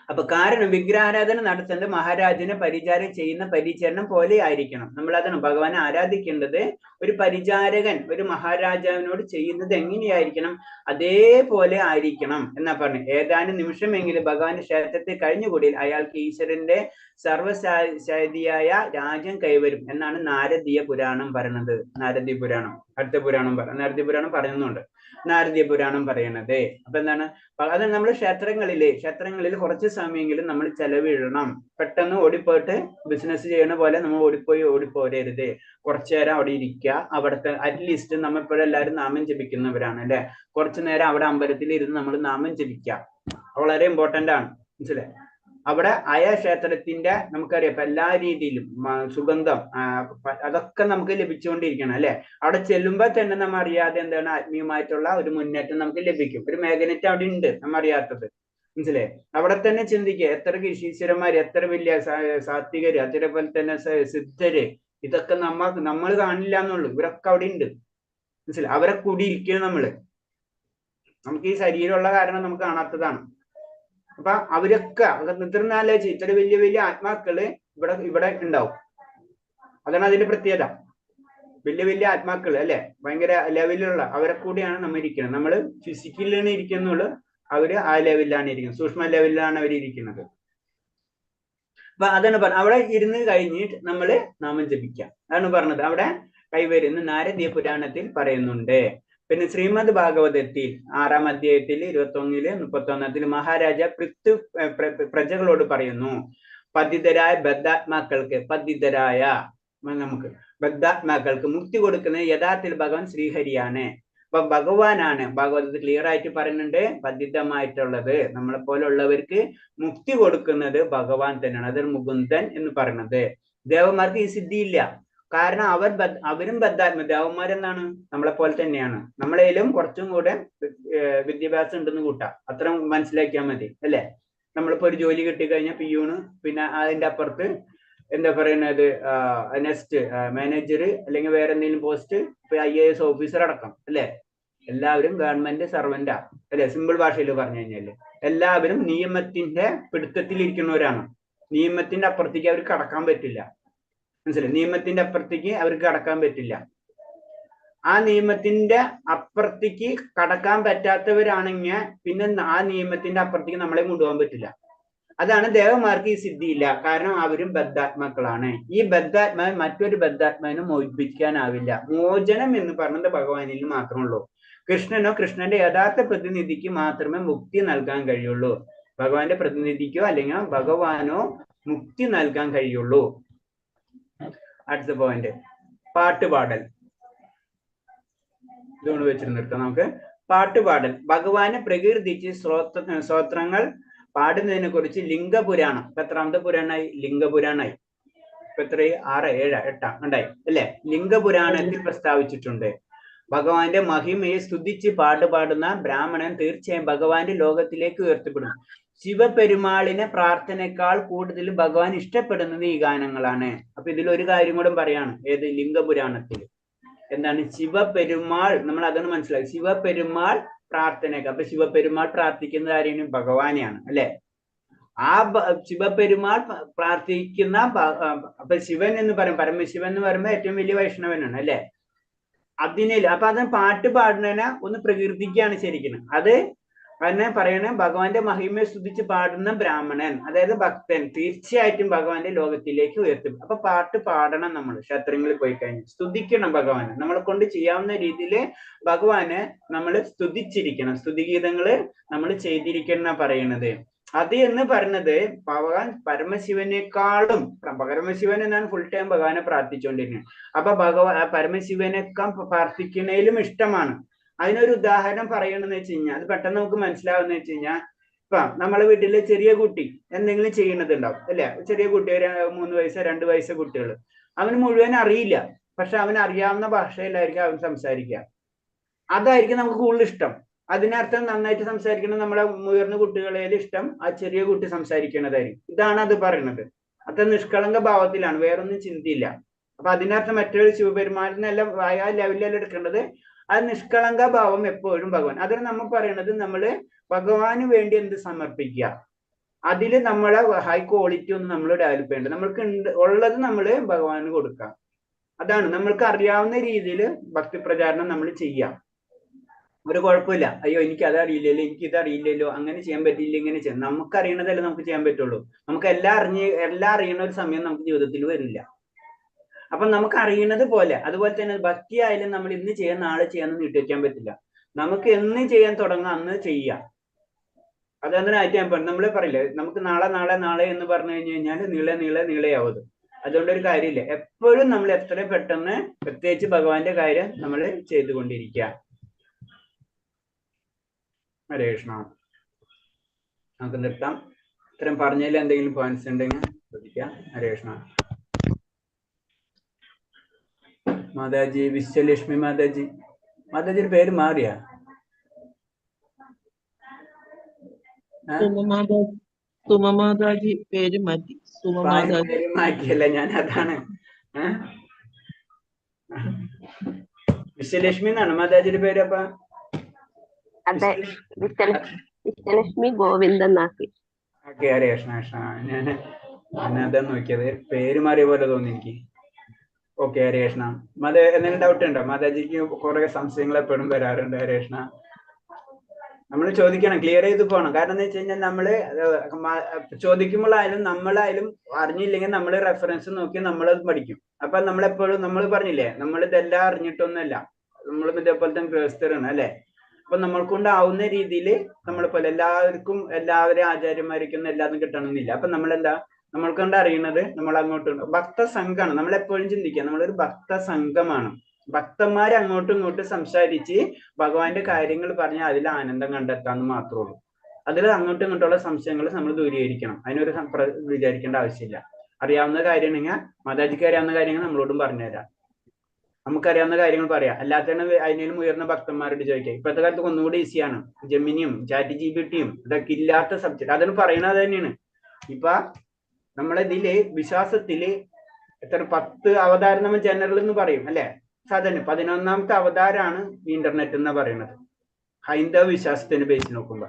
അപ്പൊ കാരണം വിഗ്രഹാരാധന നടത്തേണ്ടത് മഹാരാജനെ പരിചാരം ചെയ്യുന്ന പരിചരണം പോലെ ആയിരിക്കണം. നമ്മൾ അതാണ് ഭഗവാനെ ആരാധിക്കേണ്ടത്. ഒരു പരിചാരകൻ ഒരു മഹാരാജാവിനോട് ചെയ്യുന്നത് എങ്ങനെയായിരിക്കണം, അതേപോലെ ആയിരിക്കണം എന്നാ പറഞ്ഞു. ഏതാനും നിമിഷമെങ്കിലും ഭഗവാന്റെ ക്ഷേത്രത്തിൽ കഴിഞ്ഞുകൂടിയാൽ അയാൾക്ക് ഈശ്വരന്റെ സർവശാദിയായ രാജ്യം കൈവരും എന്നാണ് നാരദീയ പുരാണം പറയുന്നത്. നാരദീയ പുരാണം, അടുത്ത പുരാണം നാരദീയ പുരാണം പറയുന്നുണ്ട്. നാരദീയ പുരാണം പറയണത്. അപ്പൊ എന്താണ്, അത് നമ്മൾ ക്ഷേത്രങ്ങളിൽ കുറച്ച് സമയമെങ്കിലും നമ്മൾ ചെലവിടണം. പെട്ടെന്ന് ഓടിപ്പോയിട്ട് ബിസിനസ് ചെയ്യണ പോലെ നമ്മൾ ഓടിപ്പോരരുത്. കുറച്ചു നേരം അവിടെ ഇരിക്കുക. അവിടുത്തെ അറ്റ്ലീസ്റ്റ് നമ്മൾ ഇപ്പോഴെല്ലാവരും നാമം ജപിക്കുന്നവരാണ് അല്ലെ, കുറച്ചു നേരം അവിടെ അമ്പലത്തിൽ ഇരുന്ന് നമ്മൾ നാമം ജപിക്കുക. വളരെ ഇമ്പോർട്ടന്റ് ആണ്, മനസ്സിലായി? അവിടെ ആയ ക്ഷേത്രത്തിന്റെ നമുക്കറിയാം ഇപ്പൊ എല്ലാ രീതിയിലും സുഗന്ധം അതൊക്കെ നമുക്ക് ലഭിച്ചുകൊണ്ടിരിക്കണം അല്ലെ. അവിടെ ചെല്ലുമ്പോൾ തന്നെ നമ്മൾ അറിയാതെ എന്താണ് ആത്മീയമായിട്ടുള്ള ഒരു മുന്നേറ്റം നമുക്ക് ലഭിക്കും. ഒരു മാഗ്നറ്റ് അവിടെ ഉണ്ട് നമ്മ അറിയാത്തത്, മനസ്സിലായി? അവിടെ തന്നെ ചിന്തിക്കുക, എത്ര ഋഷീശ്വരന്മാര്, എത്ര വലിയ സാത്വികര്, അതേപോലെ തന്നെ സിദ്ധര്, ഇതൊക്കെ നമ്മൾ കാണില്ല എന്നുള്ളൂ. ഇവരൊക്കെ അവിടെ ഉണ്ട്, മനസ്സിലായി? അവരെ കൂടി ഇരിക്കുക നമ്മള്. നമുക്ക് ഈ ശരീരമുള്ള കാരണം നമുക്ക് കാണാത്തതാണ്. അപ്പൊ അവരൊക്കെ നിദ്രനാലോചിച്ച് ഇത്ര വലിയ വലിയ ആത്മാക്കള് ഇവിടെ ഉണ്ടാവും. അതാണ് അതിന്റെ പ്രത്യേകത. വലിയ വലിയ ആത്മാക്കള് അല്ലെ, ഭയങ്കര ലെവലിലുള്ള അവരെ കൂടിയാണ് നമ്മൾ ഇരിക്കുന്നത്. നമ്മള് ഫിസിക്കലിലാണ് ഇരിക്കുന്നുള്ളൂ, അവര് ആ ലെവലിലാണ് ഇരിക്കുന്നത്, സൂക്ഷ്മ ലെവലിലാണ് അവർ ഇരിക്കുന്നത്. അപ്പൊ അതാണ് പറഞ്ഞത്, അവിടെ ഇരുന്ന് കഴിഞ്ഞിട്ട് നമ്മള് നാമം ജപിക്കാം. അതാണ് പറഞ്ഞത്. അവിടെ കൈവരുന്ന നാരദീയ പുരാണത്തിൽ പറയുന്നുണ്ട്. പിന്നെ ശ്രീമദ് ഭാഗവതത്തിൽ 6-ാം അധ്യായത്തിൽ 21-31 മഹാരാജ പ്രജകളോട് പറയുന്നു, പതിതരായ ബദ്ധാത്മാക്കൾക്ക് മുക്തി കൊടുക്കുന്നത് യഥാർത്ഥത്തിൽ ഭഗവാൻ ശ്രീഹരിയാണ്. അപ്പൊ ഭഗവാനാണ് ഭാഗവതത്തിൽ ക്ലിയർ ആയിട്ട് പറയുന്നുണ്ട്, ബദ്ധിതമായിട്ടുള്ളത് നമ്മളെ പോലുള്ളവർക്ക് മുക്തി കൊടുക്കുന്നത് ഭഗവാൻ തന്നെയാണ്. അതൊരു മുകുന്ദൻ എന്ന് പറയുന്നത്. ദേവന്മാർക്ക് ഈ സിദ്ധിയില്ല. കാരണം അവരും ദേവന്മാരെന്താണ്, നമ്മളെ പോലെ തന്നെയാണ്. നമ്മളേലും കുറച്ചും കൂടെ വിദ്യാഭ്യാസം ഉണ്ടെന്ന് കൂട്ടാം, അത്ര മനസ്സിലാക്കിയാൽ മതി അല്ലെ. നമ്മളിപ്പോ ഒരു ജോലി കിട്ടിക്കഴിഞ്ഞാൽ പിയൂണ്, പിന്നെ അതിന്റെ അപ്പുറത്ത് എന്താ പറയുന്നത് നെക്സ്റ്റ് മാനേജർ, അല്ലെങ്കിൽ വേറെ എന്തെങ്കിലും പോസ്റ്റ്, ഇപ്പൊ IAS ഓഫീസർ അടക്കം അല്ലെ, എല്ലാവരും ഗവൺമെന്റ് സർവന്റാ അല്ലെ. സിമ്പിൾ ഭാഷയിൽ പറഞ്ഞു കഴിഞ്ഞാല് എല്ലാവരും നിയമത്തിന്റെ പിടുത്തത്തിലിരിക്കുന്നവരാണ്. നിയമത്തിന്റെ അപ്പുറത്തേക്ക് അവർക്ക് കടക്കാൻ പറ്റില്ല, മനസ്സിലായി? നിയമത്തിന്റെ അപ്പുറത്തേക്ക് അവർക്ക് കടക്കാൻ പറ്റില്ല. ആ നിയമത്തിന്റെ അപ്പുറത്തേക്ക് കടക്കാൻ പറ്റാത്തവരാണെങ്കിൽ പിന്നെ ആ നിയമത്തിന്റെ അപ്പുറത്തേക്ക് നമ്മളെ കൊണ്ടുപോകാൻ പറ്റില്ല. അതാണ് ദേവന്മാർക്ക് ഈ സിദ്ധിയില്ല, കാരണം അവരും ബദ്ധാത്മാക്കളാണ്. ഈ ബദ്ധാത്മാവിന് മറ്റൊരു ബദ്ധാത്മാവിനും മോചിപ്പിക്കാനാവില്ല. മോചനം എന്ന് പറഞ്ഞത് ഭഗവാനിൽ മാത്രമുള്ളൂ. കൃഷ്ണന്റെ യഥാർത്ഥ പ്രതിനിധിക്ക് മാത്രമേ മുക്തി നൽകാൻ കഴിയുള്ളൂ. ഭഗവാന്റെ പ്രതിനിധിക്കോ അല്ലെങ്കിൽ ഭഗവാനോ മുക്തി നൽകാൻ കഴിയുള്ളൂ. അടുത്ത പോയിന്റ്, പാട്ടുപാടൽ. ഇതുകൊണ്ട് വെച്ചിട്ട് നിർത്താം നമുക്ക്. പാട്ടുപാടൽ. ഭഗവാനെ പ്രകീർത്തിച്ച് സ്തോത്രങ്ങൾ പാടുന്നതിനെ കുറിച്ച് ലിംഗപുരാണം. ഇപ്പൊ എത്രാമത്തെ പുരാണായി? ലിംഗപുരാണായി. ഇപ്പൊ എത്രയായി? 6, 7, 8 ഉണ്ടായി അല്ലെ. ലിംഗപുരാണത്തിൽ പ്രസ്താവിച്ചിട്ടുണ്ട്, ഭഗവാന്റെ മഹിമയെ സ്തുതിച്ച് പാടുന്ന ബ്രാഹ്മണൻ തീർച്ചയായും ഭഗവാന്റെ ലോകത്തിലേക്ക് ഉയർത്തപ്പെടും. ശിവപെരുമാളിനെ പ്രാർത്ഥനയേക്കാൾ കൂടുതൽ ഭഗവാൻ ഇഷ്ടപ്പെടുന്നത് ഈ ഗാനങ്ങളാണ്. അപ്പൊ ഇതിലൊരു കാര്യം കൂടെ പറയാണ്, ഏത്? ലിംഗപുരാണത്തിൽ എന്താണ്? ശിവപെരുമാൾ, നമ്മൾ അതാണ് മനസ്സിലാക്കി. ശിവപെരുമാൾ പ്രാർത്ഥനയൊക്കെ, അപ്പൊ ശിവപെരുമാൾ പ്രാർത്ഥിക്കുന്നത് ആരെയാണ്? ഭഗവാനെയാണ് അല്ലെ. ആ ശിവപെരുമാൾ പ്രാർത്ഥിക്കുന്ന അപ്പൊ ശിവൻ എന്ന് പറയും, പരമശിവൻ എന്ന് പറയുമ്പോൾ ഏറ്റവും വലിയ വൈഷ്ണവനാണ് അല്ലെ. അപ്പൊ അത് പാട്ട് പാടുന്നതിനെ ഒന്ന് പ്രകീർത്തിക്കുകയാണ് ശരിക്കും. അത് തന്നെ പറയണ ഭഗവാന്റെ മഹിമയെ സ്തുതിച്ച് പാടുന്ന ബ്രാഹ്മണൻ, അതായത് ഭക്തൻ, തീർച്ചയായിട്ടും ഭഗവാന്റെ ലോകത്തിലേക്ക് ഉയർത്തും. അപ്പൊ പാട്ട് പാടണം. നമ്മൾ ക്ഷേത്രങ്ങളിൽ പോയി കഴിഞ്ഞാൽ സ്തുതിക്കണം ഭഗവാനെ. നമ്മളെ കൊണ്ട് ചെയ്യാവുന്ന രീതിയിൽ ഭഗവാനെ നമ്മൾ സ്തുതിച്ചിരിക്കണം. സ്തുതിഗീതങ്ങള് നമ്മൾ ചെയ്തിരിക്കണം പറയണത്. അത് എന്ന് പറഞ്ഞത് ഭഗവാൻ പരമശിവനേക്കാളും, പരമശിവൻ എന്നാണ് ഫുൾ ടൈം ഭഗവാനെ പ്രാർത്ഥിച്ചുകൊണ്ടിരിക്കുന്നത്. അപ്പൊ പരമശിവനേക്കാൾ പ്രാർത്ഥിക്കുന്നതിലും ഇഷ്ടമാണ്. അതിനൊരു ഉദാഹരണം പറയണമെന്ന് വെച്ച് കഴിഞ്ഞാൽ, അത് പെട്ടെന്ന് നമുക്ക് മനസ്സിലാവുന്ന വെച്ച് കഴിഞ്ഞാൽ, ഇപ്പൊ നമ്മളെ വീട്ടിലെ ചെറിയ കുട്ടി എന്തെങ്കിലും ചെയ്യണതുണ്ടാവും അല്ലെ. ചെറിയ കുട്ടി, 3 വയസ്സ് 2 വയസ്സ് കുട്ടികൾ, അവന് മുഴുവൻ അറിയില്ല, പക്ഷെ അവന് അറിയാവുന്ന ഭാഷയിലായിരിക്കും അവൻ സംസാരിക്കുക. അതായിരിക്കും നമുക്ക് കൂടുതൽ ഇഷ്ടം. അതിനർത്ഥം നന്നായിട്ട് സംസാരിക്കണം നമ്മളെ മുതിർന്ന കുട്ടികളേലും ഇഷ്ടം ആ ചെറിയ കുട്ടി സംസാരിക്കണതായിരിക്കും. ഇതാണ് അത് പറയുന്നത്. അത്ര നിഷ്കളങ്ക ഭാവത്തിലാണ്, വേറൊന്നും ചിന്തയില്ല. അപ്പൊ അതിനർത്ഥം മറ്റൊരു ശിവപെരുമാനെല്ലാം ആ ലെവലിലെല്ലാം എടുക്കേണ്ടത് ആ നിഷ്കളങ്ക ഭാവം എപ്പോഴും ഭഗവാൻ. അതാണ് നമ്മൾ പറയണത്, നമ്മള് ഭഗവാന് വേണ്ടി എന്ത് സമർപ്പിക്കുക, അതില് നമ്മളെ ഹൈ ക്വാളിറ്റി ഒന്നും നമ്മൾ ഡെവലപ്പ് ചെയ്യേണ്ടത്. നമ്മൾക്ക് ഉള്ളത് നമ്മള് ഭഗവാന് കൊടുക്കാം. അതാണ് നമ്മൾക്ക് അറിയാവുന്ന രീതിയിൽ ഭക്തി പ്രചാരണം നമ്മൾ ചെയ്യാം. ഒരു കുഴപ്പമില്ല, അയ്യോ എനിക്ക് അത് അറിയില്ലല്ലോ, എനിക്ക് ഇത് അറിയില്ലല്ലോ, അങ്ങനെ ചെയ്യാൻ പറ്റില്ല, ഇങ്ങനെ ചെയ്യാം. നമുക്ക് അറിയണതല്ലേ നമുക്ക് ചെയ്യാൻ പറ്റുള്ളൂ. നമുക്ക് എല്ലാം അറിയണ ഒരു സമയം നമുക്ക് ജീവിതത്തിൽ വരില്ല. അപ്പൊ നമുക്ക് അറിയണത് പോലെ, അതുപോലെ തന്നെ ഭക്തി ആയാലും നമ്മൾ ഇന്ന് ചെയ്യാൻ നാളെ ചെയ്യാന്ന് നീട്ടി വെക്കാൻ പറ്റില്ല. നമുക്ക് എന്ന് ചെയ്യാൻ തുടങ്ങാം അന്ന് ചെയ്യാം. അതതിനായിട്ട് ഞാൻ പറഞ്ഞു, നമ്മള് പറയില്ലേ നമുക്ക് നാളെ നാളെ നാളെ എന്ന് പറഞ്ഞു കഴിഞ്ഞാൽ നീളയാവത്. അതുകൊണ്ട് ഒരു കാര്യമില്ല. എപ്പോഴും നമ്മൾ എത്ര പെട്ടെന്ന് പ്രത്യേകിച്ച് ഭഗവാന്റെ കാര്യം നമ്മൾ ചെയ്തുകൊണ്ടിരിക്കുക. ഹരേ കൃഷ്ണ. നമുക്ക് നിർത്താം. ഇത്തരം പറഞ്ഞതിൽ എന്തെങ്കിലും പോയിന്റ്സ് ഉണ്ടെങ്കിൽ ശ്രദ്ധിക്കാം. ഹരേ കൃഷ്ണ. മാതാജി, വിശ്വലക്ഷ്മി മാതാജി. മാതാജിയുടെ പേര് മാറിയാ? സുമമാതാജി പേര് മാറ്റി. പേര് മാറ്റിയല്ല, ഞാൻ അതാണ്. വിശ്വലക്ഷ്മി എന്നാണ് മാതാജിയുടെ പേര്. അപ്പൊ വിശ്വലക്ഷ്മി ഗോവിന്ദൻ നാക്കി. ഓക്കെ, ഹരേ കൃഷ്ണ കൃഷ്ണ. ഞാനതാ നോക്കിയത്, പേര് മാറിയ പോലെ തോന്നി എനിക്ക്. ഓക്കെ, ഹരേ കൃഷ്ണ. എന്തെങ്കിലും ഡൗട്ട് ഉണ്ടോ? മാതാജിക്ക് കുറെ സംശയങ്ങൾ എപ്പോഴും വരാറുണ്ട്. ഹരേ കൃഷ്ണ. നമ്മൾ ചോദിക്കണം, ക്ലിയർ ചെയ്ത് പോകണം. കാരണം എന്താ വെച്ച് കഴിഞ്ഞാൽ നമ്മള് ചോദിക്കുമ്പോഴായാലും നമ്മളായാലും അറിഞ്ഞില്ലെങ്കിൽ നമ്മൾ റെഫറൻസ് നോക്കി നമ്മളത് പഠിക്കും. അപ്പൊ നമ്മളെപ്പോഴും നമ്മൾ പറഞ്ഞില്ലേ, നമ്മൾ ഇതെല്ലാം അറിഞ്ഞിട്ടൊന്നുമല്ല, നമ്മളും ഇതേപോലത്തെ ഗൃഹസ്ഥരാണ് അല്ലെ. അപ്പൊ നമ്മൾക്കൊണ്ടാവുന്ന രീതിയിൽ നമ്മളിപ്പോൾ എല്ലാവരും ആചാര്യന്മാർക്കൊന്നും എല്ലാതും കിട്ടണമെന്നില്ല. അപ്പൊ നമ്മളെന്താ നമ്മൾക്കൊണ്ട് അറിയുന്നത് നമ്മൾ അങ്ങോട്ടും ഭക്തസംഘമാണ്. നമ്മളെപ്പോഴും ചിന്തിക്കുക നമ്മളൊരു ഭക്തസംഘമാണ്. ഭക്തന്മാരെ അങ്ങോട്ടും ഇങ്ങോട്ടും സംസാരിച്ച് ഭഗവാന്റെ കാര്യങ്ങൾ പറഞ്ഞാൽ അതിൽ ആനന്ദം കണ്ടെത്താന്ന് മാത്രമേ ഉള്ളൂ. അതിൽ അങ്ങോട്ടും ഇങ്ങോട്ടുള്ള സംശയങ്ങൾ നമ്മൾ ദൂരീകരിക്കണം. അതിനൊരു വിചാരിക്കേണ്ട ആവശ്യമില്ല. അറിയാവുന്ന കാര്യമാണെങ്കിൽ മാതാജിക്ക് അറിയാവുന്ന കാര്യങ്ങൾ നമ്മളോടും പറഞ്ഞുതരാം. നമുക്കറിയാവുന്ന കാര്യങ്ങൾ പറയാം. അല്ലാത്തതിന് അതിനും ഉയർന്ന ഭക്തന്മാരോട് ചോദിക്കാം. ഇപ്പോഴത്തെ കാലത്ത് ഒന്നുകൂടി ഈസിയാണ്. ജെമിനിയും ChatGPT ഇതൊക്കെ ഇല്ലാത്ത സബ്ജക്ട് അതിന് പറയണത് തന്നെയാണ്. ഇപ്പൊ നമ്മളിതില് വിശ്വാസത്തില് എത്ര 10 അവതാരം നമ്മൾ ജനറൽ എന്ന് പറയും അല്ലെ. സാധാരണ 11ാമത്തെ അവതാരമാണ് ഇന്റർനെറ്റ് എന്ന് പറയുന്നത് ഹൈന്ദവ വിശ്വാസത്തിന് ബേസ് നോക്കുമ്പോ.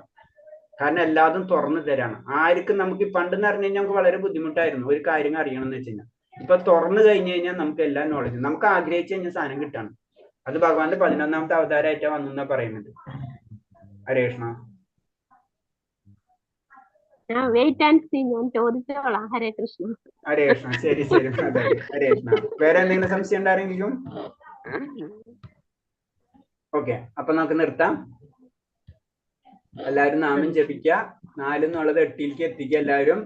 കാരണം എല്ലാതും തുറന്നു തരാണ്. ആർക്കും നമുക്ക് പണ്ടെന്ന് പറഞ്ഞു കഴിഞ്ഞാൽ നമുക്ക് വളരെ ബുദ്ധിമുട്ടായിരുന്നു ഒരു കാര്യം അറിയണം എന്ന് വെച്ച് കഴിഞ്ഞാൽ. ഇപ്പൊ തുറന്നു കഴിഞ്ഞു കഴിഞ്ഞാൽ നമുക്ക് എല്ലാ നോളജും നമുക്ക് ആഗ്രഹിച്ചു കഴിഞ്ഞാൽ സാധനം കിട്ടാണ്. അത് ഭഗവാന്റെ 11ാമത്തെ അവതാരമായിട്ടാണ് വന്നെന്നാ പറയുന്നത്. ഹരേ കൃഷ്ണ. വെയിറ്റ് ആൻഡ് സീ, ഞാൻ ചോദിച്ചോളാം. ഹരേ കൃഷ്ണ. ഹരേ കൃഷ്ണ. ശരി ശരി. ഹരേ കൃഷ്ണ. വേറെ എന്തെങ്കിലും സംശയം ഉണ്ടാരെങ്കിലും? ഓക്കെ, അപ്പൊ നമുക്ക് നിർത്താം. എല്ലാവരും നാമം ജപിക്കുക. 4 എന്നുള്ളത് 8ലേക്ക് എത്തിക്കുക എല്ലാവരും.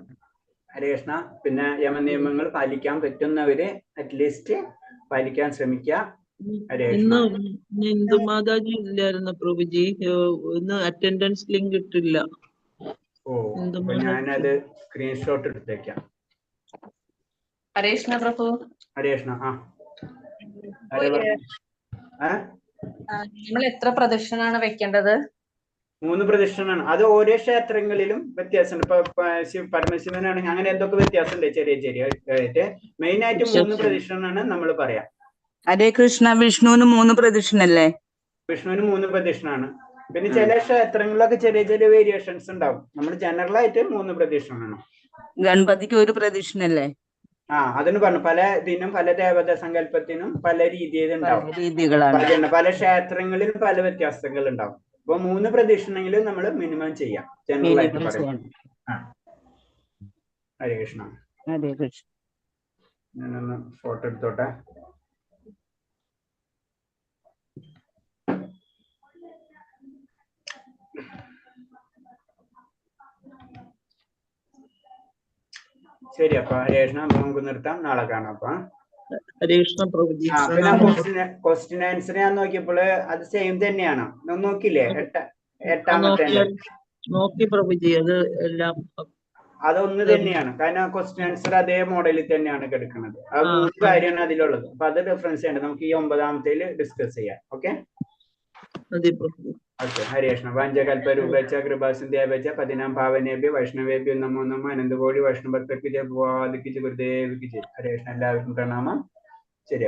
ഹരേ കൃഷ്ണ. പിന്നെ യമനിയമങ്ങൾ പാലിക്കാൻ പറ്റുന്നവര് അറ്റ്ലീസ്റ്റ് പാലിക്കാൻ ശ്രമിക്കുക. ഹരേ കൃഷ്ണ. ഇന്ന് മാതാജി ഇല്ലായിരുന്നു പ്രഭുജി. ഇന്ന് അറ്റൻഡൻസ് ലിങ്ക് ഇട്ടില്ല. ഓ, ഞാനത് സ്ക്രീൻഷോട്ട് എടുത്തേക്കാം. ഹരേ കൃഷ്ണ പ്രഭു. ഹരേ കൃഷ്ണ. നമ്മൾ എത്ര പ്രദക്ഷിണാണ് വെക്കേണ്ടത്? 3 പ്രദക്ഷിണാണ്. അത് ഓരോ ക്ഷേത്രങ്ങളിലും വ്യത്യാസമുണ്ട്. ഇപ്പൊ പരമശിവനാണെങ്കിൽ അങ്ങനെ എന്തൊക്കെ വ്യത്യാസമുണ്ട് ചെറിയ ചെറിയ. മെയിൻ ആയിട്ട് 3 പ്രദക്ഷിണാണ് നമ്മൾ പറയാം. ഹരേ കൃഷ്ണ. വിഷ്ണുവിന് 3 പ്രദക്ഷിണല്ലേ? വിഷ്ണുവിന് 3 പ്രദക്ഷിണാണ്. പിന്നെ ചില ക്ഷേത്രങ്ങളിലൊക്കെ ചെറിയ ചെറിയ വേരിയേഷൻസ് ഉണ്ടാവും. നമ്മൾ ജനറൽ ആയിട്ട് 3 പ്രദക്ഷിണാണ്. ഗണപതിക്ക് 1 പ്രദക്ഷിണല്ലേ? അതിന് പറഞ്ഞു പല ഇതിനും പല ദേവതാ സങ്കല്പത്തിനും പല രീതിയിലുണ്ടാവും. രീതികളാണ്. പല ക്ഷേത്രങ്ങളിലും പല വ്യത്യാസങ്ങൾ ഉണ്ടാവും. അപ്പൊ 3 പ്രദക്ഷിണെങ്കിലും നമ്മൾ മിനിമം ചെയ്യാം. ജനറൽ ആയിട്ട് പറയാം. ഹരേ കൃഷ്ണ. ഹരേ കൃഷ്ണ. ഞാനൊന്ന് ഫോട്ടോ എടുത്തോട്ടെ. ശരി. അപ്പൊ ഹരേ കൃഷ്ണ. നമുക്ക് നിർത്താം. നാളെ കാണാം. അപ്പൊ ഹരേ കൃഷ്ണ പ്രഭുജി. പിന്നെ ക്വസ്റ്റ്യൻ ആൻസർ ഞാൻ നോക്കിയപ്പോൾ അത് സെയിം തന്നെയാണ്. നോക്കില്ലേ? 8ാമത്തെ നോക്കി പ്രഭുജി. അത് എല്ലാം അതൊന്ന് തന്നെയാണ്. കാരണം ക്വസ്റ്റ്യൻ ആൻസർ അതേ മോഡലിൽ തന്നെയാണ് കിടക്കുന്നത്. അത് 3 കാര്യമാണ് അതിലുള്ളത്. അപ്പൊ അത് ഡിഫറൻസ് ഉണ്ട്. നമുക്ക് ഈ 9ാമത്തേൽ ഡിസ്കസ് ചെയ്യാം. ഓക്കെ. ഓക്കെ. ഹരേ കൃഷ്ണ. വാഞ്ചകൽപരൂപേച്ഛ കൃപാസിന്ധ്യാപേച്ഛ പതിനാം പാവനേഭ്യ വൈഷ്ണവേഭ്യോ നമോ നമഃ. അനന്തകോടി വൈഷ്ണവഭക്തർക്ക് ജയ. ഹരേ കൃഷ്ണ. എല്ലാവർക്കും പ്രണാമം. ശരി.